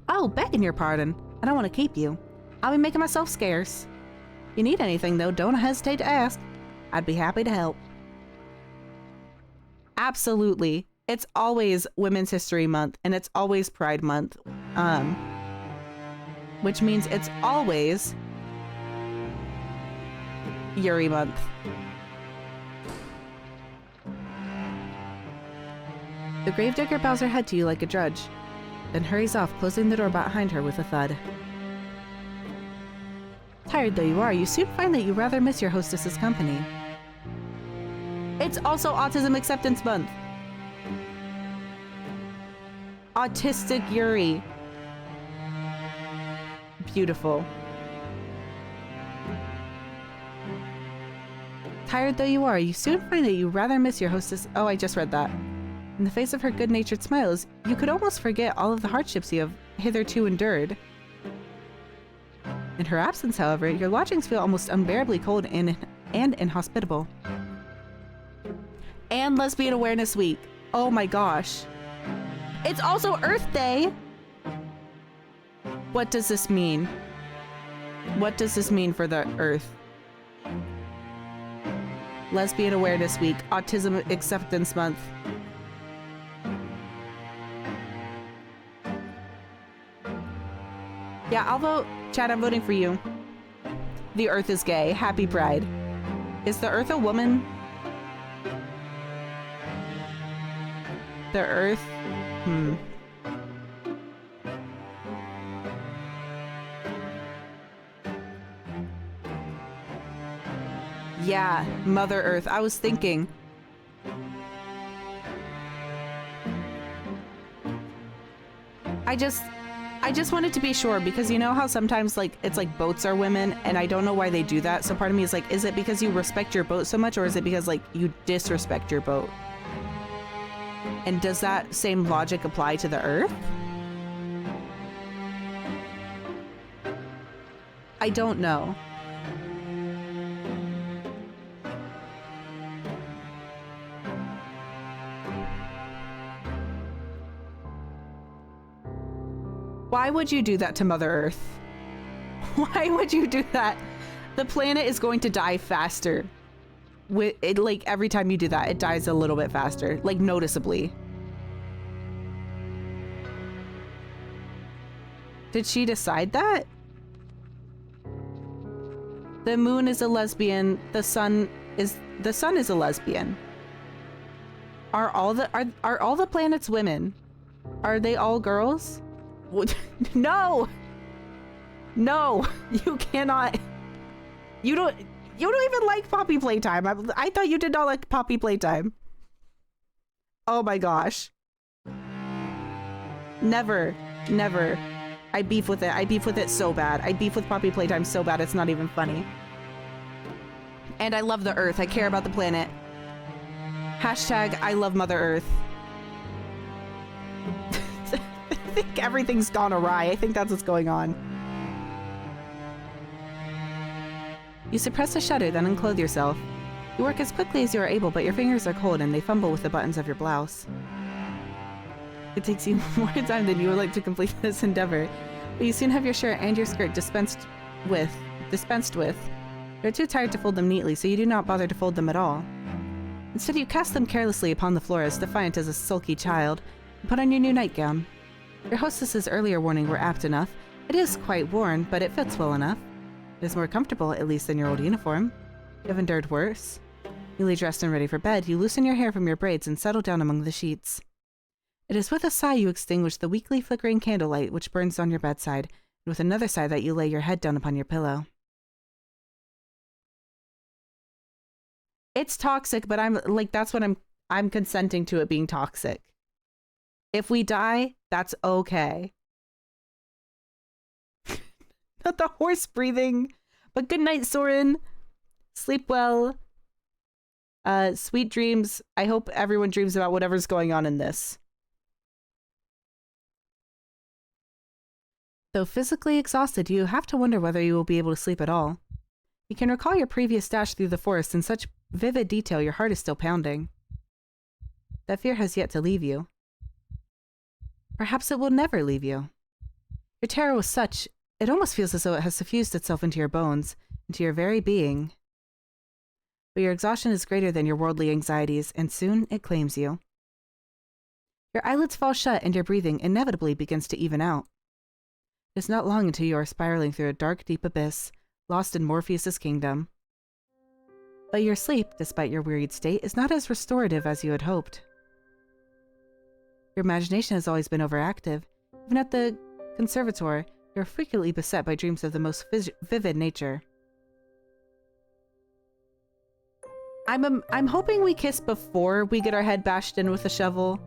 Oh, begging your pardon. I don't want to keep you. I'll be making myself scarce. If you need anything, though, don't hesitate to ask. I'd be happy to help. Absolutely. It's always Women's History Month, and it's always Pride Month. Which means it's always Yuri Month. The gravedigger bows her head to you like a drudge, then hurries off, closing the door behind her with a thud. Tired though you are, you soon find that you rather miss your hostess's company. It's also Autism Acceptance Month. Autistic Yuri. Beautiful. Tired though you are, you soon find that you rather miss your hostess. Oh, I just read that. In the face of her good-natured smiles, you could almost forget all of the hardships you have hitherto endured. In her absence, however, your lodgings feel almost unbearably cold and inhospitable. And Lesbian Awareness Week. Oh my gosh. It's also Earth Day! What does this mean? What does this mean for the Earth? Lesbian Awareness Week, Autism Acceptance Month. Yeah, I'll vote. Chad, I'm voting for you. The Earth is gay. Happy Pride. Is the Earth a woman? The Earth? Yeah, Mother Earth. I was thinking. I just wanted to be sure, because you know how sometimes like it's like boats are women, and I don't know why they do that. So part of me is like, is it because you respect your boat so much, or is it because like you disrespect your boat? And does that same logic apply to the Earth? I don't know. Why would you do that to Mother Earth? Why would you do that? The planet is going to die faster. With it, like every time you do that, it dies a little bit faster, like noticeably. Did she decide that? The moon is a lesbian. The sun is a lesbian. Are all the planets women? Are they all girls? No! No! You cannot. You don't even like Poppy Playtime. I thought you did not like Poppy Playtime. Oh my gosh. Never. Never. I beef with it. I beef with it so bad. I beef with Poppy Playtime so bad it's not even funny. And I love the Earth. I care about the planet. Hashtag I love Mother Earth. I think everything's gone awry. I think that's what's going on. You suppress a shudder, then unclothe yourself. You work as quickly as you are able, but your fingers are cold and they fumble with the buttons of your blouse. It takes you more time than you would like to complete this endeavor, but you soon have your shirt and your skirt dispensed with. You're too tired to fold them neatly, so you do not bother to fold them at all. Instead, you cast them carelessly upon the floor as defiant as a sulky child, and put on your new nightgown. Your hostess's earlier warning were apt enough. It is quite worn, but it fits well enough. It is more comfortable, at least, than your old uniform. You have endured worse. Newly dressed and ready for bed, you loosen your hair from your braids and settle down among the sheets. It is with a sigh you extinguish the weakly flickering candlelight which burns on your bedside, and with another sigh that you lay your head down upon your pillow. It's toxic, but that's what I'm consenting to it being toxic. If we die, that's okay. Not the horse breathing. But good night, Soren. Sleep well. Sweet dreams. I hope everyone dreams about whatever's going on in this. Though physically exhausted, you have to wonder whether you will be able to sleep at all. You can recall your previous dash through the forest in such vivid detail your heart is still pounding. That fear has yet to leave you. Perhaps it will never leave you. Your terror was such, it almost feels as though it has suffused itself into your bones, into your very being. But your exhaustion is greater than your worldly anxieties, and soon it claims you. Your eyelids fall shut and your breathing inevitably begins to even out. It is not long until you are spiraling through a dark, deep abyss, lost in Morpheus's kingdom. But your sleep, despite your wearied state, is not as restorative as you had hoped. Your imagination has always been overactive. Even at the conservatoire, you are frequently beset by dreams of the most vivid nature. I'm hoping we kiss before we get our head bashed in with a shovel,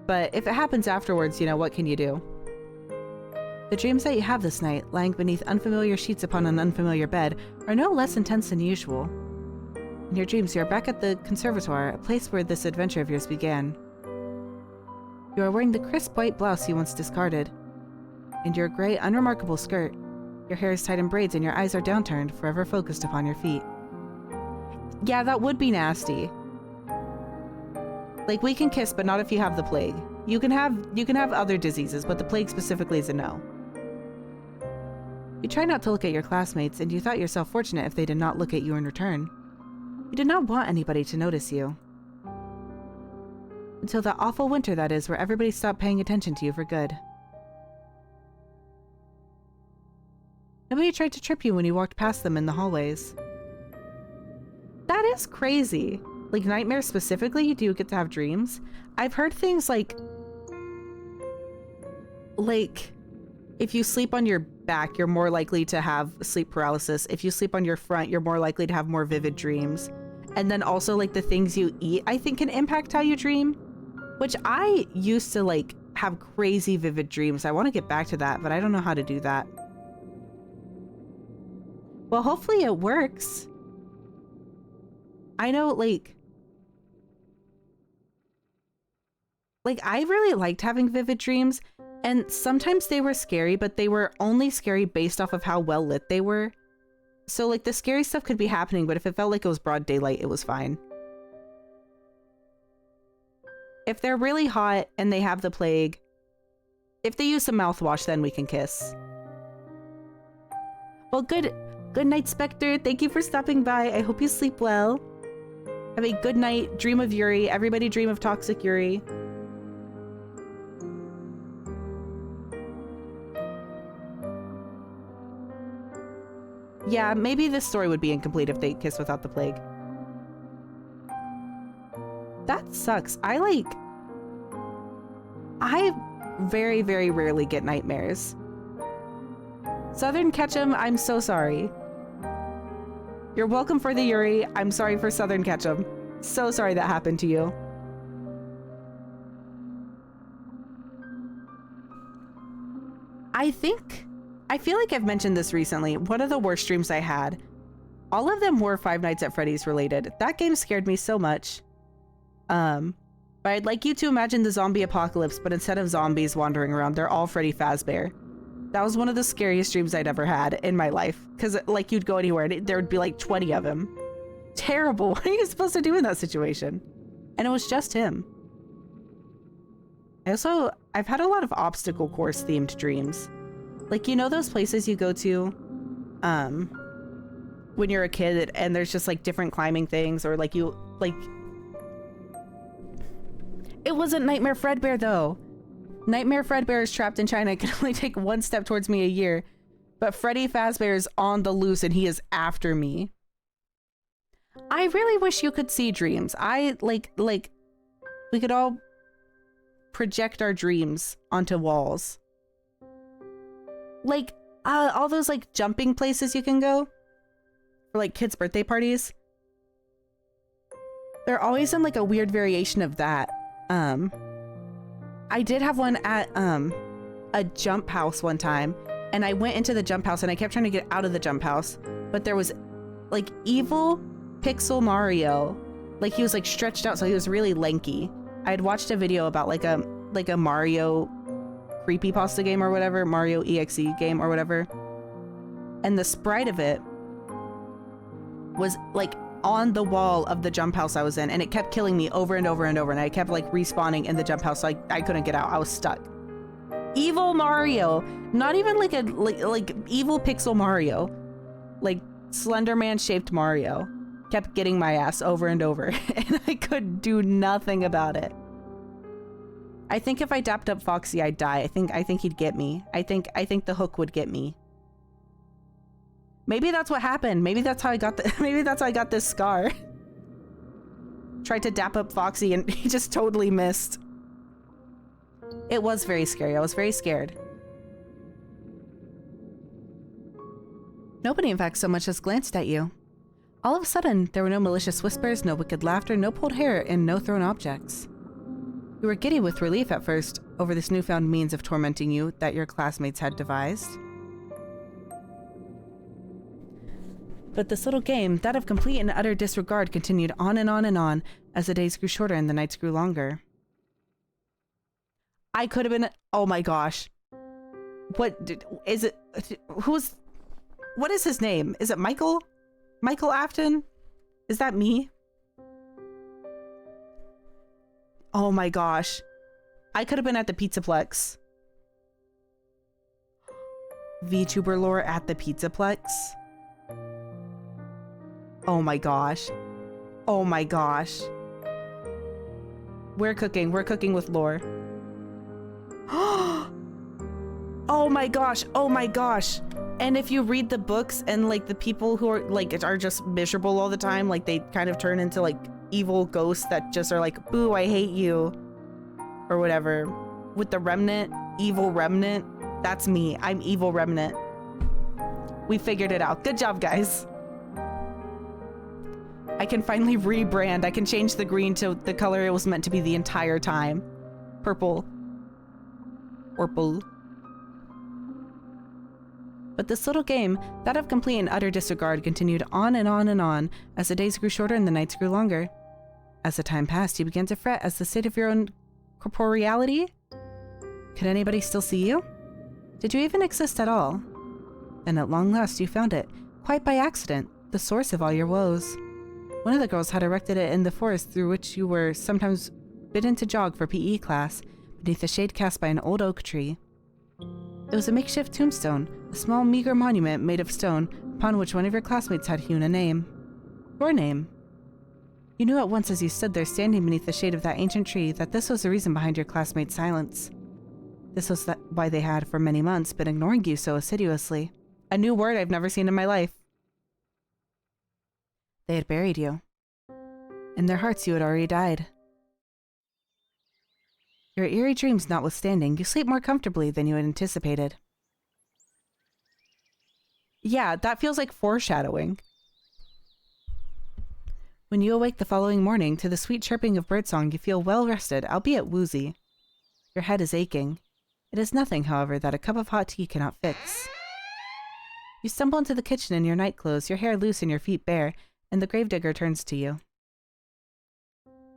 but if it happens afterwards, you know, what can you do? The dreams that you have this night, lying beneath unfamiliar sheets upon an unfamiliar bed, are no less intense than usual. In your dreams, you are back at the conservatoire, a place where this adventure of yours began. You are wearing the crisp white blouse you once discarded, and your gray, unremarkable skirt. Your hair is tied in braids and your eyes are downturned, forever focused upon your feet. Yeah, that would be nasty. Like, we can kiss, but not if you have the plague. You can have other diseases, but the plague specifically is a no. You try not to look at your classmates, and you thought yourself fortunate if they did not look at you in return. You did not want anybody to notice you. Until that awful winter, that is, where everybody stopped paying attention to you for good. Nobody tried to trip you when you walked past them in the hallways. That is crazy. Like, nightmares specifically, you do get to have dreams. I've heard things like, if you sleep on your back, you're more likely to have sleep paralysis. If you sleep on your front, you're more likely to have more vivid dreams. And then also, like, the things you eat, I think, can impact how you dream. Which I used to, like, have crazy vivid dreams. I want to get back to that, but I don't know how to do that. Well, hopefully it works. I know, like, I really liked having vivid dreams, and sometimes they were scary, but they were only scary based off of how well lit they were. So, like, the scary stuff could be happening, but if it felt like it was broad daylight, it was fine. If they're really hot and they have the plague, if they use some mouthwash, then we can kiss. Well, good night, Spectre. Thank you for stopping by. I hope you sleep well. Have a good night. Dream of Yuri. Everybody dream of toxic Yuri. Yeah, maybe this story would be incomplete if they kissed without the plague. That sucks. I very, very rarely get nightmares. Southern Ketchum, I'm so sorry. You're welcome for the Yuri. I'm sorry for Southern Ketchum. So sorry that happened to you. I feel like I've mentioned this recently. One of the worst dreams I had, all of them were Five Nights at Freddy's related. That game scared me so much. But I'd like you to imagine the zombie apocalypse, but instead of zombies wandering around, they're all Freddy Fazbear. That was one of the scariest dreams I'd ever had in my life. Because, like, you'd go anywhere and there would be like 20 of him. Terrible. What are you supposed to do in that situation? And it was just him. I've had a lot of obstacle course themed dreams. Like, you know those places you go to when you're a kid and there's just like different climbing things, or like it wasn't Nightmare Fredbear though. Nightmare Fredbear is trapped in China and can only take one step towards me a year. But Freddy Fazbear is on the loose and he is after me. I really wish you could see dreams. We could all project our dreams onto walls. Like, all those like jumping places you can go for like kids' birthday parties. They're always in like a weird variation of that. I did have one at a jump house one time, and I went into the jump house and I kept trying to get out of the jump house, but there was like evil Pixel Mario Like he was like stretched out, so he was really lanky. I had watched a video about like a Mario creepypasta game or whatever, Mario EXE game or whatever. And the sprite of it was like on the wall of the jump house I was in, and it kept killing me over and over and over, and I kept like respawning in the jump house, so I couldn't get out. I was stuck. Evil Mario, not even like a like evil pixel Mario, like Slenderman shaped Mario, kept getting my ass over and over, and I could do nothing about it. I think if I dapped up Foxy, I'd die. I think he'd get me. I think the hook would get me. Maybe that's what happened. Maybe that's how I got maybe that's how I got this scar. Tried to dap up Foxy and he just totally missed. It was very scary. I was very scared. Nobody, in fact, so much as glanced at you. All of a sudden, there were no malicious whispers, no wicked laughter, no pulled hair, and no thrown objects. You were giddy with relief at first over this newfound means of tormenting you that your classmates had devised. But this little game, that of complete and utter disregard, continued on and on and on as the days grew shorter and the nights grew longer. I could have been... Oh my gosh. What is it? What is his name? Is it Michael? Michael Afton? Is that me? Oh my gosh. I could have been at the Pizzaplex. VTuber lore at the Pizzaplex? Oh my gosh. Oh my gosh. We're cooking with lore. Oh my gosh. Oh my gosh. And if you read the books and like the people who are just miserable all the time, like they kind of turn into like evil ghosts that just are like, boo, I hate you, or whatever. With the remnant, evil remnant, that's me. I'm evil remnant. We figured it out. Good job, guys. I can finally rebrand. I can change the green to the color it was meant to be the entire time. Purple. Purple. But this little game, that of complete and utter disregard, continued on and on and on as the days grew shorter and the nights grew longer. As the time passed, you began to fret as the state of your own corporeality. Could anybody still see you? Did you even exist at all? And at long last you found it, quite by accident, the source of all your woes. One of the girls had erected it in the forest through which you were sometimes bidden to jog for PE class, beneath the shade cast by an old oak tree. It was a makeshift tombstone, a small meager monument made of stone, upon which one of your classmates had hewn a name. Your name. You knew at once as you stood there standing beneath the shade of that ancient tree that this was the reason behind your classmates' silence. This was why they had, for many months, been ignoring you so assiduously. A new word I've never seen in my life. They had buried you. In their hearts you had already died. Your eerie dreams notwithstanding, you sleep more comfortably than you had anticipated. Yeah, that feels like foreshadowing. When you awake the following morning to the sweet chirping of birdsong, you feel well rested, albeit woozy. Your head is aching. It is nothing, however, that a cup of hot tea cannot fix. You stumble into the kitchen in your nightclothes, your hair loose and your feet bare, and the gravedigger turns to you.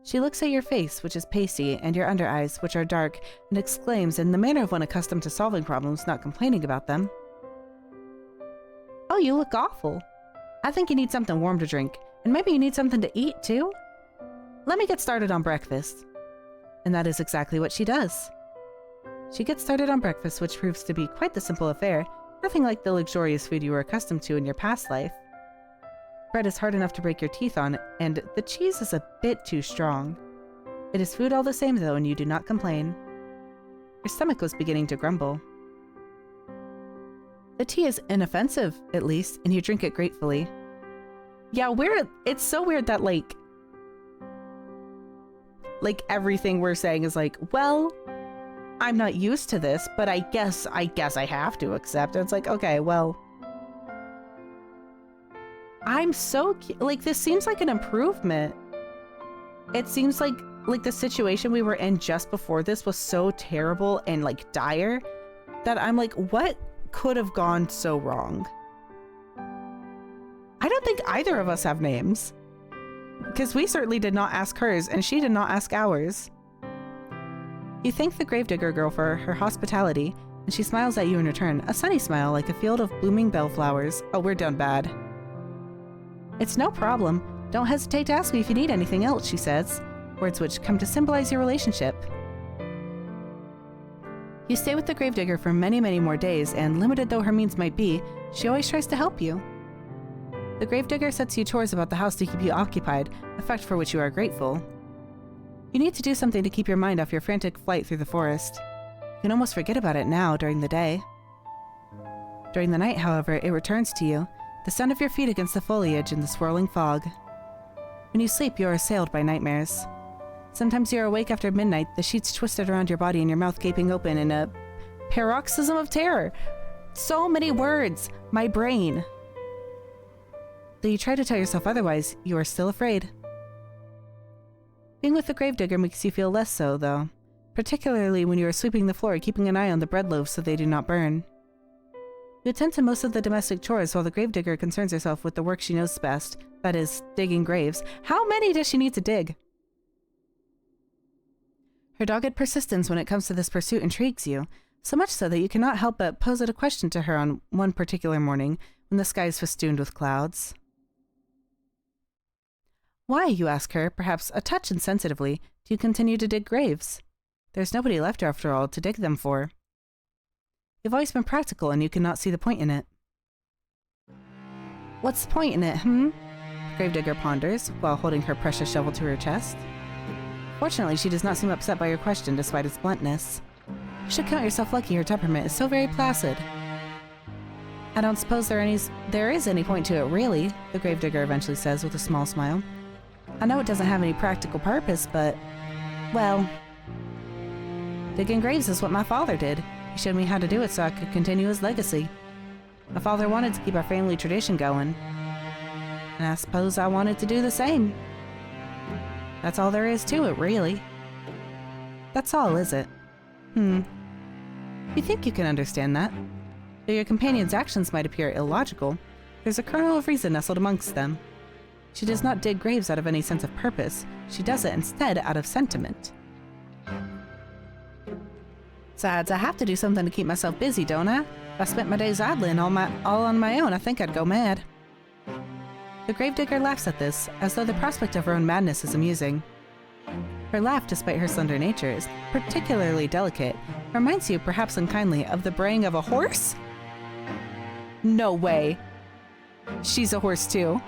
She looks at your face, which is pasty, and your under eyes, which are dark, and exclaims in the manner of one accustomed to solving problems, not complaining about them. Oh, you look awful. I think you need something warm to drink, and maybe you need something to eat, too? Let me get started on breakfast. And that is exactly what she does. She gets started on breakfast, which proves to be quite the simple affair, nothing like the luxurious food you were accustomed to in your past life. Bread is hard enough to break your teeth on, and the cheese is a bit too strong. It is food all the same, though, and you do not complain. Your stomach was beginning to grumble. The tea is inoffensive, at least, and you drink it gratefully. Yeah, it's so weird that, like everything we're saying is like, well, I'm not used to this, but I guess I have to accept it. It's like, okay, well, I'm so like, this seems like an improvement. It seems like the situation we were in just before this was so terrible and like dire that I'm like, what could have gone so wrong? I don't think either of us have names. Because we certainly did not ask hers, and she did not ask ours. You thank the gravedigger girl for her hospitality, and she smiles at you in return, a sunny smile like a field of blooming bellflowers. Oh, we're done bad. It's no problem. Don't hesitate to ask me if you need anything else, she says, words which come to symbolize your relationship. You stay with the gravedigger for many, many more days, and limited though her means might be, she always tries to help you. The gravedigger sets you chores about the house to keep you occupied, a fact for which you are grateful. You need to do something to keep your mind off your frantic flight through the forest. You can almost forget about it now during the day. During the night, however, it returns to you, the sound of your feet against the foliage in the swirling fog. When you sleep, you are assailed by nightmares. Sometimes you are awake after midnight, the sheets twisted around your body and your mouth gaping open in a paroxysm of terror. So many words! My brain! Though you try to tell yourself otherwise, you are still afraid. Being with the gravedigger makes you feel less so, though, particularly when you are sweeping the floor, keeping an eye on the bread loaves so they do not burn. You attend to most of the domestic chores while the gravedigger concerns herself with the work she knows best, that is, digging graves. How many does she need to dig? Her dogged persistence when it comes to this pursuit intrigues you, so much so that you cannot help but pose it a question to her on one particular morning when the sky is festooned with clouds. Why, you ask her, perhaps a touch insensitively, do you continue to dig graves? There's nobody left, after all, to dig them for. You've always been practical, and you cannot see the point in it. What's the point in it, Gravedigger ponders, while holding her precious shovel to her chest. Fortunately, she does not seem upset by your question, despite its bluntness. You should count yourself lucky her temperament is so very placid. I don't suppose there is any point to it, really, the gravedigger eventually says with a small smile. I know it doesn't have any practical purpose, but, well, digging graves is what my father did. He showed me how to do it so I could continue his legacy. My father wanted to keep our family tradition going, and I suppose I wanted to do the same. That's all there is to it, really. That's all, is it? You think you can understand that? Though your companion's actions might appear illogical, there's a kernel of reason nestled amongst them. She does not dig graves out of any sense of purpose. She does it instead out of sentiment. Besides, I have to do something to keep myself busy, don't I? If I spent my days idling all on my own, I think I'd go mad. The gravedigger laughs at this, as though the prospect of her own madness is amusing. Her laugh, despite her slender nature, is particularly delicate, reminds you, perhaps unkindly, of the braying of a horse? No way. She's a horse too.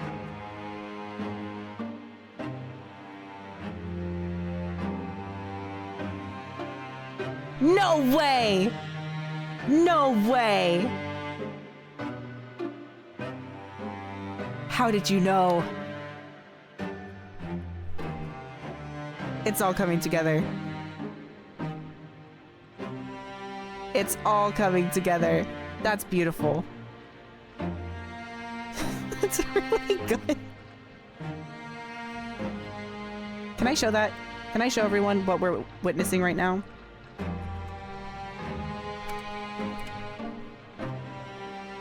No way! No way! How did you know? It's all coming together. It's all coming together. That's beautiful. That's really good. Can I show that? Can I show everyone what we're witnessing right now?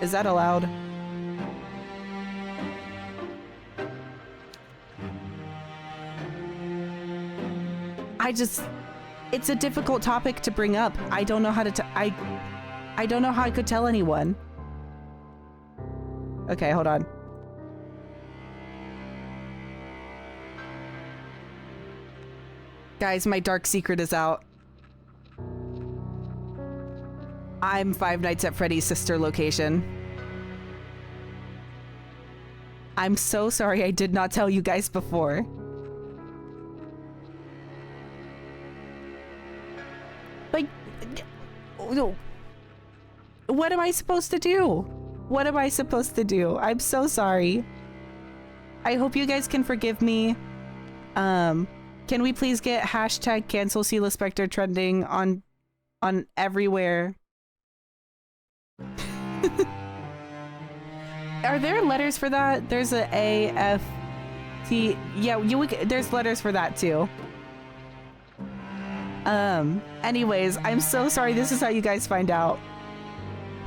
Is that allowed? It's a difficult topic to bring up. I don't know how to I don't know how I could tell anyone. Okay, hold on. Guys, my dark secret is out. I'm Five Nights at Freddy's sister location. I'm so sorry I did not tell you guys before. Like, what am I supposed to do? What am I supposed to do? I'm so sorry. I hope you guys can forgive me. Can we please get hashtag cancel Sela Spectre trending on everywhere? Are there letters for that? There's a F, T. Yeah, there's letters for that too. Anyways, I'm so sorry this is how you guys find out.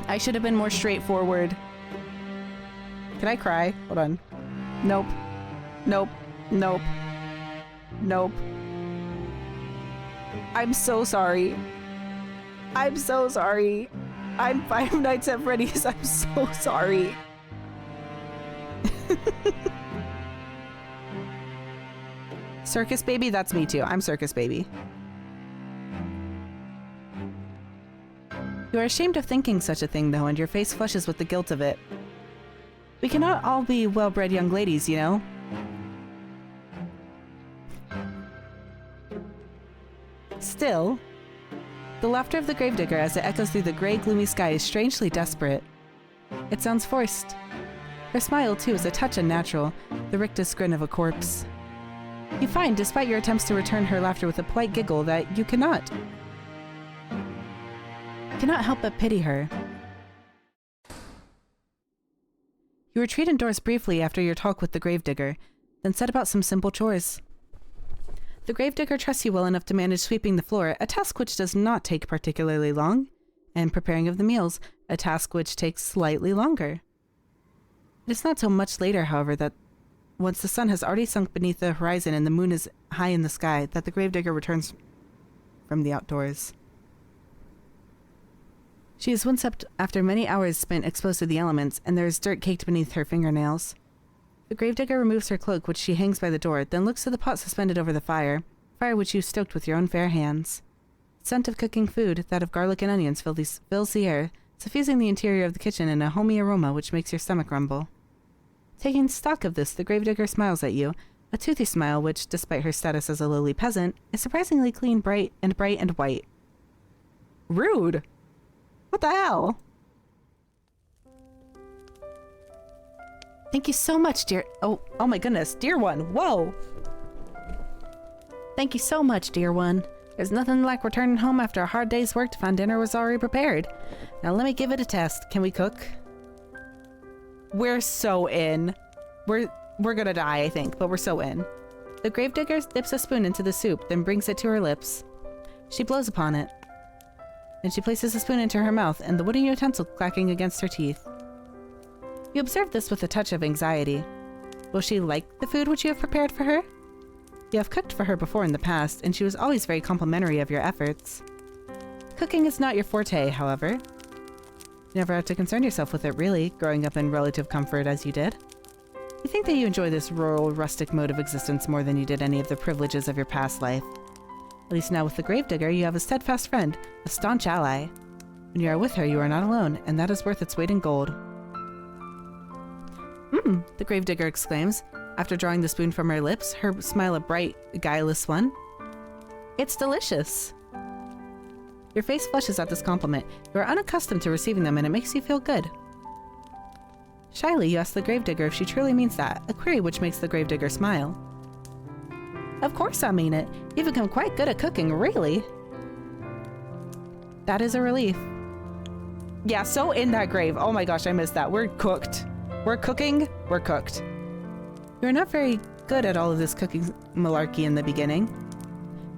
I should have been more straightforward. Can I cry? Hold on. Nope. Nope. Nope. Nope. I'm so sorry. I'm so sorry. I'm Five Nights at Freddy's. I'm so sorry. Circus baby? That's me too. I'm circus baby. You are ashamed of thinking such a thing, though, and your face flushes with the guilt of it. We cannot all be well-bred young ladies, you know? Still, the laughter of the gravedigger as it echoes through the gray, gloomy sky is strangely desperate. It sounds forced. Her smile, too, is a touch unnatural, the rictus grin of a corpse. You find, despite your attempts to return her laughter with a polite giggle, that you cannot help but pity her. You retreat indoors briefly after your talk with the gravedigger, then set about some simple chores. The gravedigger trusts you well enough to manage sweeping the floor, a task which does not take particularly long, and preparing of the meals, a task which takes slightly longer. It is not so much later, however, that once the sun has already sunk beneath the horizon and the moon is high in the sky, that the gravedigger returns from the outdoors. She is windswept after many hours spent exposed to the elements, and there is dirt caked beneath her fingernails. The gravedigger removes her cloak, which she hangs by the door, then looks to the pot suspended over the fire which you stoked with your own fair hands. The scent of cooking food, that of garlic and onions, fills the air, suffusing the interior of the kitchen in a homey aroma which makes your stomach rumble. Taking stock of this, the gravedigger smiles at you, a toothy smile which, despite her status as a lowly peasant, is surprisingly clean, bright and white. Rude! What the hell? Thank you so much, dear... Oh my goodness, dear one, whoa! Thank you so much, dear one. There's nothing like returning home after a hard day's work to find dinner was already prepared. Now let me give it a test. Can we cook? We're so in. We're gonna die, I think, but we're so in. The gravedigger dips a spoon into the soup, then brings it to her lips. She blows upon it. Then she places the spoon into her mouth, and the wooden utensil clacking against her teeth. You observe this with a touch of anxiety. Will she like the food which you have prepared for her? You have cooked for her before in the past, and she was always very complimentary of your efforts. Cooking is not your forte, however. You never had to concern yourself with it, really, growing up in relative comfort as you did. You think that you enjoy this rural, rustic mode of existence more than you did any of the privileges of your past life. At least now with the gravedigger, you have a steadfast friend, a staunch ally. When you are with her, you are not alone, and that is worth its weight in gold. The gravedigger exclaims, after drawing the spoon from her lips, her smile a bright, guileless one. It's delicious. Your face flushes at this compliment. You are unaccustomed to receiving them, and it makes you feel good. Shyly, you ask the gravedigger if she truly means that, a query which makes the gravedigger smile. Of course I mean it. You've become quite good at cooking, really. That is a relief. Yeah, so in that grave. Oh my gosh, I missed that. We're cooked. We're cooking. We're cooked. You are not very good at all of this cooking malarkey in the beginning.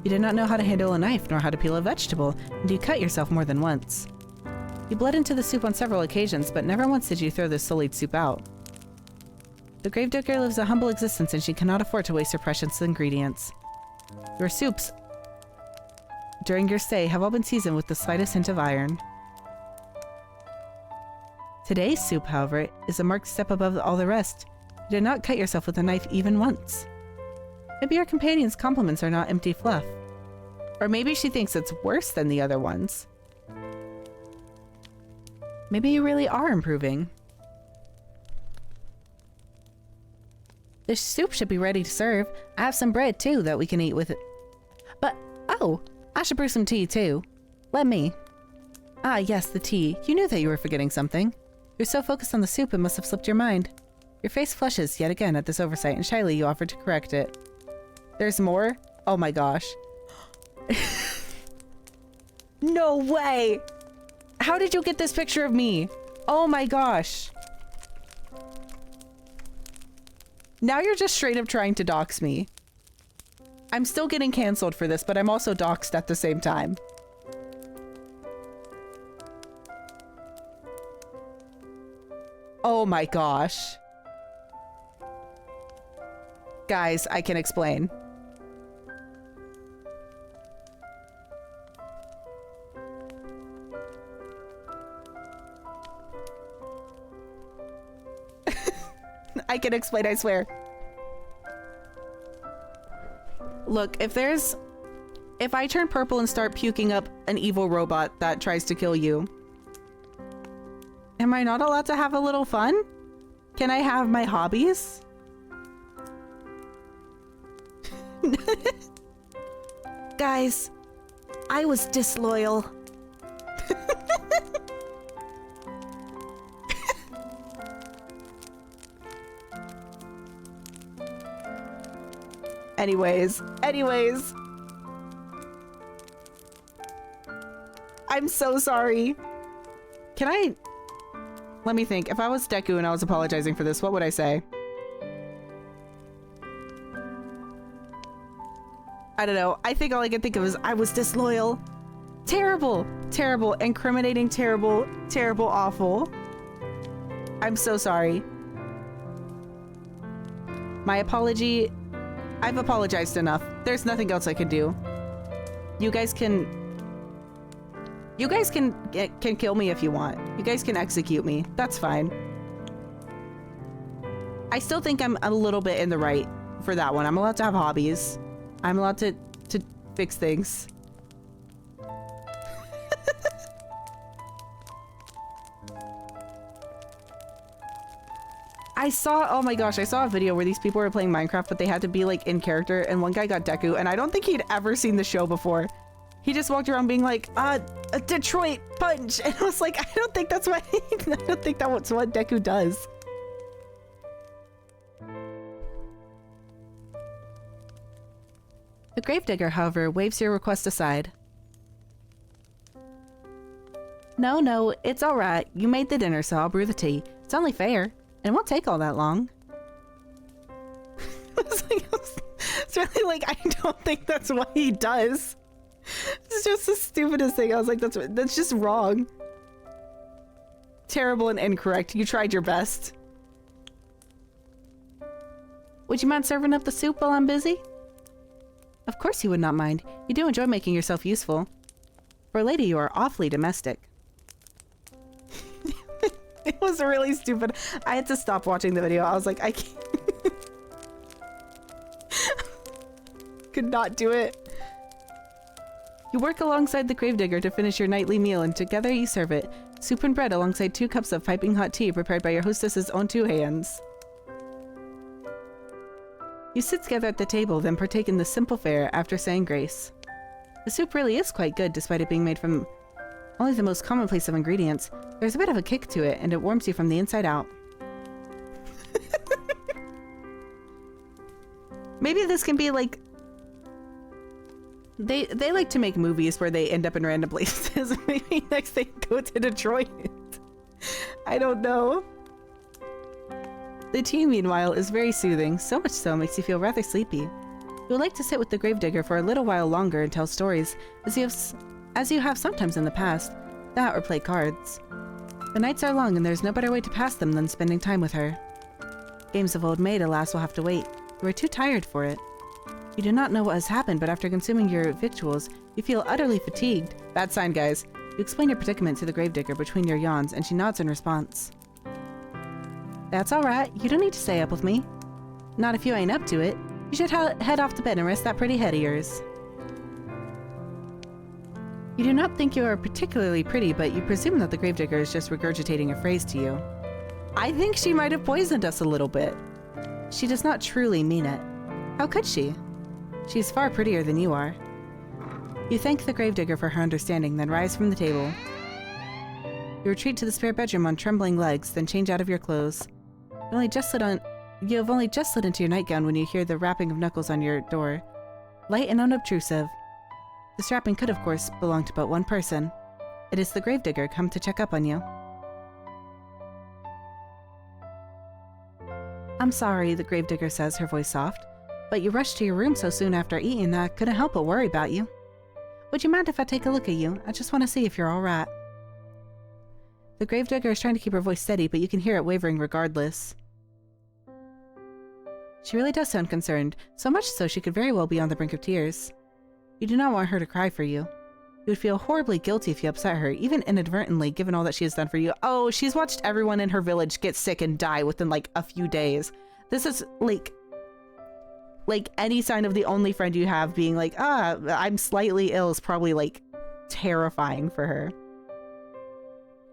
You did not know how to handle a knife nor how to peel a vegetable, and you cut yourself more than once. You bled into the soup on several occasions, but never once did you throw the sullied soup out. The gravedigger lives a humble existence, and she cannot afford to waste her precious ingredients. Your soups, during your stay, have all been seasoned with the slightest hint of iron. Today's soup, however, is a marked step above all the rest. You did not cut yourself with a knife even once. Maybe your companion's compliments are not empty fluff. Or maybe she thinks it's worse than the other ones. Maybe you really are improving. The soup should be ready to serve. I have some bread, too, that we can eat with it. But, oh, I should brew some tea, too. Let me. Ah, yes, the tea. You knew that you were forgetting something. You're so focused on the soup, it must have slipped your mind. Your face flushes yet again at this oversight, and shyly you offer to correct it. There's more? Oh my gosh. No way! How did you get this picture of me? Oh my gosh. Now you're just straight up trying to dox me. I'm still getting canceled for this, but I'm also doxed at the same time. Oh my gosh. Guys, I can explain. I can explain, I swear. Look, if I turn purple and start puking up an evil robot that tries to kill you, am I not allowed to have a little fun? Can I have my hobbies? Guys, I was disloyal. Anyways. I'm so sorry. Let me think. If I was Deku and I was apologizing for this, what would I say? I don't know. I think all I can think of is I was disloyal. Terrible. Terrible. Incriminating. Terrible. Terrible. Awful. I'm so sorry. My apology. I've apologized enough. There's nothing else I could do. You guys can kill me if you want. You guys can execute me. That's fine. I still think I'm a little bit in the right for that one. I'm allowed to have hobbies. I'm allowed to fix things. Oh my gosh, I saw a video where these people were playing Minecraft, but they had to be like in character, and one guy got Deku, and I don't think he'd ever seen the show before. He just walked around being like, a Detroit punch, and I was like, I don't think that's what Deku does. The Gravedigger, however, waves your request aside. No, it's alright. You made the dinner, so I'll brew the tea. It's only fair. And it won't take all that long. It's really like, I don't think that's what he does. It's just the stupidest thing. I was like, that's just wrong. Terrible and incorrect. You tried your best. Would you mind serving up the soup while I'm busy? Of course you would not mind. You do enjoy making yourself useful. For a lady, you are awfully domestic. It was really stupid. I had to stop watching the video. I was like, I can't. Could not do it. You work alongside the Gravedigger to finish your nightly meal, and together you serve it. Soup and bread alongside 2 cups of piping hot tea prepared by your hostess's own 2 hands. You sit together at the table, then partake in the simple fare after saying grace. The soup really is quite good, despite it being made from only the most commonplace of ingredients. There's a bit of a kick to it, and it warms you from the inside out. Maybe this can be like... They like to make movies where they end up in random places. Maybe next they go to Detroit. I don't know. The tea, meanwhile, is very soothing, so much so it makes you feel rather sleepy. You would like to sit with the Gravedigger for a little while longer and tell stories, as you have sometimes in the past. That or play cards. The nights are long and there's no better way to pass them than spending time with her. Games of Old Maid, alas, will have to wait. You are too tired for it. You do not know what has happened, but after consuming your victuals, you feel utterly fatigued. Bad sign, guys. You explain your predicament to the Gravedigger between your yawns, and she nods in response. That's alright. You don't need to stay up with me. Not if you ain't up to it. You should head off to bed and rest that pretty head of yours. You do not think you are particularly pretty, but you presume that the Gravedigger is just regurgitating a phrase to you. I think she might have poisoned us a little bit. She does not truly mean it. How could she? She is far prettier than you are. You thank the Gravedigger for her understanding, then rise from the table. You retreat to the spare bedroom on trembling legs, then change out of your clothes. You have only just slid into your nightgown when you hear the rapping of knuckles on your door. Light and unobtrusive. This rapping could, of course, belong to but one person. It is the Gravedigger come to check up on you. I'm sorry, the Gravedigger says, her voice soft, but you rushed to your room so soon after eating that I couldn't help but worry about you. Would you mind if I take a look at you? I just want to see if you're alright. The Gravedigger is trying to keep her voice steady, but you can hear it wavering regardless. She really does sound concerned, so much so she could very well be on the brink of tears. You do not want her to cry for you. You would feel horribly guilty if you upset her, even inadvertently, given all that she has done for you. Oh, she's watched everyone in her village get sick and die within like a few days. This is like any sign of the only friend you have being like, I'm slightly ill is probably like terrifying for her.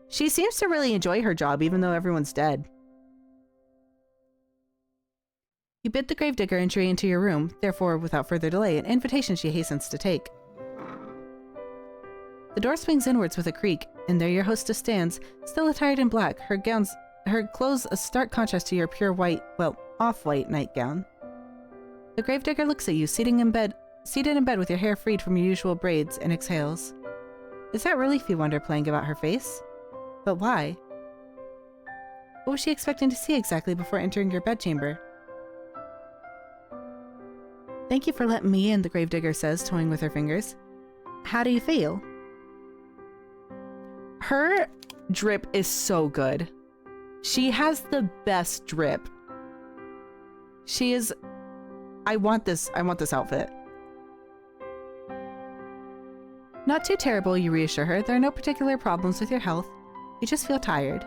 She seems to really enjoy her job, even though everyone's dead. You bid the gravedigger entry into your room, therefore, without further delay, an invitation she hastens to take. The door swings inwards with a creak, and there your hostess stands, still attired in black, her clothes a stark contrast to your pure white, well, off-white nightgown. The gravedigger looks at you, seated in bed with your hair freed from your usual braids, and exhales. Is that relief, you wonder, playing about her face? But why? What was she expecting to see exactly before entering your bedchamber? Thank you for letting me in, the gravedigger says, toying with her fingers. How do you feel? Her drip is so good. She has the best drip. She is... I want this outfit. Not too terrible, you reassure her. There are no particular problems with your health. You just feel tired.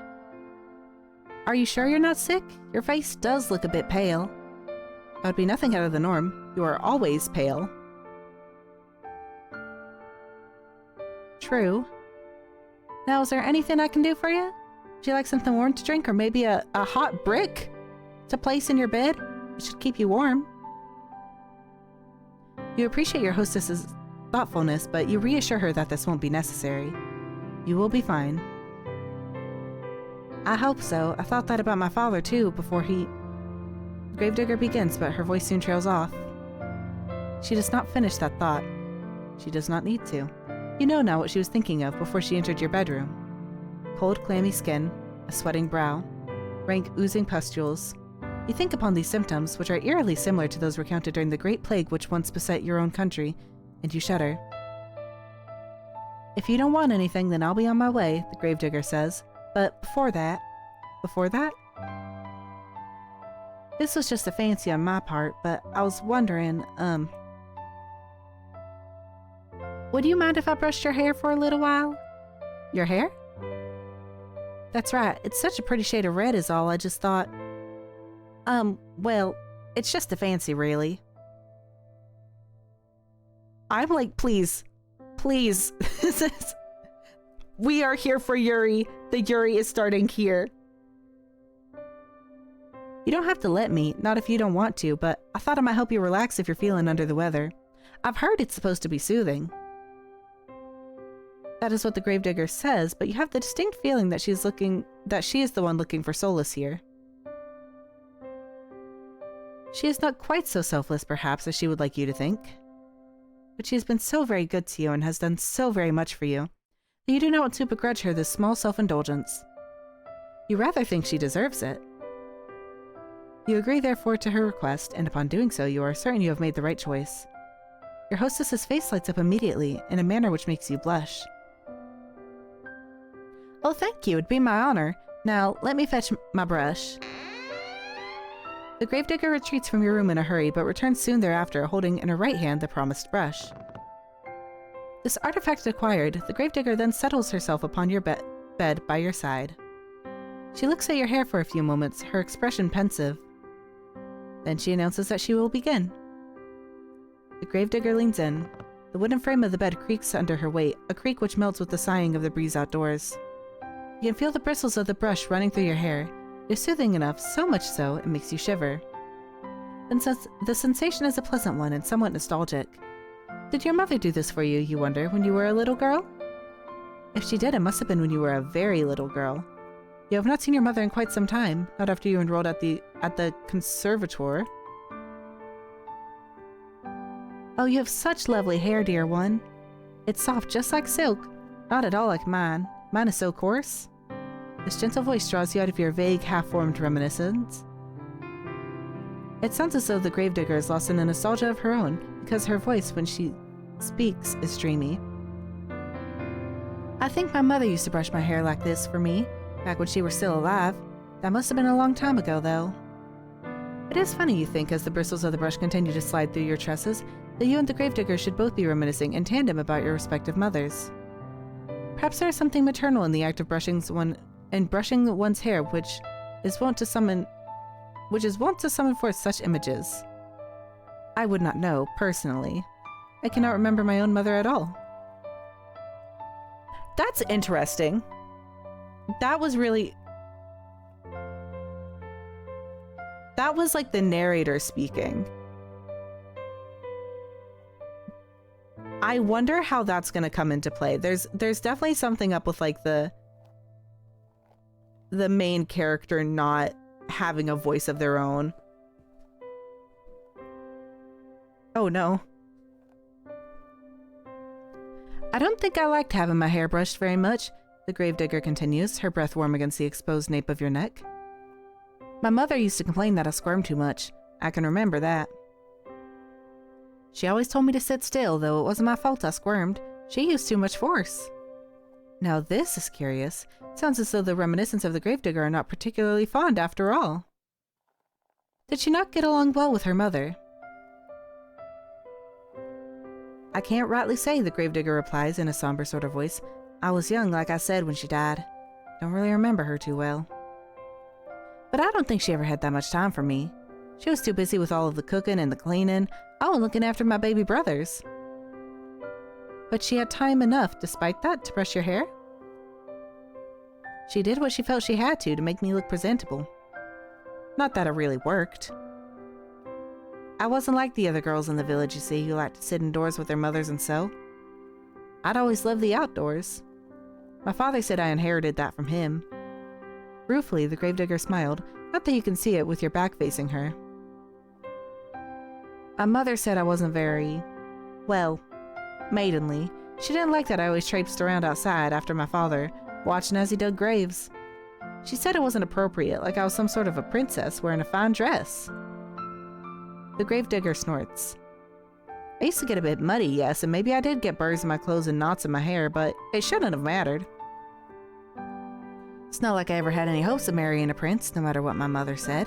Are you sure you're not sick? Your face does look a bit pale. That would be nothing out of the norm. You are always pale. True. Now, is there anything I can do for you? Would you like something warm to drink, or maybe a hot brick to place in your bed? It should keep you warm. You appreciate your hostess's thoughtfulness, but you reassure her that this won't be necessary. You will be fine. I hope so. I thought that about my father, too, before he... The gravedigger begins, but her voice soon trails off. She does not finish that thought. She does not need to. You know now what she was thinking of before she entered your bedroom. Cold, clammy skin, a sweating brow, rank, oozing pustules. You think upon these symptoms, which are eerily similar to those recounted during the Great Plague which once beset your own country, and you shudder. If you don't want anything, then I'll be on my way, the gravedigger says. But before that... Before that? This was just a fancy on my part, but I was wondering, would you mind if I brushed your hair for a little while? Your hair? That's right, it's such a pretty shade of red is all. I just thought... well, it's just a fancy, really. I'm like, please. Please. We are here for Yuri. The Yuri is starting here. You don't have to let me, not if you don't want to, but I thought it might help you relax if you're feeling under the weather. I've heard it's supposed to be soothing. That is what the gravedigger says, but you have the distinct feeling that she is the one looking for solace here. She is not quite so selfless, perhaps, as she would like you to think. But she has been so very good to you and has done so very much for you, that you do not want to begrudge her this small self-indulgence. You rather think she deserves it. You agree, therefore, to her request, and upon doing so, you are certain you have made the right choice. Your hostess's face lights up immediately, in a manner which makes you blush. Oh, thank you, it'd be my honor. Now, let me fetch my brush. The gravedigger retreats from your room in a hurry, but returns soon thereafter, holding in her right hand the promised brush. This artifact acquired, the gravedigger then settles herself upon your bed by your side. She looks at your hair for a few moments, her expression pensive. Then she announces that she will begin. The gravedigger leans in. The wooden frame of the bed creaks under her weight, a creak which melts with the sighing of the breeze outdoors. You can feel the bristles of the brush running through your hair. It's soothing enough, so much so, it makes you shiver. The sensation is a pleasant one and somewhat nostalgic. Did your mother do this for you, you wonder, when you were a little girl? If she did, it must have been when you were a very little girl. You have not seen your mother in quite some time, not after you enrolled at the conservatoire. Oh, you have such lovely hair, dear one. It's soft just like silk, not at all like mine. Mine is so coarse. This gentle voice draws you out of your vague, half-formed reminiscence. It sounds as though the gravedigger is lost in a nostalgia of her own, because her voice, when she speaks, is dreamy. I think my mother used to brush my hair like this for me, back when she were still alive. That must have been a long time ago, though. It is funny, you think, as the bristles of the brush continue to slide through your tresses, that you and the gravedigger should both be reminiscing in tandem about your respective mothers. Perhaps there is something maternal in the act of brushing one's hair, which is wont to summon forth such images. I would not know, personally. I cannot remember my own mother at all. That's interesting. That was like the narrator speaking. I wonder how that's going to come into play. There's definitely something up with like the main character not having a voice of their own. Oh no. I don't think I liked having my hair brushed very much, the gravedigger continues, her breath warm against the exposed nape of your neck. My mother used to complain that I squirmed too much. I can remember that. She always told me to sit still, though it wasn't my fault I squirmed. She used too much force. Now this is curious. Sounds as though the reminiscents of the gravedigger are not particularly fond after all. Did she not get along well with her mother? I can't rightly say, the gravedigger replies in a somber sort of voice. I was young, like I said, when she died. Don't really remember her too well. But I don't think she ever had that much time for me. She was too busy with all of the cooking and the cleaning, and looking after my baby brothers. But she had time enough, despite that, to brush your hair? She did what she felt she had to make me look presentable. Not that it really worked. I wasn't like the other girls in the village, you see, who liked to sit indoors with their mothers and sew. I'd always loved the outdoors. My father said I inherited that from him. Ruefully, the gravedigger smiled, not that you can see it with your back facing her. My mother said I wasn't very, well, maidenly. She didn't like that I always traipsed around outside after my father, watching as he dug graves. She said it wasn't appropriate, like I was some sort of a princess wearing a fine dress. The gravedigger snorts. I used to get a bit muddy, yes, and maybe I did get burrs in my clothes and knots in my hair, but it shouldn't have mattered. It's not like I ever had any hopes of marrying a prince, no matter what my mother said.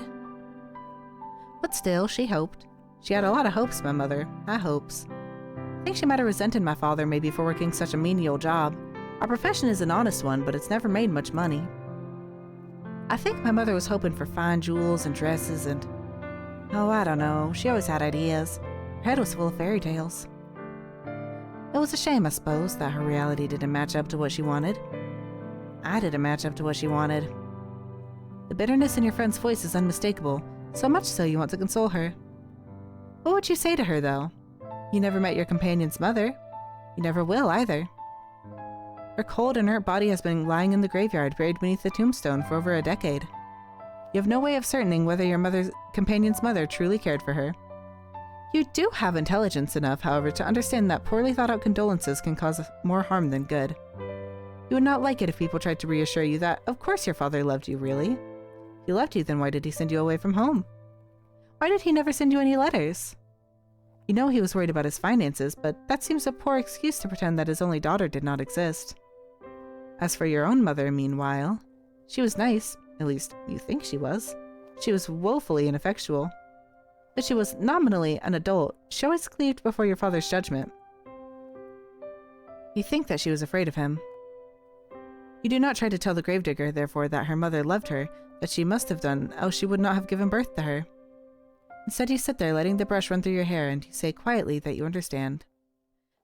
But still, she hoped. She had a lot of hopes, my mother. High hopes. I think she might have resented my father maybe for working such a menial job. Our profession is an honest one, but it's never made much money. I think my mother was hoping for fine jewels and dresses and... oh, I don't know. She always had ideas. Her head was full of fairy tales. It was a shame, I suppose, that her reality didn't match up to what she wanted. I didn't match up to what she wanted. The bitterness in your friend's voice is unmistakable, so much so you want to console her. What would you say to her, though? You never met your companion's mother. You never will, either. Her cold, inert body has been lying in the graveyard, buried beneath the tombstone for over a decade. You have no way of certain whether your companion's mother truly cared for her. You do have intelligence enough, however, to understand that poorly thought out condolences can cause more harm than good. You would not like it if people tried to reassure you that, of course your father loved you, really. If he loved you, then why did he send you away from home? Why did he never send you any letters? You know he was worried about his finances, but that seems a poor excuse to pretend that his only daughter did not exist. As for your own mother, meanwhile, she was nice, at least you think she was. She was woefully ineffectual. But she was nominally an adult. She always cleaved before your father's judgment. You think that she was afraid of him. You do not try to tell the gravedigger, therefore, that her mother loved her, that she must have done, else she would not have given birth to her. Instead, you sit there letting the brush run through your hair, and you say quietly that you understand.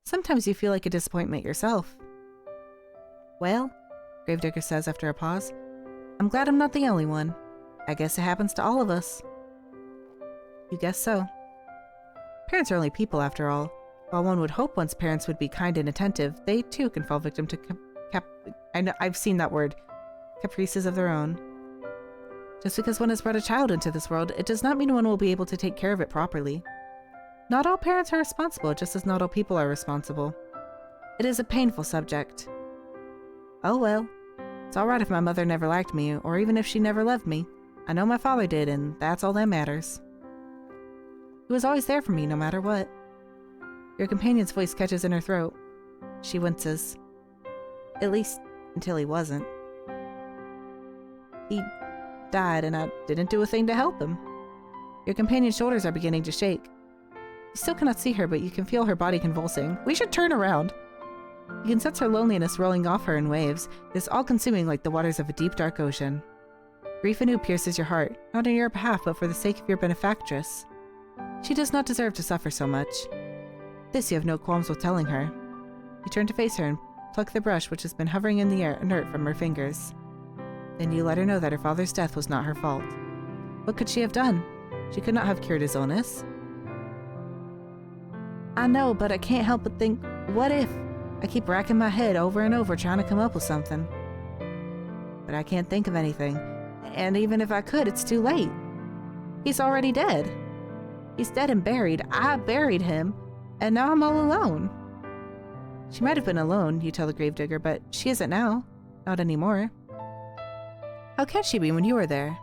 Sometimes you feel like a disappointment yourself. Well, gravedigger says after a pause, I'm glad I'm not the only one. I guess it happens to all of us. You guess so. Parents are only people, after all. While one would hope one's parents would be kind and attentive, they too can fall victim to I've seen that word. Caprices of their own. Just because one has brought a child into this world, it does not mean one will be able to take care of it properly. Not all parents are responsible, just as not all people are responsible. It is a painful subject. Oh well. It's alright if my mother never liked me, or even if she never loved me. I know my father did, and that's all that matters. He was always there for me, no matter what. Your companion's voice catches in her throat. She winces. At least, until he wasn't. He died, and I didn't do a thing to help him. Your companion's shoulders are beginning to shake. You still cannot see her, but you can feel her body convulsing. We should turn around. You can sense her loneliness rolling off her in waves. It is all-consuming like the waters of a deep, dark ocean. Grief anew pierces your heart, not on your behalf, but for the sake of your benefactress. She does not deserve to suffer so much. This you have no qualms with telling her. You turn to face her and pluck the brush which has been hovering in the air inert from her fingers. Then you let her know that her father's death was not her fault. What could she have done? She could not have cured his illness. I know, but I can't help but think, what if? I keep racking my head over and over trying to come up with something. But I can't think of anything. And even if I could, it's too late. He's already dead. He's dead and buried. I buried him. And now I'm all alone. She might have been alone, you tell the gravedigger, but she isn't now. Not anymore. How can she be when you were there?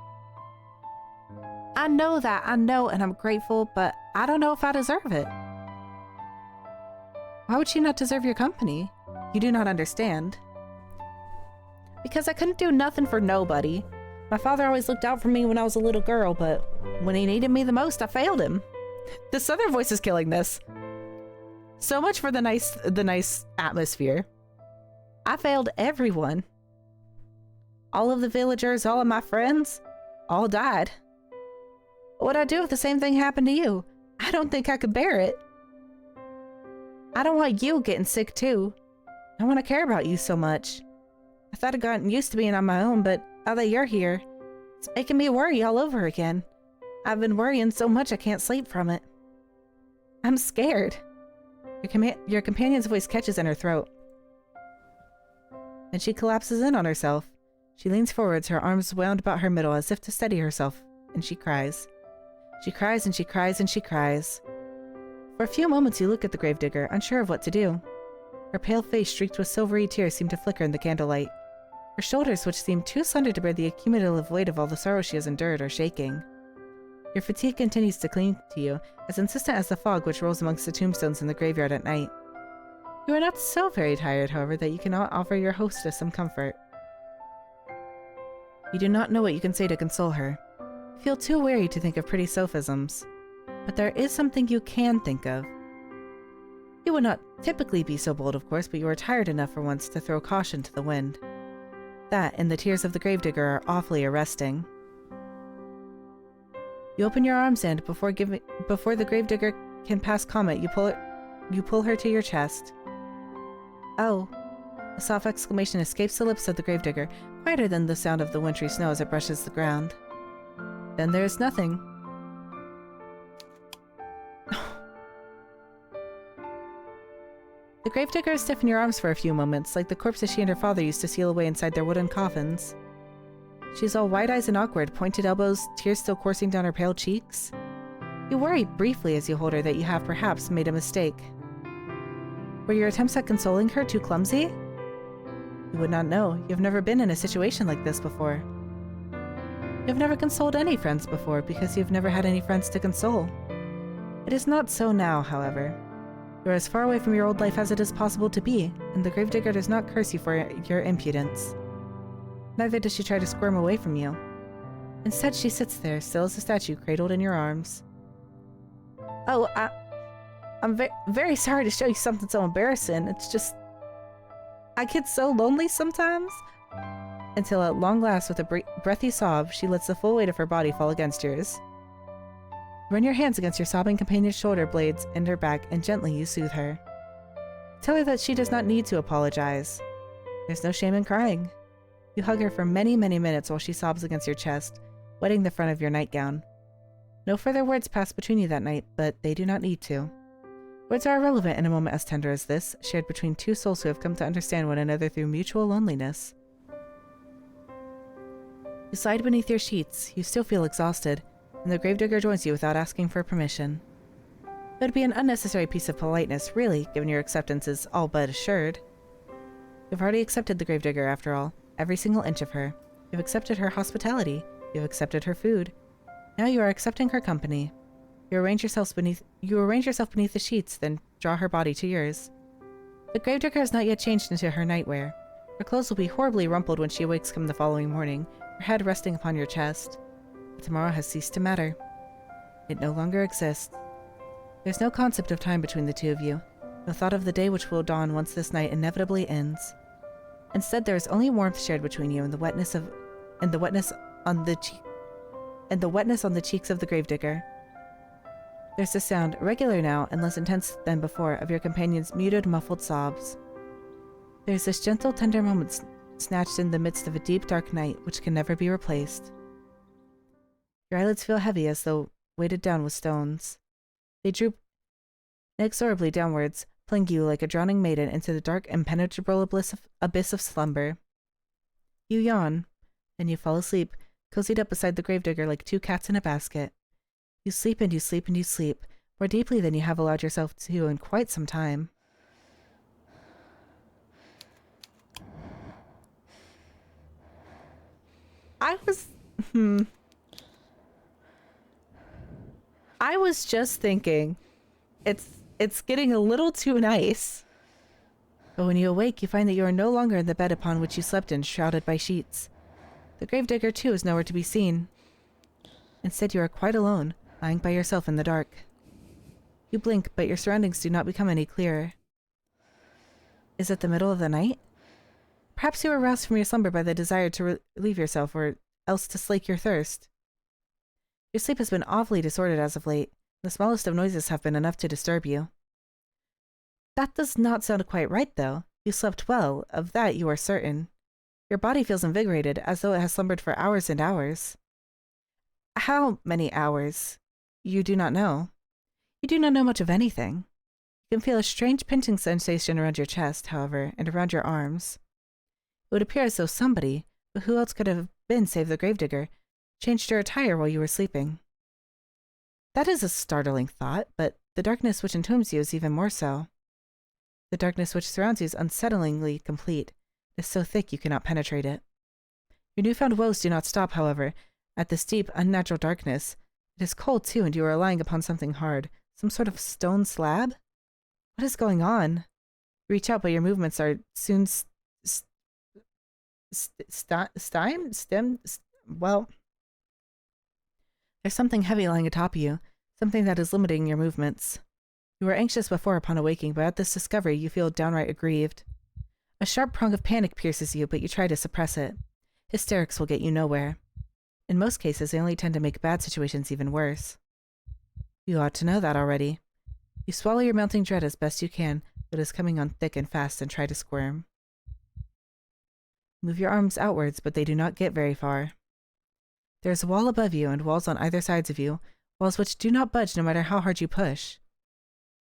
I know, and I'm grateful, but I don't know if I deserve it. Why would she not deserve your company? You do not understand. Because I couldn't do nothing for nobody. My father always looked out for me when I was a little girl, but when he needed me the most, I failed him. The southern voice is killing this. So much for the nice atmosphere. I failed everyone. All of the villagers, all of my friends, all died. What would I do if the same thing happened to you? I don't think I could bear it. I don't want you getting sick too. I want to care about you so much. I thought I'd gotten used to being on my own, but now that you're here, it's making me worry all over again. I've been worrying so much I can't sleep from it. I'm scared. Your companion's voice catches in her throat. And she collapses in on herself. She leans forwards, her arms wound about her middle as if to steady herself, and she cries. She cries and she cries and she cries. For a few moments you look at the gravedigger, unsure of what to do. Her pale face streaked with silvery tears seem to flicker in the candlelight. Her shoulders, which seem too slender to bear the accumulative weight of all the sorrow she has endured, are shaking. Your fatigue continues to cling to you, as insistent as the fog which rolls amongst the tombstones in the graveyard at night. You are not so very tired, however, that you cannot offer your hostess some comfort. You do not know what you can say to console her. You feel too weary to think of pretty sophisms. But there is something you can think of. You would not typically be so bold, of course, but you are tired enough for once to throw caution to the wind. That and the tears of the gravedigger are awfully arresting. You open your arms and, before the gravedigger can pass comment, you pull her to your chest. Oh. A soft exclamation escapes the lips of the gravedigger, quieter than the sound of the wintry snow as it brushes the ground. Then there is nothing. The gravedigger is stiff in your arms for a few moments, like the corpses she and her father used to seal away inside their wooden coffins. She's all wide eyes and awkward, pointed elbows, tears still coursing down her pale cheeks. You worry briefly as you hold her that you have perhaps made a mistake. Were your attempts at consoling her too clumsy? You would not know. You have never been in a situation like this before. You have never consoled any friends before because you have never had any friends to console. It is not so now, however. You are as far away from your old life as it is possible to be, and the gravedigger does not curse you for your impudence. Neither does she try to squirm away from you. Instead, she sits there, still as a statue, cradled in your arms. Oh, I'm very sorry to show you something so embarrassing. It's just, I get so lonely sometimes. Until at long last, with a breathy sob, she lets the full weight of her body fall against yours. Run your hands against your sobbing companion's shoulder blades and her back, and gently you soothe her. Tell her that she does not need to apologize. There's no shame in crying. You hug her for many, many minutes while she sobs against your chest, wetting the front of your nightgown. No further words pass between you that night, but they do not need to. Words are irrelevant in a moment as tender as this, shared between two souls who have come to understand one another through mutual loneliness. You slide beneath your sheets. You still feel exhausted, and the gravedigger joins you without asking for permission. It would be an unnecessary piece of politeness, really, given your acceptance is all but assured. You've already accepted the gravedigger, after all, every single inch of her. You've accepted her hospitality. You've accepted her food. Now you are accepting her company. You arrange yourself beneath the sheets, then draw her body to yours. The gravedigger has not yet changed into her nightwear. Her clothes will be horribly rumpled when she awakes come the following morning, her head resting upon your chest. But tomorrow has ceased to matter. It no longer exists. There's no concept of time between the two of you, no thought of the day which will dawn once this night inevitably ends. Instead, there is only warmth shared between you and the wetness on the cheeks of the gravedigger. There's the sound, regular now and less intense than before, of your companion's muted, muffled sobs. There's this gentle, tender moment snatched in the midst of a deep, dark night which can never be replaced. Your eyelids feel heavy as though weighted down with stones. They droop inexorably downwards, pulling you like a drowning maiden into the dark, impenetrable abyss of slumber. You yawn, and you fall asleep, cozied up beside the gravedigger like two cats in a basket. You sleep and you sleep and you sleep, more deeply than you have allowed yourself to in quite some time. I was just thinking, it's getting a little too nice. But when you awake, you find that you are no longer in the bed upon which you slept in, shrouded by sheets. The gravedigger, too, is nowhere to be seen. Instead, you are quite alone, lying by yourself in the dark. You blink, but your surroundings do not become any clearer. Is it the middle of the night? Perhaps you were roused from your slumber by the desire to relieve yourself, or else to slake your thirst. Your sleep has been awfully disordered as of late. The smallest of noises have been enough to disturb you. That does not sound quite right, though. You slept well, of that you are certain. Your body feels invigorated, as though it has slumbered for hours and hours. How many hours? You do not know. You do not know much of anything. You can feel a strange pinching sensation around your chest, however, and around your arms. It would appear as though somebody, but who else could have been save the gravedigger, changed your attire while you were sleeping. That is a startling thought, but the darkness which entombs you is even more so. The darkness which surrounds you is unsettlingly complete. It is so thick you cannot penetrate it. Your newfound woes do not stop, however, at this deep, unnatural darkness. It is cold, too, and you are lying upon something hard. Some sort of stone slab? What is going on? You reach out, but your movements are soon well, there's something heavy lying atop you, something that is limiting your movements. You were anxious before upon awaking, but at this discovery you feel downright aggrieved. A sharp prong of panic pierces you, but you try to suppress it. Hysterics will get you nowhere. In most cases, they only tend to make bad situations even worse. You ought to know that already. You swallow your mounting dread as best you can, but it is coming on thick and fast, and try to squirm. Move your arms outwards, but they do not get very far. There is a wall above you and walls on either sides of you, walls which do not budge no matter how hard you push.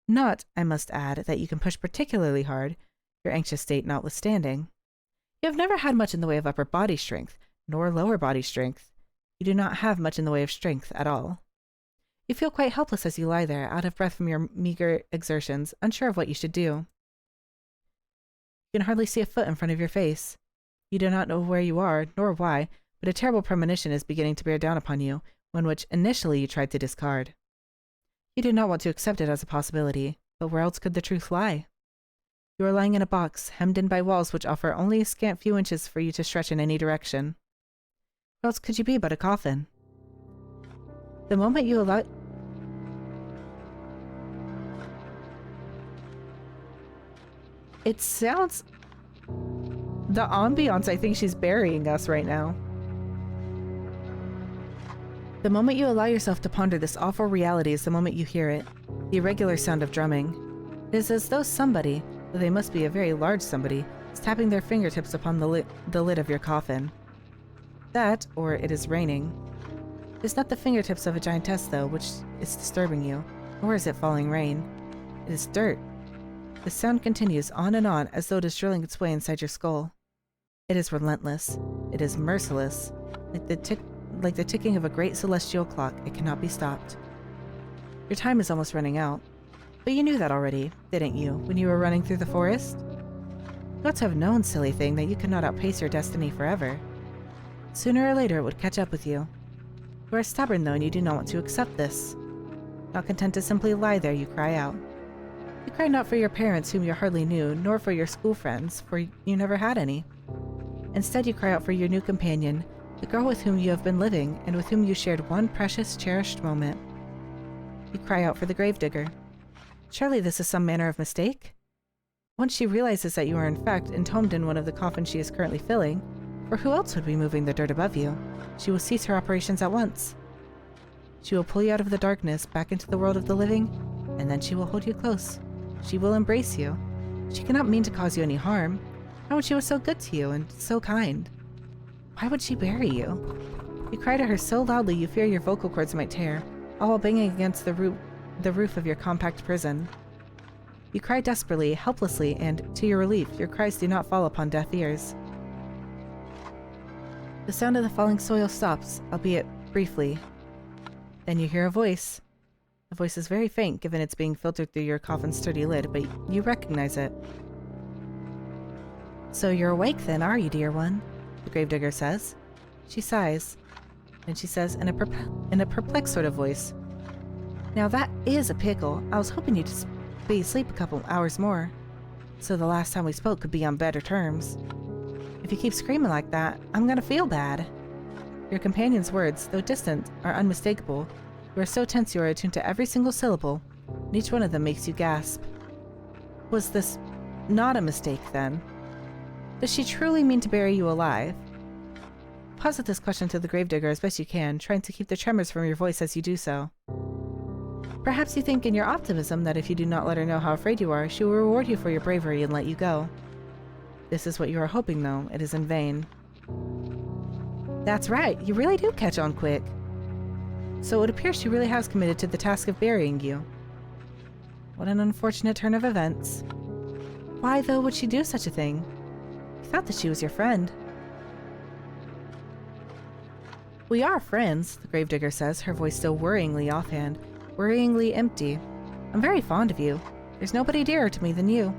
Not, I must add, that you can push particularly hard, your anxious state notwithstanding. You have never had much in the way of upper body strength, nor lower body strength. You do not have much in the way of strength at all. You feel quite helpless as you lie there, out of breath from your meager exertions, unsure of what you should do. You can hardly see a foot in front of your face. You do not know where you are, nor why, but a terrible premonition is beginning to bear down upon you, one which initially you tried to discard. You do not want to accept it as a possibility, but where else could the truth lie? You are lying in a box, hemmed in by walls which offer only a scant few inches for you to stretch in any direction. Where else could you be but a coffin? The moment you allow... It sounds... The ambiance, I think she's burying us right now. The moment you allow yourself to ponder this awful reality is the moment you hear it, the irregular sound of drumming. It is as though somebody, though they must be a very large somebody, is tapping their fingertips upon the lid of your coffin. That, or it is raining. It is not the fingertips of a giantess, though, which is disturbing you, nor is it falling rain. It is dirt. The sound continues on and on as though it is drilling its way inside your skull. It is relentless. It is merciless. Like the ticking of a great celestial clock, it cannot be stopped. Your time is almost running out. But you knew that already, didn't you, when you were running through the forest? You ought to have known, silly thing, that you could not outpace your destiny forever. Sooner or later it would catch up with you. You are stubborn, though, and you do not want to accept this. Not content to simply lie there, you cry out. You cry not for your parents, whom you hardly knew, nor for your school friends, for you never had any. Instead, you cry out for your new companion, the girl with whom you have been living, and with whom you shared one precious, cherished moment. You cry out for the gravedigger. Surely this is some manner of mistake? Once she realizes that you are in fact entombed in one of the coffins she is currently filling, for who else would be moving the dirt above you, she will cease her operations at once. She will pull you out of the darkness back into the world of the living, and then she will hold you close. She will embrace you. She cannot mean to cause you any harm. How would she was so good to you and so kind? Why would she bury you? You cry to her so loudly you fear your vocal cords might tear, all while banging against the roof of your compact prison. You cry desperately, helplessly, and, to your relief, your cries do not fall upon deaf ears. The sound of the falling soil stops, albeit briefly. Then you hear a voice. The voice is very faint, given it's being filtered through your coffin's sturdy lid, but you recognize it. So you're awake then, are you, dear one? The gravedigger says. She sighs. Then she says, in a perplexed sort of voice, "Now that is a pickle. I was hoping you'd just be asleep a couple hours more, so the last time we spoke could be on better terms. If you keep screaming like that, I'm gonna feel bad." Your companion's words, though distant, are unmistakable. You are so tense you are attuned to every single syllable, and each one of them makes you gasp. Was this not a mistake, then? Does she truly mean to bury you alive? Posit this question to the gravedigger as best you can, trying to keep the tremors from your voice as you do so. Perhaps you think in your optimism that if you do not let her know how afraid you are, she will reward you for your bravery and let you go. This is what you are hoping, though. It is in vain. That's right, you really do catch on quick. So it appears she really has committed to the task of burying you. What an unfortunate turn of events. Why, though, would she do such a thing? You thought that she was your friend. We are friends, the gravedigger says, her voice still worryingly offhand, worryingly empty. I'm very fond of you. There's nobody dearer to me than you.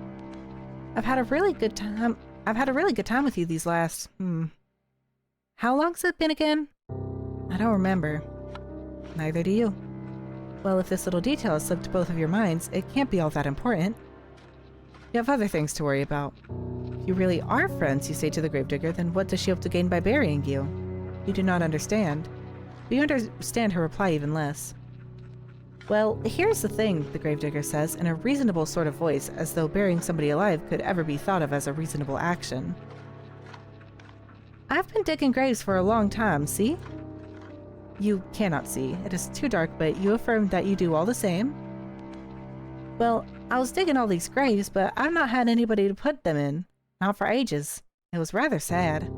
I've had a really good time with you these last, How long's it been again? I don't remember. Neither do you. Well, if this little detail has slipped both of your minds, it can't be all that important. You have other things to worry about. If you really are friends, you say to the gravedigger, then what does she hope to gain by burying you? You do not understand. But you understand her reply even less. Well, here's the thing, the gravedigger says, in a reasonable sort of voice, as though burying somebody alive could ever be thought of as a reasonable action. I've been digging graves for a long time, see? You cannot see. It is too dark, but you affirm that you do all the same. Well, I was digging all these graves, but I've not had anybody to put them in. Not for ages. It was rather sad.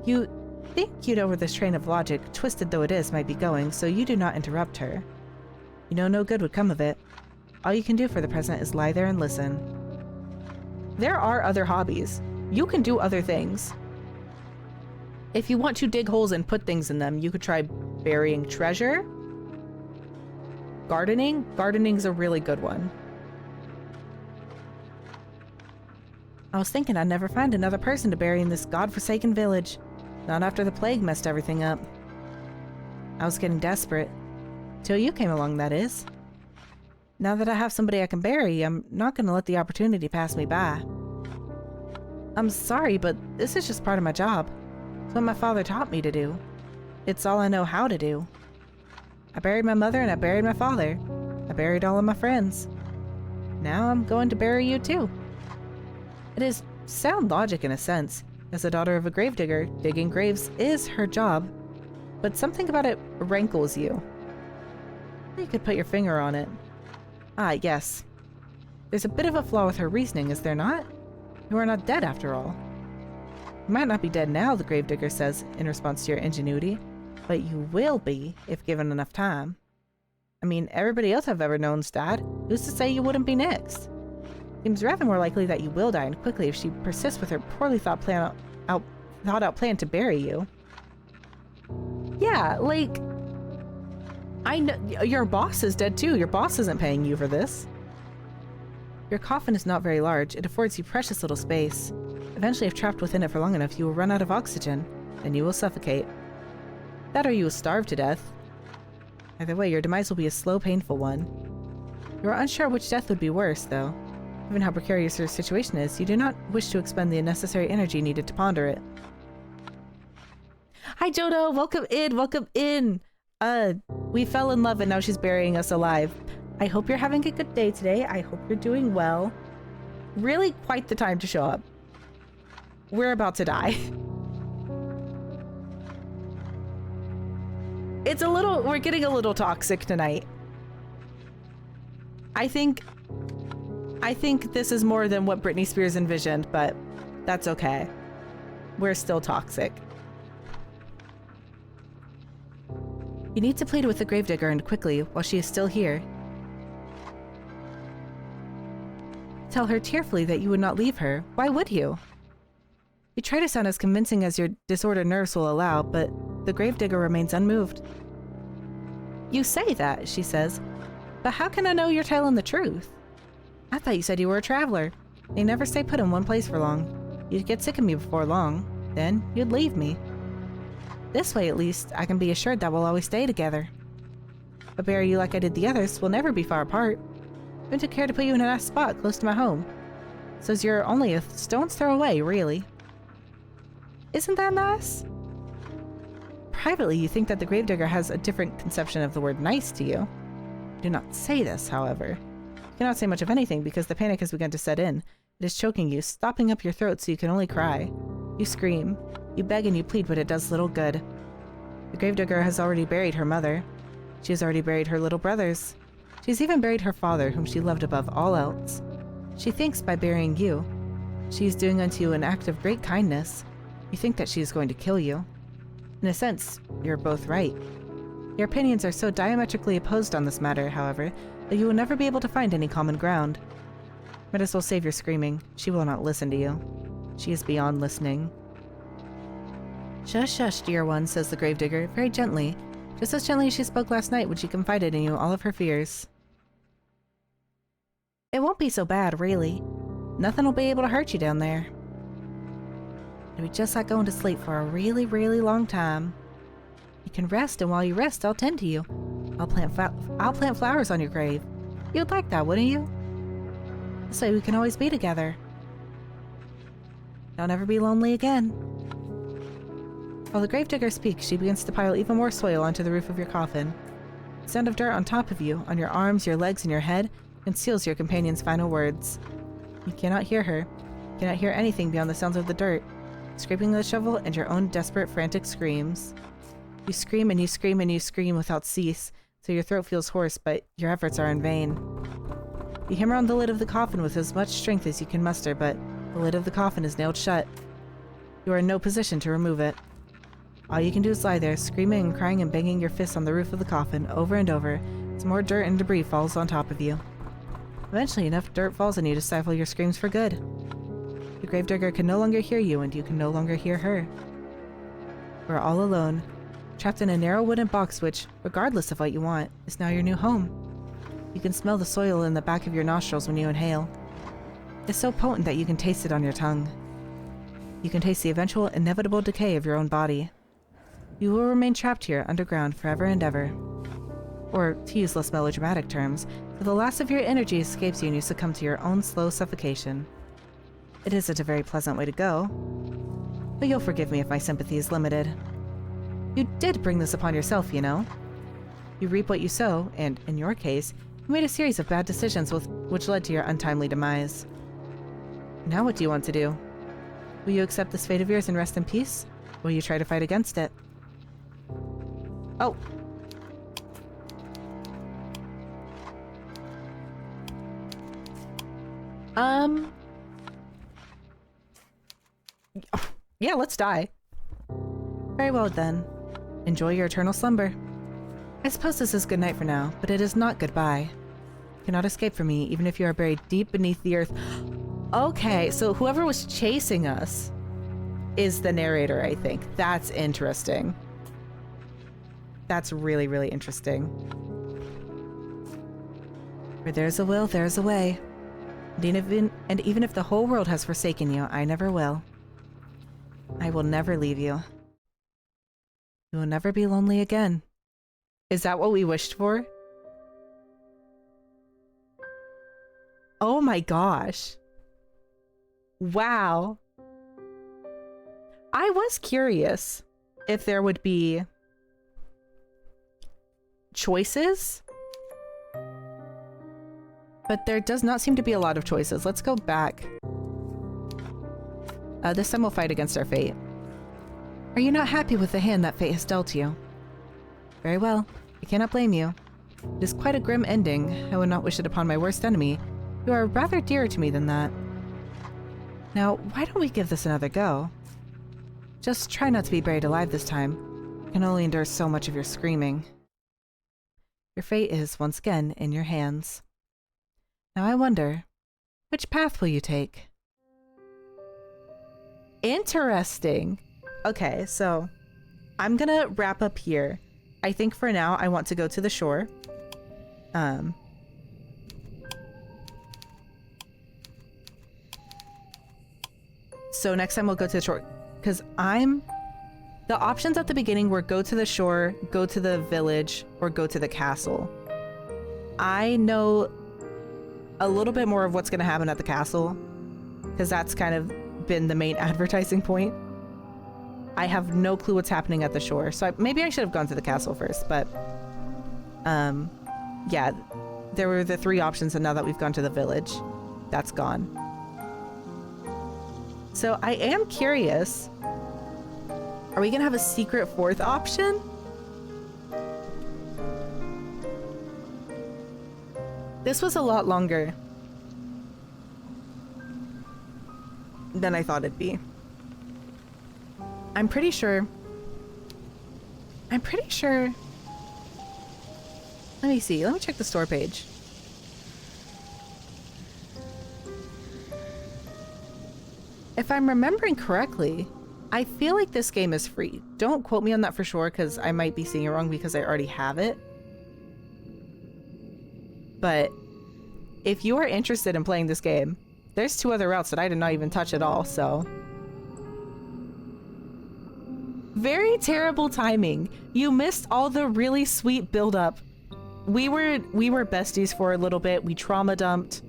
You think you know where this train of logic, twisted though it is, might be going, so you do not interrupt her. You know no good would come of it. All you can do for the present is lie there and listen. There are other hobbies. You can do other things. If you want to dig holes and put things in them, you could try burying treasure. Gardening? Gardening's a really good one. I was thinking I'd never find another person to bury in this godforsaken village. Not after the plague messed everything up. I was getting desperate. Till you came along, that is. Now that I have somebody I can bury, I'm not going to let the opportunity pass me by. I'm sorry, but this is just part of my job. It's what my father taught me to do. It's all I know how to do. I buried my mother and I buried my father. I buried all of my friends. Now I'm going to bury you too. It is sound logic in a sense. As the daughter of a gravedigger, digging graves is her job. But something about it rankles you. You could put your finger on it. Ah, yes. There's a bit of a flaw with her reasoning, is there not? You are not dead after all. You might not be dead now, the gravedigger says in response to your ingenuity, but you will be if given enough time. I mean, everybody else I've ever known's died. Who's to say you wouldn't be next? Seems rather more likely that you will die, and quickly, if she persists with her poorly thought out plan to bury you. Yeah, like, I know your boss is dead too. Your boss isn't paying you for this. Your coffin is not very large. It affords you precious little space. Eventually, if trapped within it for long enough, you will run out of oxygen, and you will suffocate. That or you will starve to death. Either way, your demise will be a slow, painful one. You are unsure which death would be worse, though. Given how precarious your situation is, you do not wish to expend the unnecessary energy needed to ponder it. Hi, Jodo! Welcome in! Welcome in! We fell in love and now she's burying us alive. I hope you're having a good day today. I hope you're doing well. Really quite the time to show up. We're about to die. We're getting a little toxic tonight. I think this is more than what Britney Spears envisioned, but that's okay. We're still toxic. You need to plead with the gravedigger and quickly while she is still here. Tell her tearfully that you would not leave her. Why would you? You try to sound as convincing as your disordered nerves will allow, but the gravedigger remains unmoved. You say that, she says, but how can I know you're telling the truth? I thought you said you were a traveler. You never stay put in one place for long. You'd get sick of me before long. Then you'd leave me. This way, at least, I can be assured that we'll always stay together. But bury you like I did the others, we'll never be far apart. I took care to put you in a nice spot close to my home. Says you're only a stone's throw away, really. Isn't that nice? Privately, you think that the gravedigger has a different conception of the word nice to you. Do not say this, however. You cannot say much of anything because the panic has begun to set in. It is choking you, stopping up your throat so you can only cry. You scream. You beg and you plead, but it does little good. The gravedigger has already buried her mother. She has already buried her little brothers. She has even buried her father, whom she loved above all else. She thinks by burying you, she is doing unto you an act of great kindness. You think that she is going to kill you. In a sense, you're both right. Your opinions are so diametrically opposed on this matter, however, that you will never be able to find any common ground. Might as well save your screaming. She will not listen to you. She is beyond listening. Shush, shush, dear one, says the gravedigger, very gently, just as gently as she spoke last night when she confided in you all of her fears. It won't be so bad, really. Nothing will be able to hurt you down there. It'll be just like going to sleep for a really, really long time. You can rest, and while you rest, I'll tend to you. I'll plant flowers on your grave. You'd like that, wouldn't you? This way we can always be together. You'll never be lonely again. While the gravedigger speaks, she begins to pile even more soil onto the roof of your coffin. The sound of dirt on top of you, on your arms, your legs, and your head, conceals your companion's final words. You cannot hear her. You cannot hear anything beyond the sounds of the dirt, scraping the shovel, and your own desperate, frantic screams. You scream and you scream and you scream without cease, so your throat feels hoarse, but your efforts are in vain. You hammer on the lid of the coffin with as much strength as you can muster, but the lid of the coffin is nailed shut. You are in no position to remove it. All you can do is lie there, screaming and crying and banging your fists on the roof of the coffin over and over, as more dirt and debris falls on top of you. Eventually, enough dirt falls on you to stifle your screams for good. The gravedigger can no longer hear you, and you can no longer hear her. You are all alone, trapped in a narrow wooden box which, regardless of what you want, is now your new home. You can smell the soil in the back of your nostrils when you inhale. It's so potent that you can taste it on your tongue. You can taste the eventual, inevitable decay of your own body. You will remain trapped here underground forever and ever. Or, to use less melodramatic terms, till the last of your energy escapes you and you succumb to your own slow suffocation. It isn't a very pleasant way to go, but you'll forgive me if my sympathy is limited. You did bring this upon yourself, you know. You reap what you sow, and, in your case, you made a series of bad decisions which led to your untimely demise. Now what do you want to do? Will you accept this fate of yours and rest in peace? Or will you try to fight against it? Oh. Yeah, let's die. Very well then. Enjoy your eternal slumber. I suppose this is good night for now, but it is not goodbye. You cannot escape from me, even if you are buried deep beneath the earth. Okay, so whoever was chasing us is the narrator, I think. That's interesting. That's really, really interesting. Where there's a will, there's a way. And even if the whole world has forsaken you, I never will. I will never leave you. You will never be lonely again. Is that what we wished for? Oh my gosh. Wow. I was curious if there would be choices. But there does not seem to be a lot of choices. Let's go back. This time we'll fight against our fate. Are you not happy with the hand that fate has dealt you? Very well. I cannot blame you. It is quite a grim ending. I would not wish it upon my worst enemy. You are rather dearer to me than that. Now, why don't we give this another go? Just try not to be buried alive this time. I can only endure so much of your screaming. Your fate is, once again, in your hands. Now I wonder, which path will you take? Interesting. Okay, so I'm gonna wrap up here. I think for now I want to go to the shore. So next time we'll go to the shore, because the options at the beginning were go to the shore, go to the village, or go to the castle. I know a little bit more of what's going to happen at the castle, because that's kind of been the main advertising point. I have no clue what's happening at the shore, so maybe I should have gone to the castle first, but yeah, there were the 3 options, and now that we've gone to the village, that's gone. So I am curious, are we gonna have a secret 4th option? This was a lot longer than I thought it'd be. I'm pretty sure. Let me see. Let me check the store page. If I'm remembering correctly, I feel like this game is free. Don't quote me on that for sure, because I might be seeing it wrong because I already have it. But if you are interested in playing this game, there's 2 other routes that I did not even touch at all, so. Very terrible timing. You missed all the really sweet build-up. We were besties for a little bit. We trauma dumped.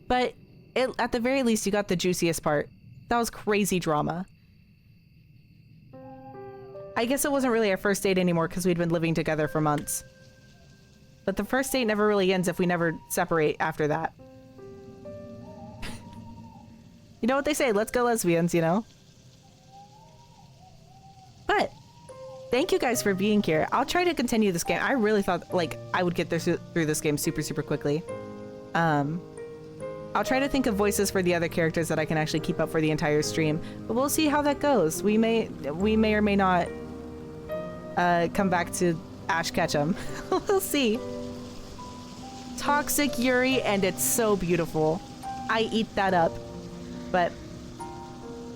But at the very least, you got the juiciest part. That was crazy drama. I guess it wasn't really our first date anymore because we'd been living together for months. But the first date never really ends if we never separate after that. You know what they say, let's go lesbians, you know? But thank you guys for being here. I'll try to continue this game. I really thought like I would get through this game super quickly. I'll try to think of voices for the other characters that I can actually keep up for the entire stream, but we'll see how that goes. We may or may not come back to Ash Ketchum. We'll see. Toxic Yuri, and it's so beautiful. I eat that up. But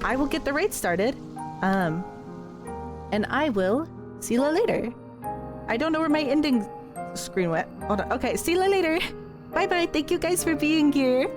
I will get the raid started. And I will see you later. I don't know where my ending screen went. Hold on. Okay, see you later. Bye bye. Thank you guys for being here.